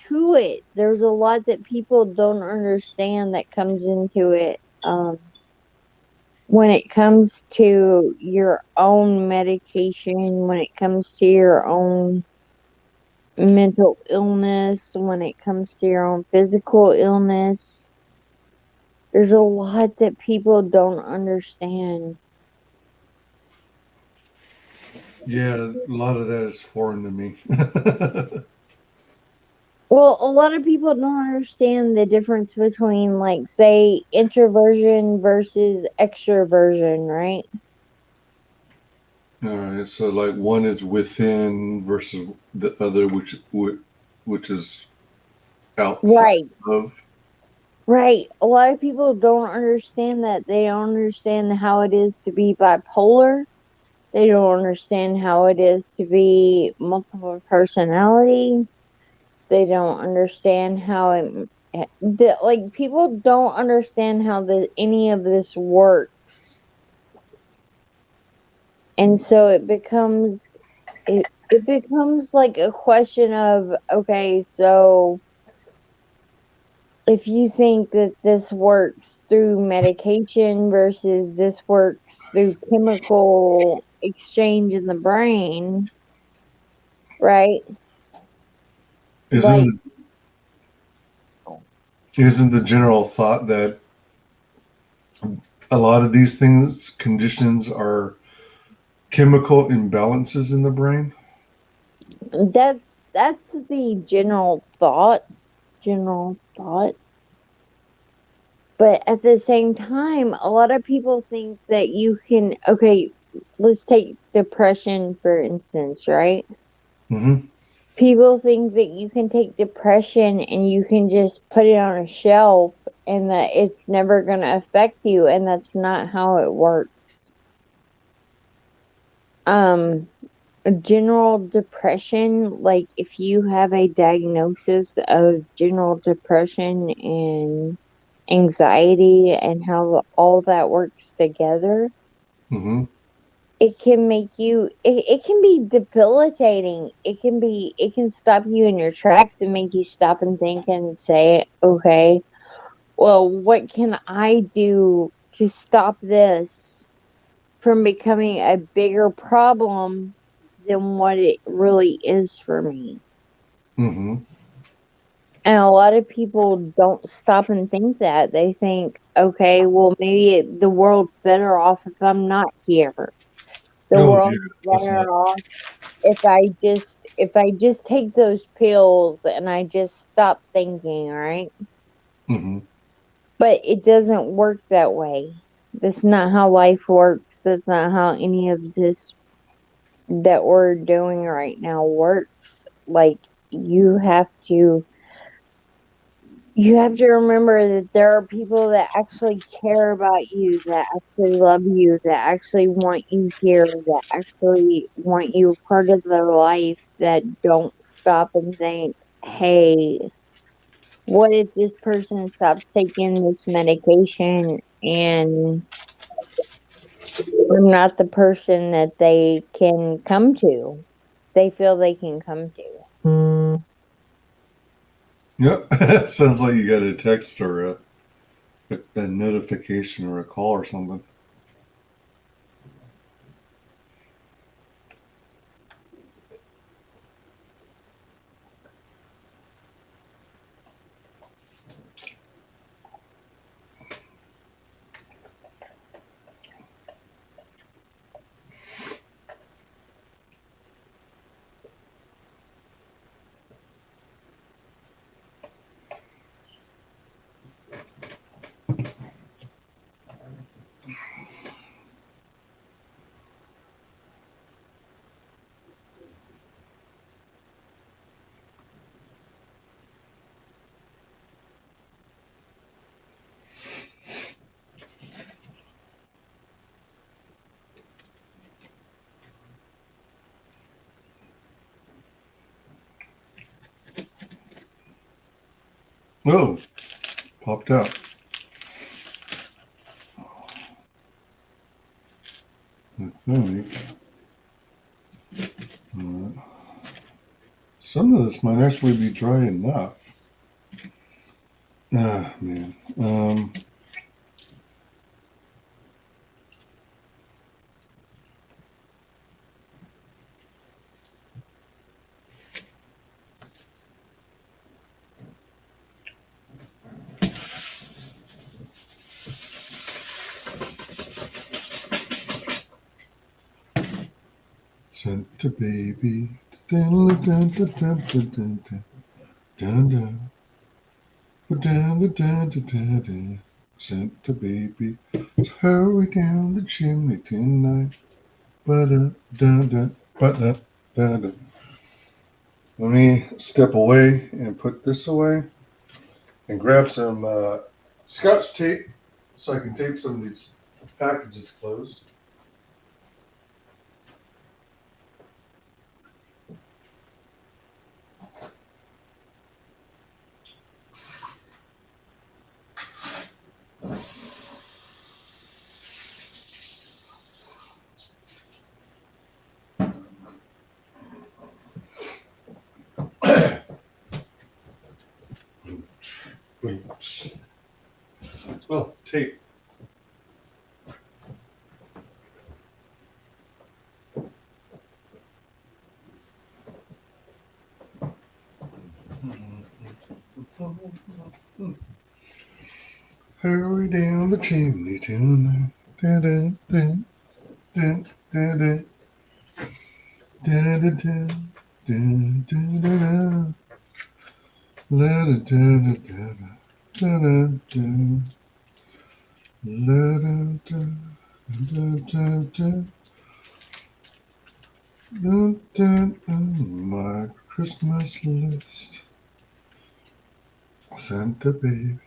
to it. There's a lot that people don't understand that comes into it. When it comes to your own medication, when it comes to your own mental illness, when it comes to your own physical illness, There's a lot that people don't understand. Yeah, a lot of that is foreign to me. Well, a lot of people don't understand the difference between, like, say, introversion versus extroversion, right? All right, so like one is within versus the other, which is outside Right, of. right. A lot of people don't understand that. They don't understand how it is to be bipolar. They don't understand how it is to be multiple personality. They don't understand how like, people don't understand how any of this works. And so it becomes like a question of, okay, so if you think that this works through medication versus this works through chemical exchange in the brain, right? Isn't Like, the, isn't the general thought that a lot of these things, conditions, are chemical imbalances in the brain? that's the general thought. But at the same time, a lot of people think that you can, okay, let's take depression for instance, right? Mm-hmm. People think that you can take depression and you can just put it on a shelf and that it's never going to affect you, and that's not how it works. Um General depression, like, if you have a diagnosis of general depression and anxiety and how all that works together, Mm-hmm. it can make it can be debilitating. It can stop you in your tracks and make you stop and think and say, okay, well, what can I do to stop this from becoming a bigger problem than what it really is for me? Mm-hmm. And a lot of people don't stop and think that. They think, okay, well, maybe the world's better off if I'm not here. The Oh yeah, world's that's better not. off if I just take those pills and I just stop thinking, right? Mm-hmm. But it doesn't work that way. That's not how life works. That's not how any of this that we're doing right now works. Like, you have to you have to remember that there are people that actually care about you, that actually love you, that actually want you here, that actually want you a part of their life, that don't stop and think, hey, what if this person stops taking this medication and I'm not the person that they can come to? They feel they can come to. Yep. Sounds like you got a text or a notification or a call or something. Oh, popped out. I think some of this might actually be dry enough. Ah, man. Santa baby. Dun, dun, dun, dun, dun, dun, dun, dun, dun. Dun, dun, dun, dun, dun, dun. Santa baby, let's hurry down the chimney tonight. Ba-da, dun, dun, ba-da, dun, dun. Let me step away and put this away and grab some Scotch tape so I can tape some of these packages closed. Oh, tape. Hurry down the chimney tonight. Da, da, da, da, da, da. Da, da, da, da, da, da, da. La, da, da, da, da, da. Da, da, da. La, da, da, da, da, da. Dun, dun, dun, my Christmas list. Santa baby.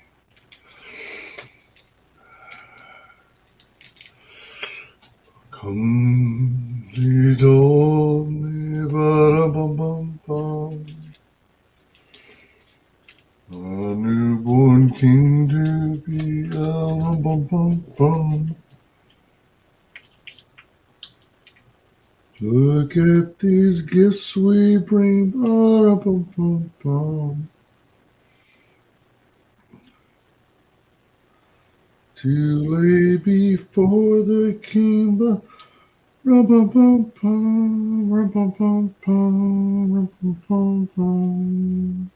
Come, please hold me, ba-da-bum-bum-bum. A newborn king to be, bum-bum-bum. Look at these gifts we bring, ba-da-bum-bum-bum. To lay before the king, rum-bum-bum-bum, rum-bum-bum-bum, rum-bum-bum-bum.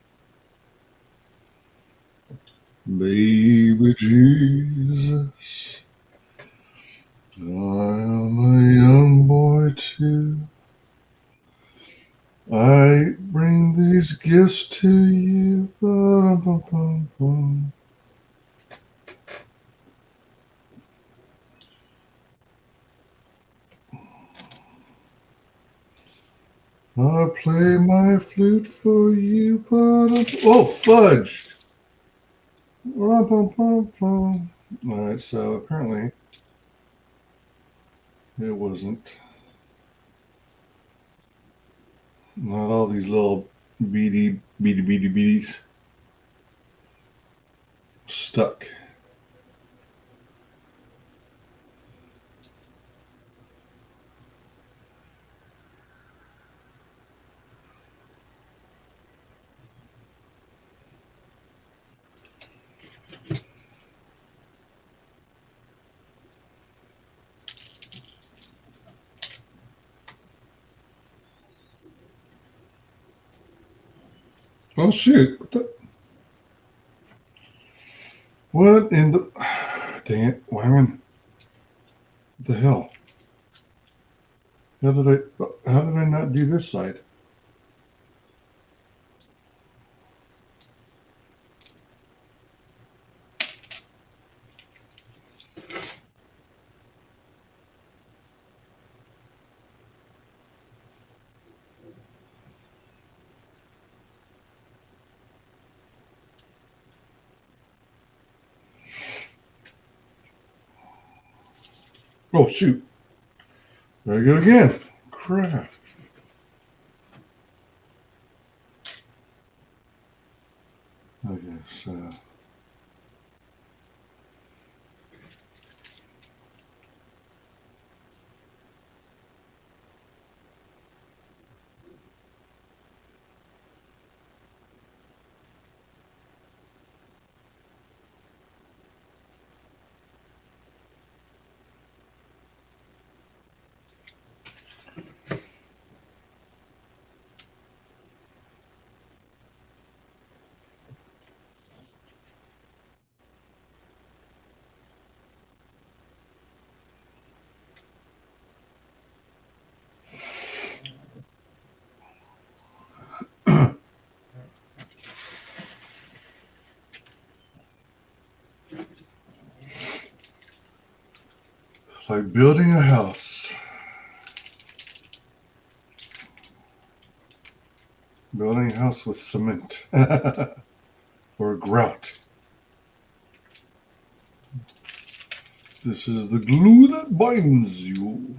Baby Jesus, I am a young boy too. I bring these gifts to you. Ba-dum-bum-bum-bum. I play my flute for you. Oh, fudge! Ba-dum-bum-bum. All right, so apparently it wasn't. Not all these little beadies stuck. Oh shoot! What in the? Dang it, Wyman! What the hell? How did I not do this side? Oh shoot! There I go again. Crap. Okay, so. Like building a house. Building a house with cement or grout. This is the glue that binds you.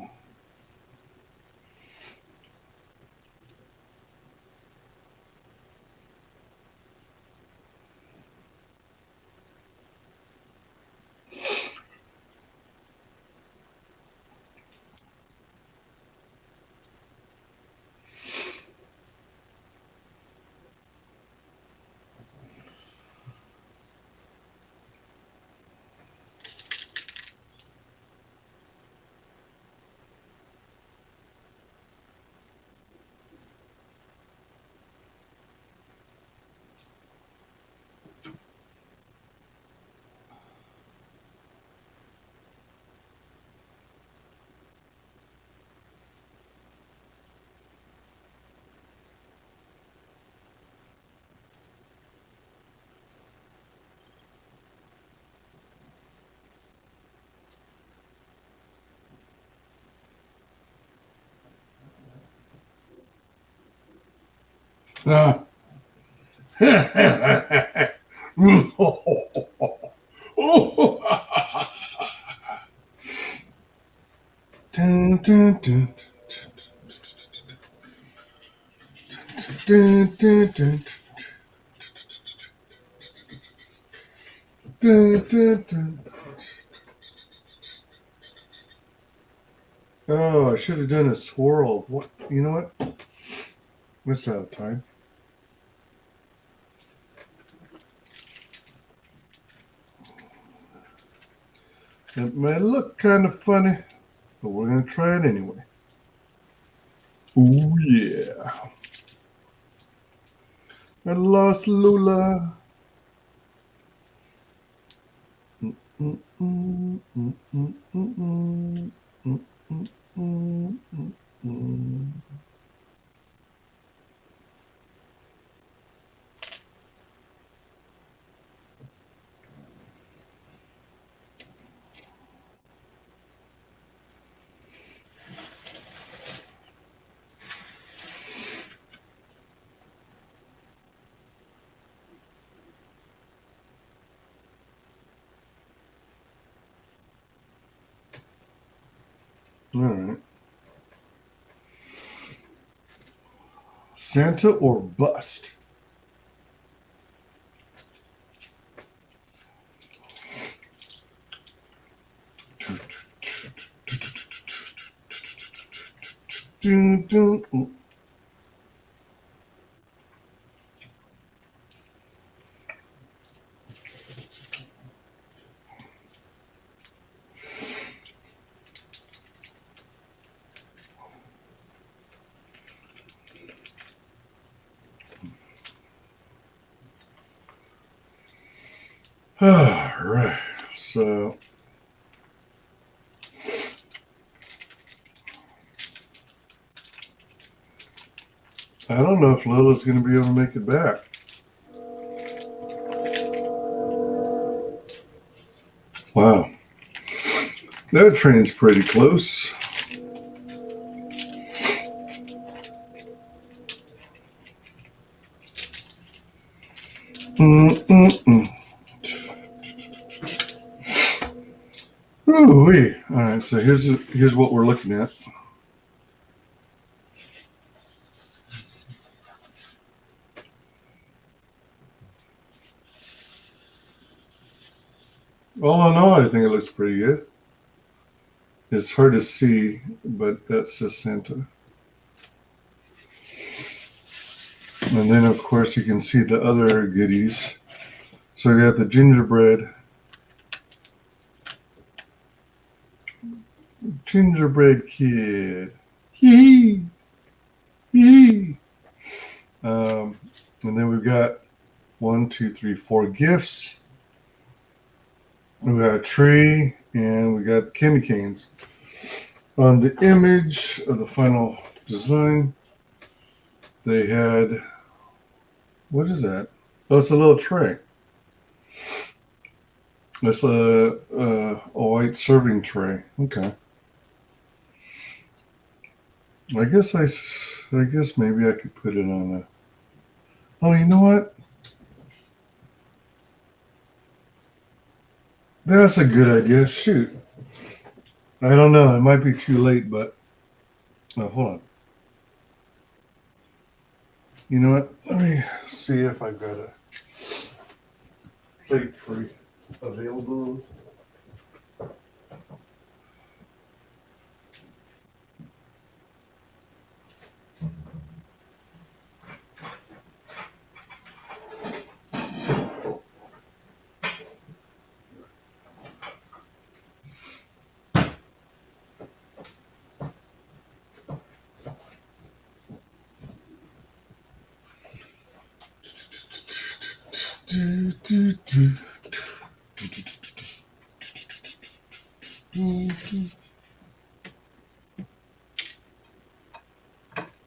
Ah. Dun, dun, dun. Dun, dun, dun. Dun, dun, dun. Oh, I should have done a swirl. What? You know what? Must have time. It may look kind of funny, but we're going to try it anyway. Ooh, yeah. I lost Lula. All right. Santa or bust? All right. So I don't know if Lola's going to be able to make it back. Wow. That train's pretty close. Ooh-wee. All right, so here's what we're looking at. All in all, I think it looks pretty good. It's hard to see, but that's just Santa. And then, of course, you can see the other goodies. So you got the gingerbread. Gingerbread kid. Hee hee. And then we've got 1, 2, 3, 4 gifts. We got a tree, and we got candy canes. On the image of the final design, they had, what is that? Oh, it's a little tray. That's a white serving tray. Okay. I guess maybe I could put it on a. Oh, you know what? That's a good idea. Shoot. I don't know. It might be too late, but hold on. You know what? Let me see if I've got a plate free available.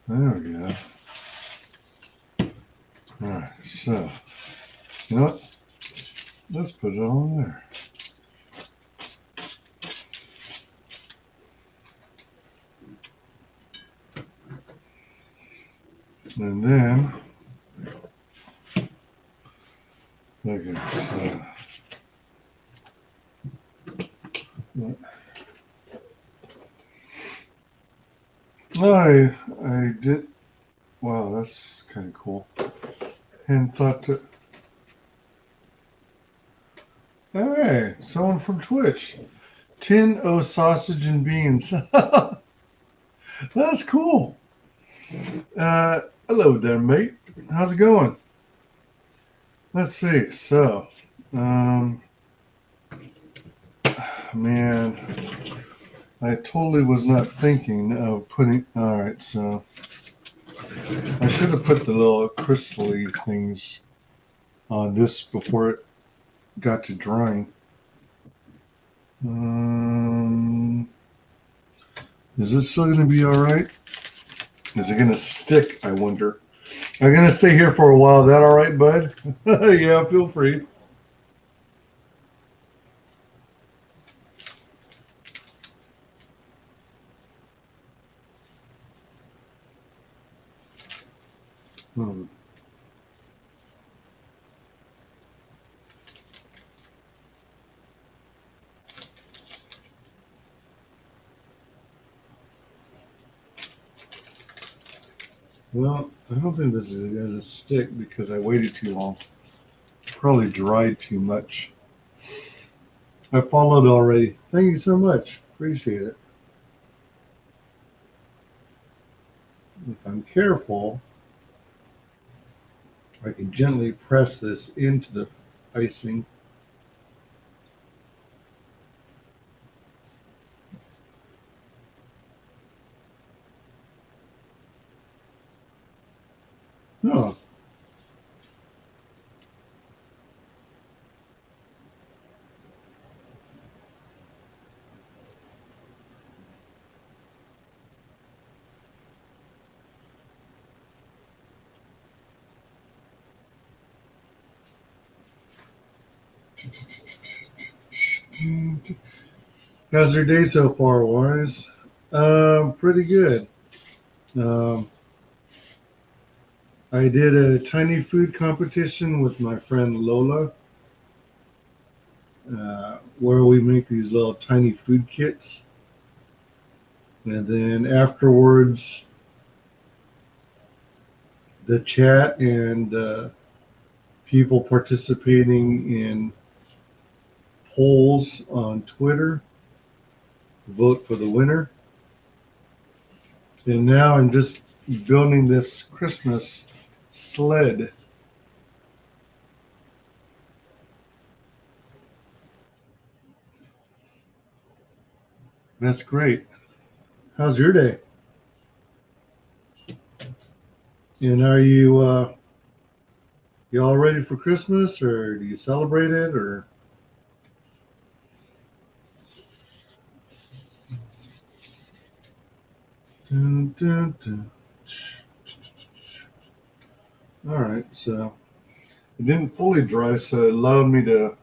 There we go. All right, so you know what? Let's put it on there. And then, okay, so I did. Wow, that's kind of cool. And thought to. Hey, someone from Twitch. Tin O sausage and beans. That's cool. Hello there, mate. How's it going? Let's see. So, man, I totally was not thinking of putting. All right, so I should have put the little crystally things on this before it got to drying. Is this still going to be all right? Is it going to stick, I wonder? I'm going to stay here for a while. Is that all right, bud? Yeah, feel free. Well, I don't think this is going to stick because I waited too long. Probably dried too much. I followed already. Thank you so much. Appreciate it. If I'm careful, I can gently press this into the icing. Oh. How's your day so far, Wise? Pretty good. I did a tiny food competition with my friend Lola, where we make these little tiny food kits. And then afterwards, the chat and people participating in polls on Twitter vote for the winner. And now I'm just building this Christmas sled. That's great. How's your day? And are you all ready for Christmas, or do you celebrate it, or? Dun, dun, dun. All right, so it didn't fully dry, so it allowed me to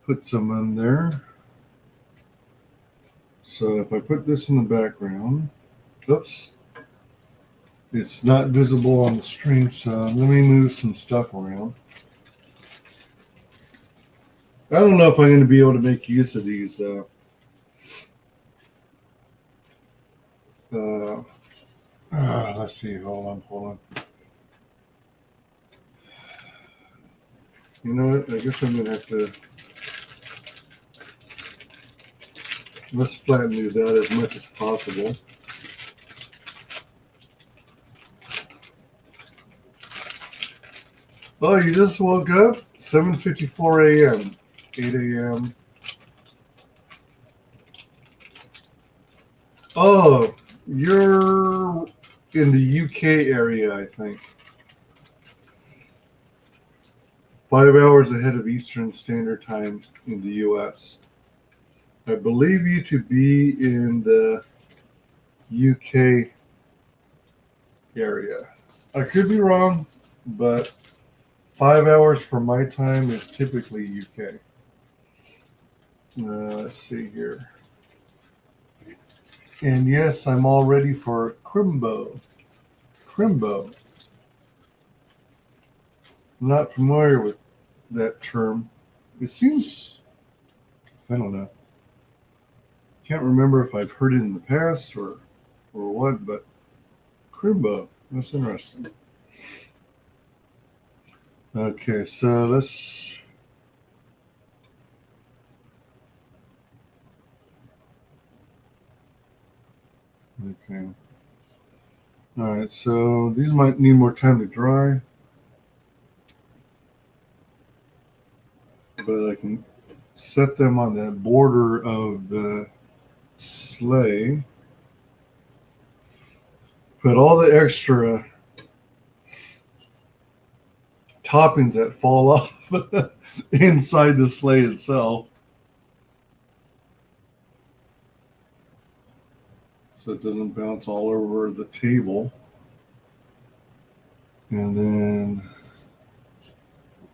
put some in there. So if I put this in the background, oops, it's not visible on the stream, so let me move some stuff around. I don't know if I'm going to be able to make use of these. Let's see. Hold on. You know what? I guess I'm going to have to. Let's flatten these out as much as possible. Oh, you just woke up? 7:54 a.m. 8 a.m. Oh, you're in the UK area, I think. 5 hours ahead of Eastern Standard Time in the US. I believe you to be in the UK area. I could be wrong, but 5 hours from my time is typically UK. Let's see here. And yes, I'm all ready for Crimbo. Crimbo. I'm not familiar with that term. It seems, I don't know. Can't remember if I've heard it in the past or what, but Crimbo. That's interesting. Okay, so let's. Okay. All right, so these might need more time to dry, but I can set them on the border of the sleigh. Put all the extra toppings that fall off inside the sleigh itself. So it doesn't bounce all over the table. And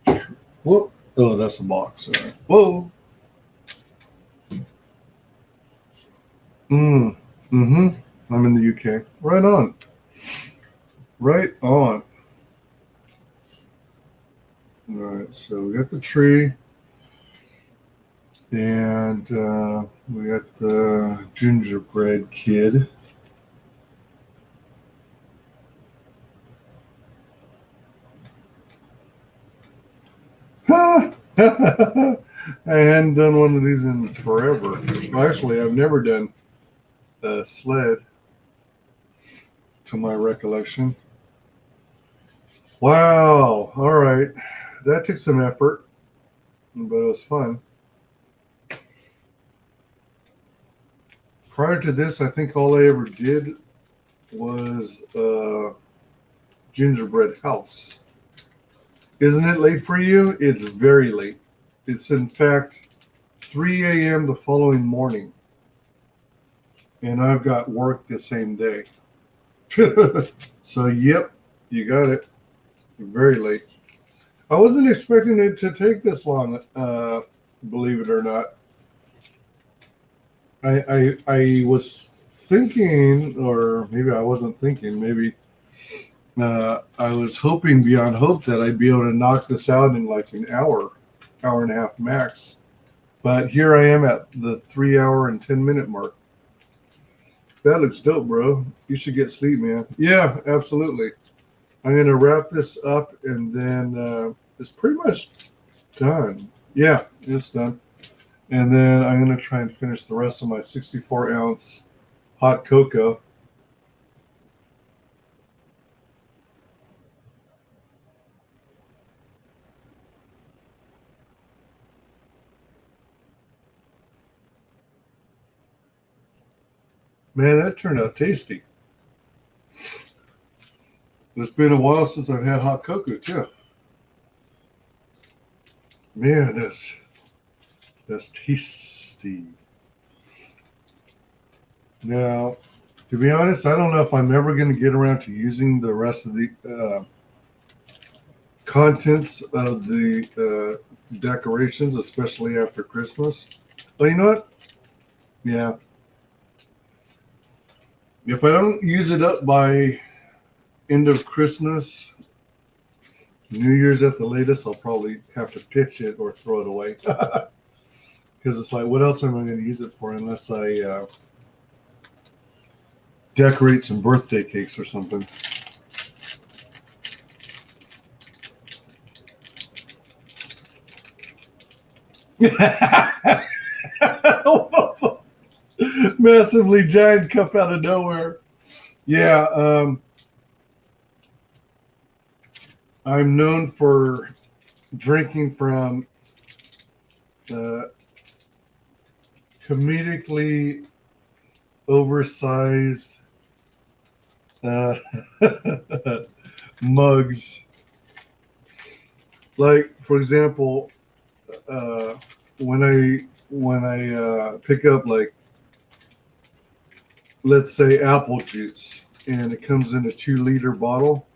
then, whoop, oh, that's the box. Sorry. Whoa. Mm-hmm. I'm in the UK. Right on. Right on. All right, so we got the tree. And we got the gingerbread kid. I hadn't done one of these in forever. Well, actually, I've never done a sled, to my recollection. Wow. All right. That took some effort, but it was fun. Prior to this, I think all I ever did was gingerbread house. Isn't it late for you? It's very late. It's in fact 3 a.m. the following morning. And I've got work the same day. So, yep, you got it. Very late. I wasn't expecting it to take this long, believe it or not. I was thinking, or maybe I wasn't thinking, maybe I was hoping beyond hope that I'd be able to knock this out in like an hour and a half max. But here I am at the 3 hour and 10 minute mark. That looks dope, bro. You should get sleep, man. Yeah, absolutely. I'm going to wrap this up and then it's pretty much done. Yeah, it's done. And then I'm going to try and finish the rest of my 64-ounce hot cocoa. Man, that turned out tasty. It's been a while since I've had hot cocoa, too. Man, that's tasty. Now, to be honest, I don't know if I'm ever going to get around to using the rest of the contents of the decorations, especially after Christmas. But you know what? Yeah. If I don't use it up by end of Christmas, New Year's at the latest, I'll probably have to pitch it or throw it away. Because it's like, what else am I going to use it for unless I decorate some birthday cakes or something. Massively giant cup out of nowhere. Yeah, I'm known for drinking from comedically oversized mugs. Like, for example, when I pick up, like, let's say apple juice, and it comes in a 2-liter bottle,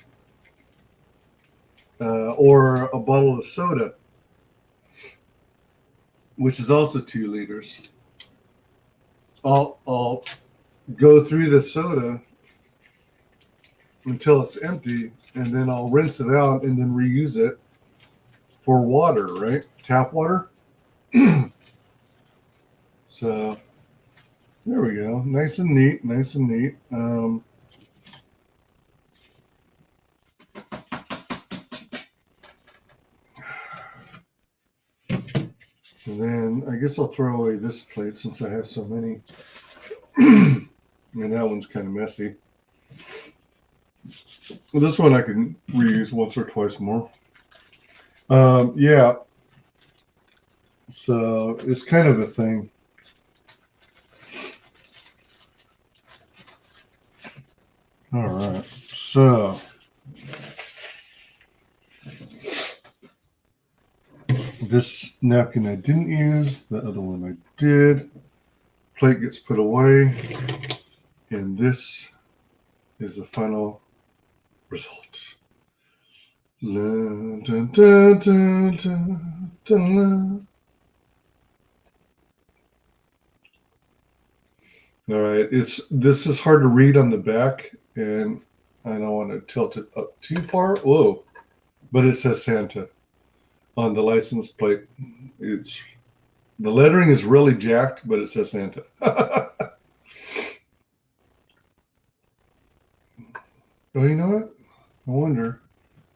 or a bottle of soda, which is also 2 liters. I'll go through the soda until it's empty, and then I'll rinse it out and then reuse it for water, right? Tap water. So there we go. Nice and neat. Nice and neat. And then I guess I'll throw away this plate since I have so many. And that one's kind of messy. Well, this one I can reuse once or twice more. Yeah. So it's kind of a thing. All right. So this napkin I didn't use. The other one I did. Plate gets put away. And this is the final result. Dun, dun, dun, dun, dun, dun. All right, this is hard to read on the back, and I don't want to tilt it up too far. Whoa, but it says Santa on the license plate. It's the lettering is really jacked, but it says Santa. Well, you know what? I wonder.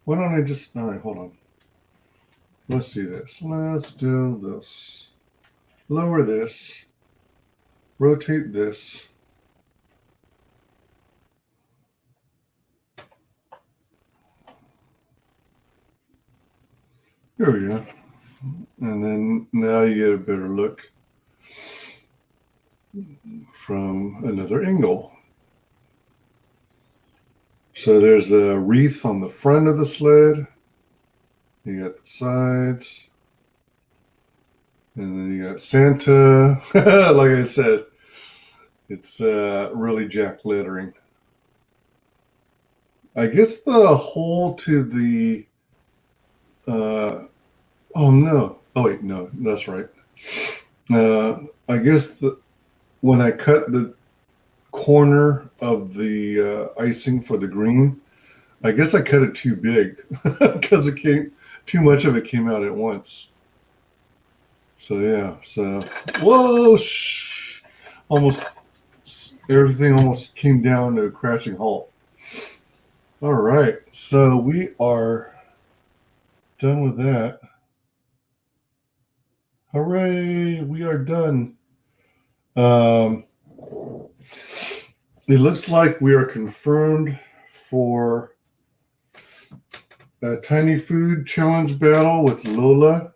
Why don't I just... All right, hold on. Let's do this. Let's do this. Lower this. Rotate this. There we go. And then now you get a better look from another angle. So there's a wreath on the front of the sled. You got the sides. And then you got Santa. Like I said, it's really jack lettering. I guess the hole to the... oh, no. Oh, wait, no. That's right. I guess when I cut the corner of the icing for the green, I guess I cut it too big because too much of it came out at once. So yeah, so whoa, almost everything almost came down to a crashing halt. All right, so we are done with that. Hooray, we are done. It looks like we are confirmed for a tiny food challenge battle with Lola.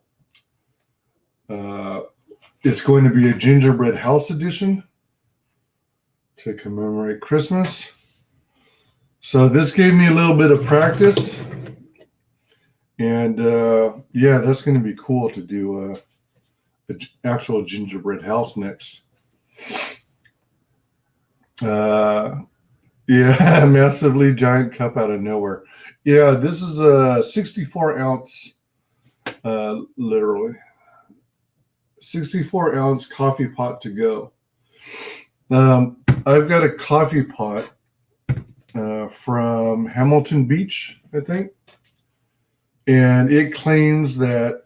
It's going to be a gingerbread house edition to commemorate Christmas. So this gave me a little bit of practice. And yeah, that's going to be cool to do an actual gingerbread house next. Yeah, massively giant cup out of nowhere. Yeah, this is a 64 ounce literally. 64-ounce coffee pot to go. I've got a coffee pot from Hamilton Beach, I think. And it claims that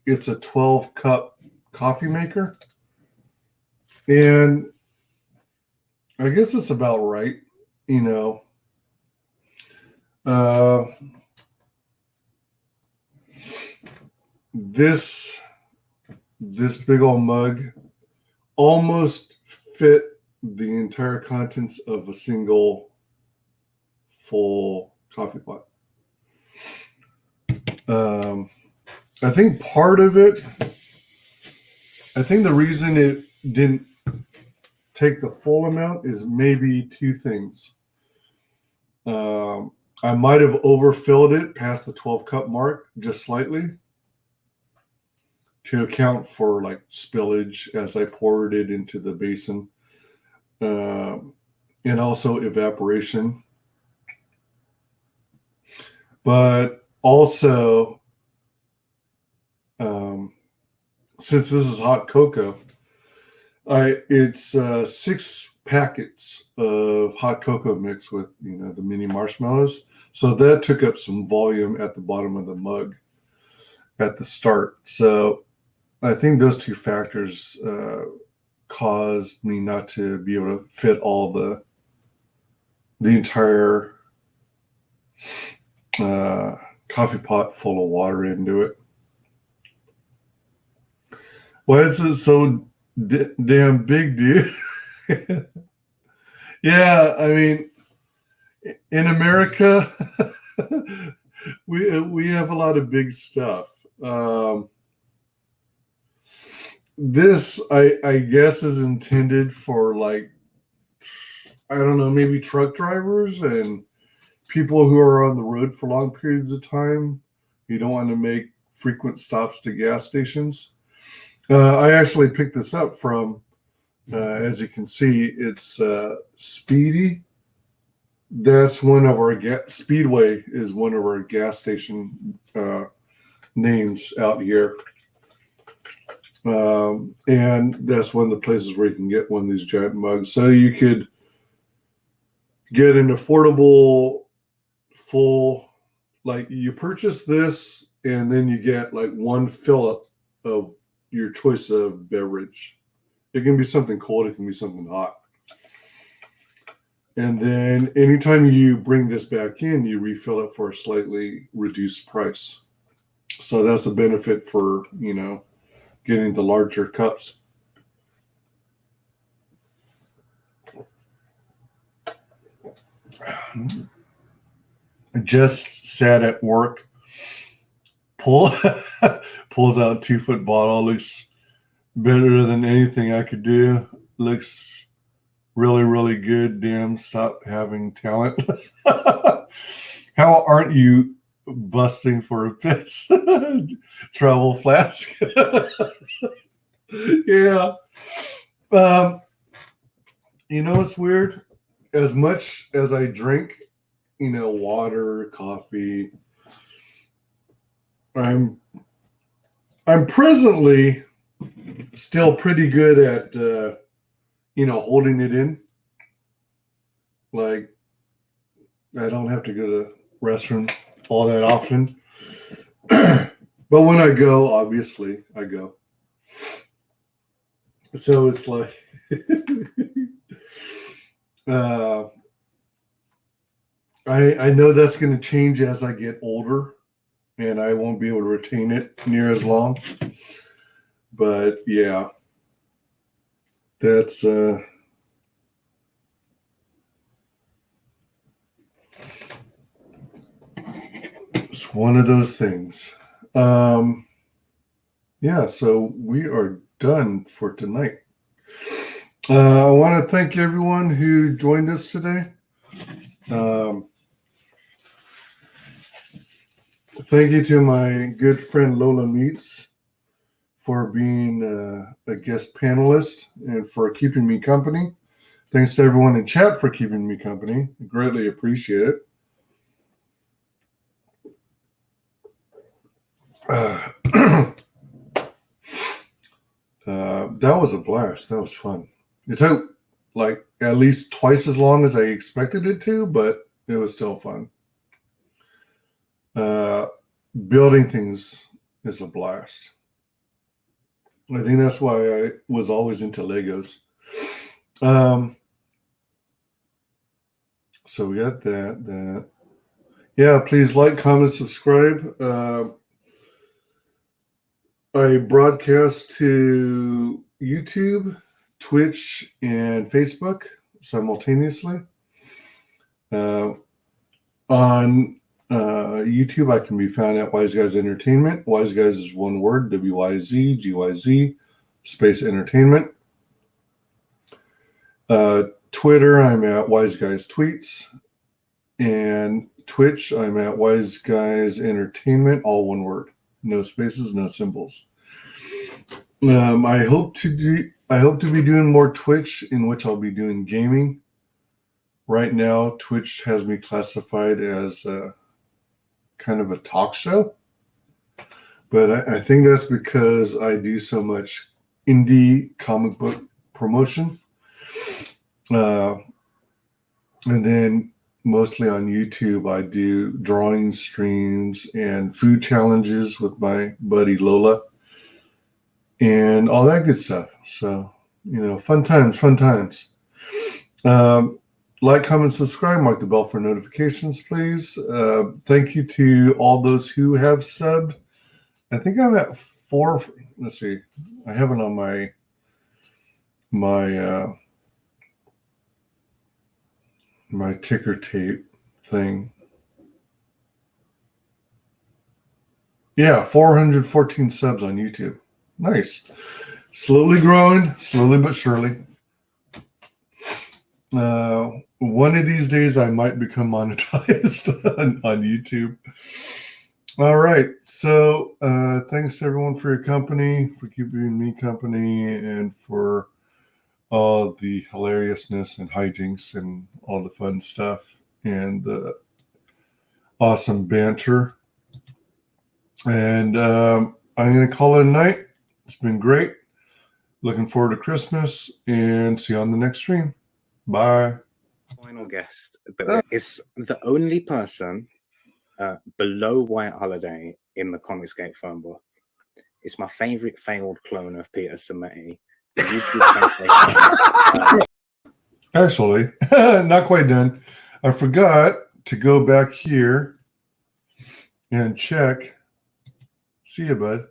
it's a 12-cup coffee maker. And I guess it's about right, you know. This big old mug almost fit the entire contents of a single full coffee pot. I think part of it, I think the reason it didn't take the full amount is maybe two things. I might have overfilled it past the 12-cup mark just slightly to account for like spillage as I poured it into the basin, and also evaporation. But also, since this is hot cocoa, it's 6 packets of hot cocoa mix with, you know, the mini marshmallows. So that took up some volume at the bottom of the mug at the start. So I think those two factors caused me not to be able to fit all the entire coffee pot full of water into it. Why is it so damn big, dude? Yeah, I mean, in America, we have a lot of big stuff. This, I guess, is intended for, like, I don't know, maybe truck drivers and people who are on the road for long periods of time. You don't want to make frequent stops to gas stations. I actually picked this up from, as you can see, it's Speedy. That's one of our Speedway is one of our gas station names out here. And that's one of the places where you can get one of these giant mugs. So you could get an affordable full, like you purchase this and then you get like one fill-up of your choice of beverage. It can be something cold, it can be something hot. And then anytime you bring this back in, you refill it for a slightly reduced price. So that's a benefit for, you know, getting the larger cups. I just sat at work, pulls out 2-foot bottle, looks better than anything I could do. Looks really, really good. Damn, stop having talent. How aren't you busting for a piss? Travel flask. Yeah. You know what's weird? As much as I drink, you know, water, coffee, I'm presently still pretty good at, you know, holding it in. Like, I don't have to go to the restroom all that often. But when I go, obviously, I go. So it's like, I know that's going to change as I get older, and I won't be able to retain it near as long. But yeah, that's it's one of those things. Yeah, so we are done for tonight. I want to thank everyone who joined us today. Thank you to my good friend Lola Meets for being a guest panelist and for keeping me company. Thanks to everyone in chat for keeping me company. I greatly appreciate it. that was a blast. That was fun. It took like at least twice as long as I expected it to, but it was still fun. Building things is a blast. I think that's why I was always into Legos. So we got that. Yeah, please like, comment, subscribe. I broadcast to YouTube, Twitch, and Facebook simultaneously. On YouTube, I can be found at WyzGyzEntertainment. WyzGyz is one word, WyzGyz, space entertainment. Twitter, I'm at WyzGyz Tweets. And Twitch, I'm at WyzGyzEntertainment, all one word. No spaces, no symbols. I hope to be doing more Twitch, in which I'll be doing gaming. Right now, Twitch has me classified as kind of a talk show, but I think that's because I do so much indie comic book promotion, and then mostly on YouTube I do drawing streams and food challenges with my buddy Lola and all that good stuff. So, fun times. Like, comment, subscribe, mark the bell for notifications, please. Thank you to all those who have subbed. I think I'm at 4. Let's see. I have it on my ticker tape thing. Yeah, 414 subs on YouTube. Nice. Slowly growing, slowly but surely. One of these days I might become monetized on YouTube. All right. So thanks everyone for your company, for keeping me company, and for all the hilariousness and hijinks and all the fun stuff and the awesome banter. And I'm going to call it a night. It's been great. Looking forward to Christmas, and see you on the next stream. Bye. Final guest is the only person below White Holiday in the Comicsgate phone book. It's my favorite failed clone of Peter Sammetti. The YouTube Actually, not quite done. I forgot to go back here and check. See you, bud.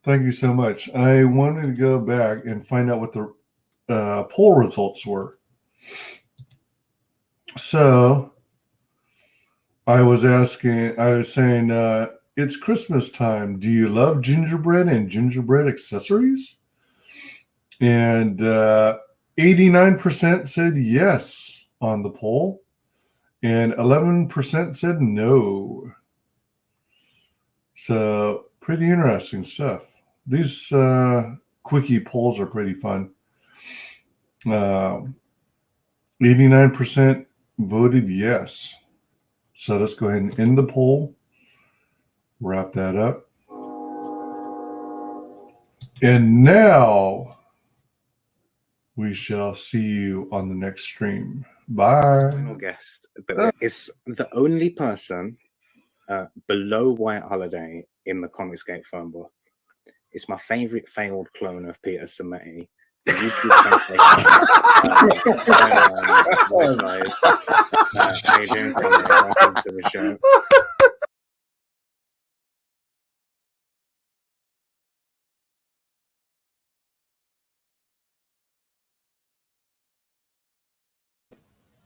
Thank you so much. I wanted to go back and find out what the poll results were. So I was saying, it's Christmas time. Do you love gingerbread and gingerbread accessories? And 89% said yes on the poll, and 11% said no. So pretty interesting stuff. These quickie polls are pretty fun. 89% voted yes. So let's go ahead and end the poll. Wrap that up. And now we shall see you on the next stream. Bye. Final guest is the only person below White Holiday in the Comicsgate phone book. It's my favorite failed clone of Peter Sammetti. The YouTube how you doing, Conrad? Welcome to the show.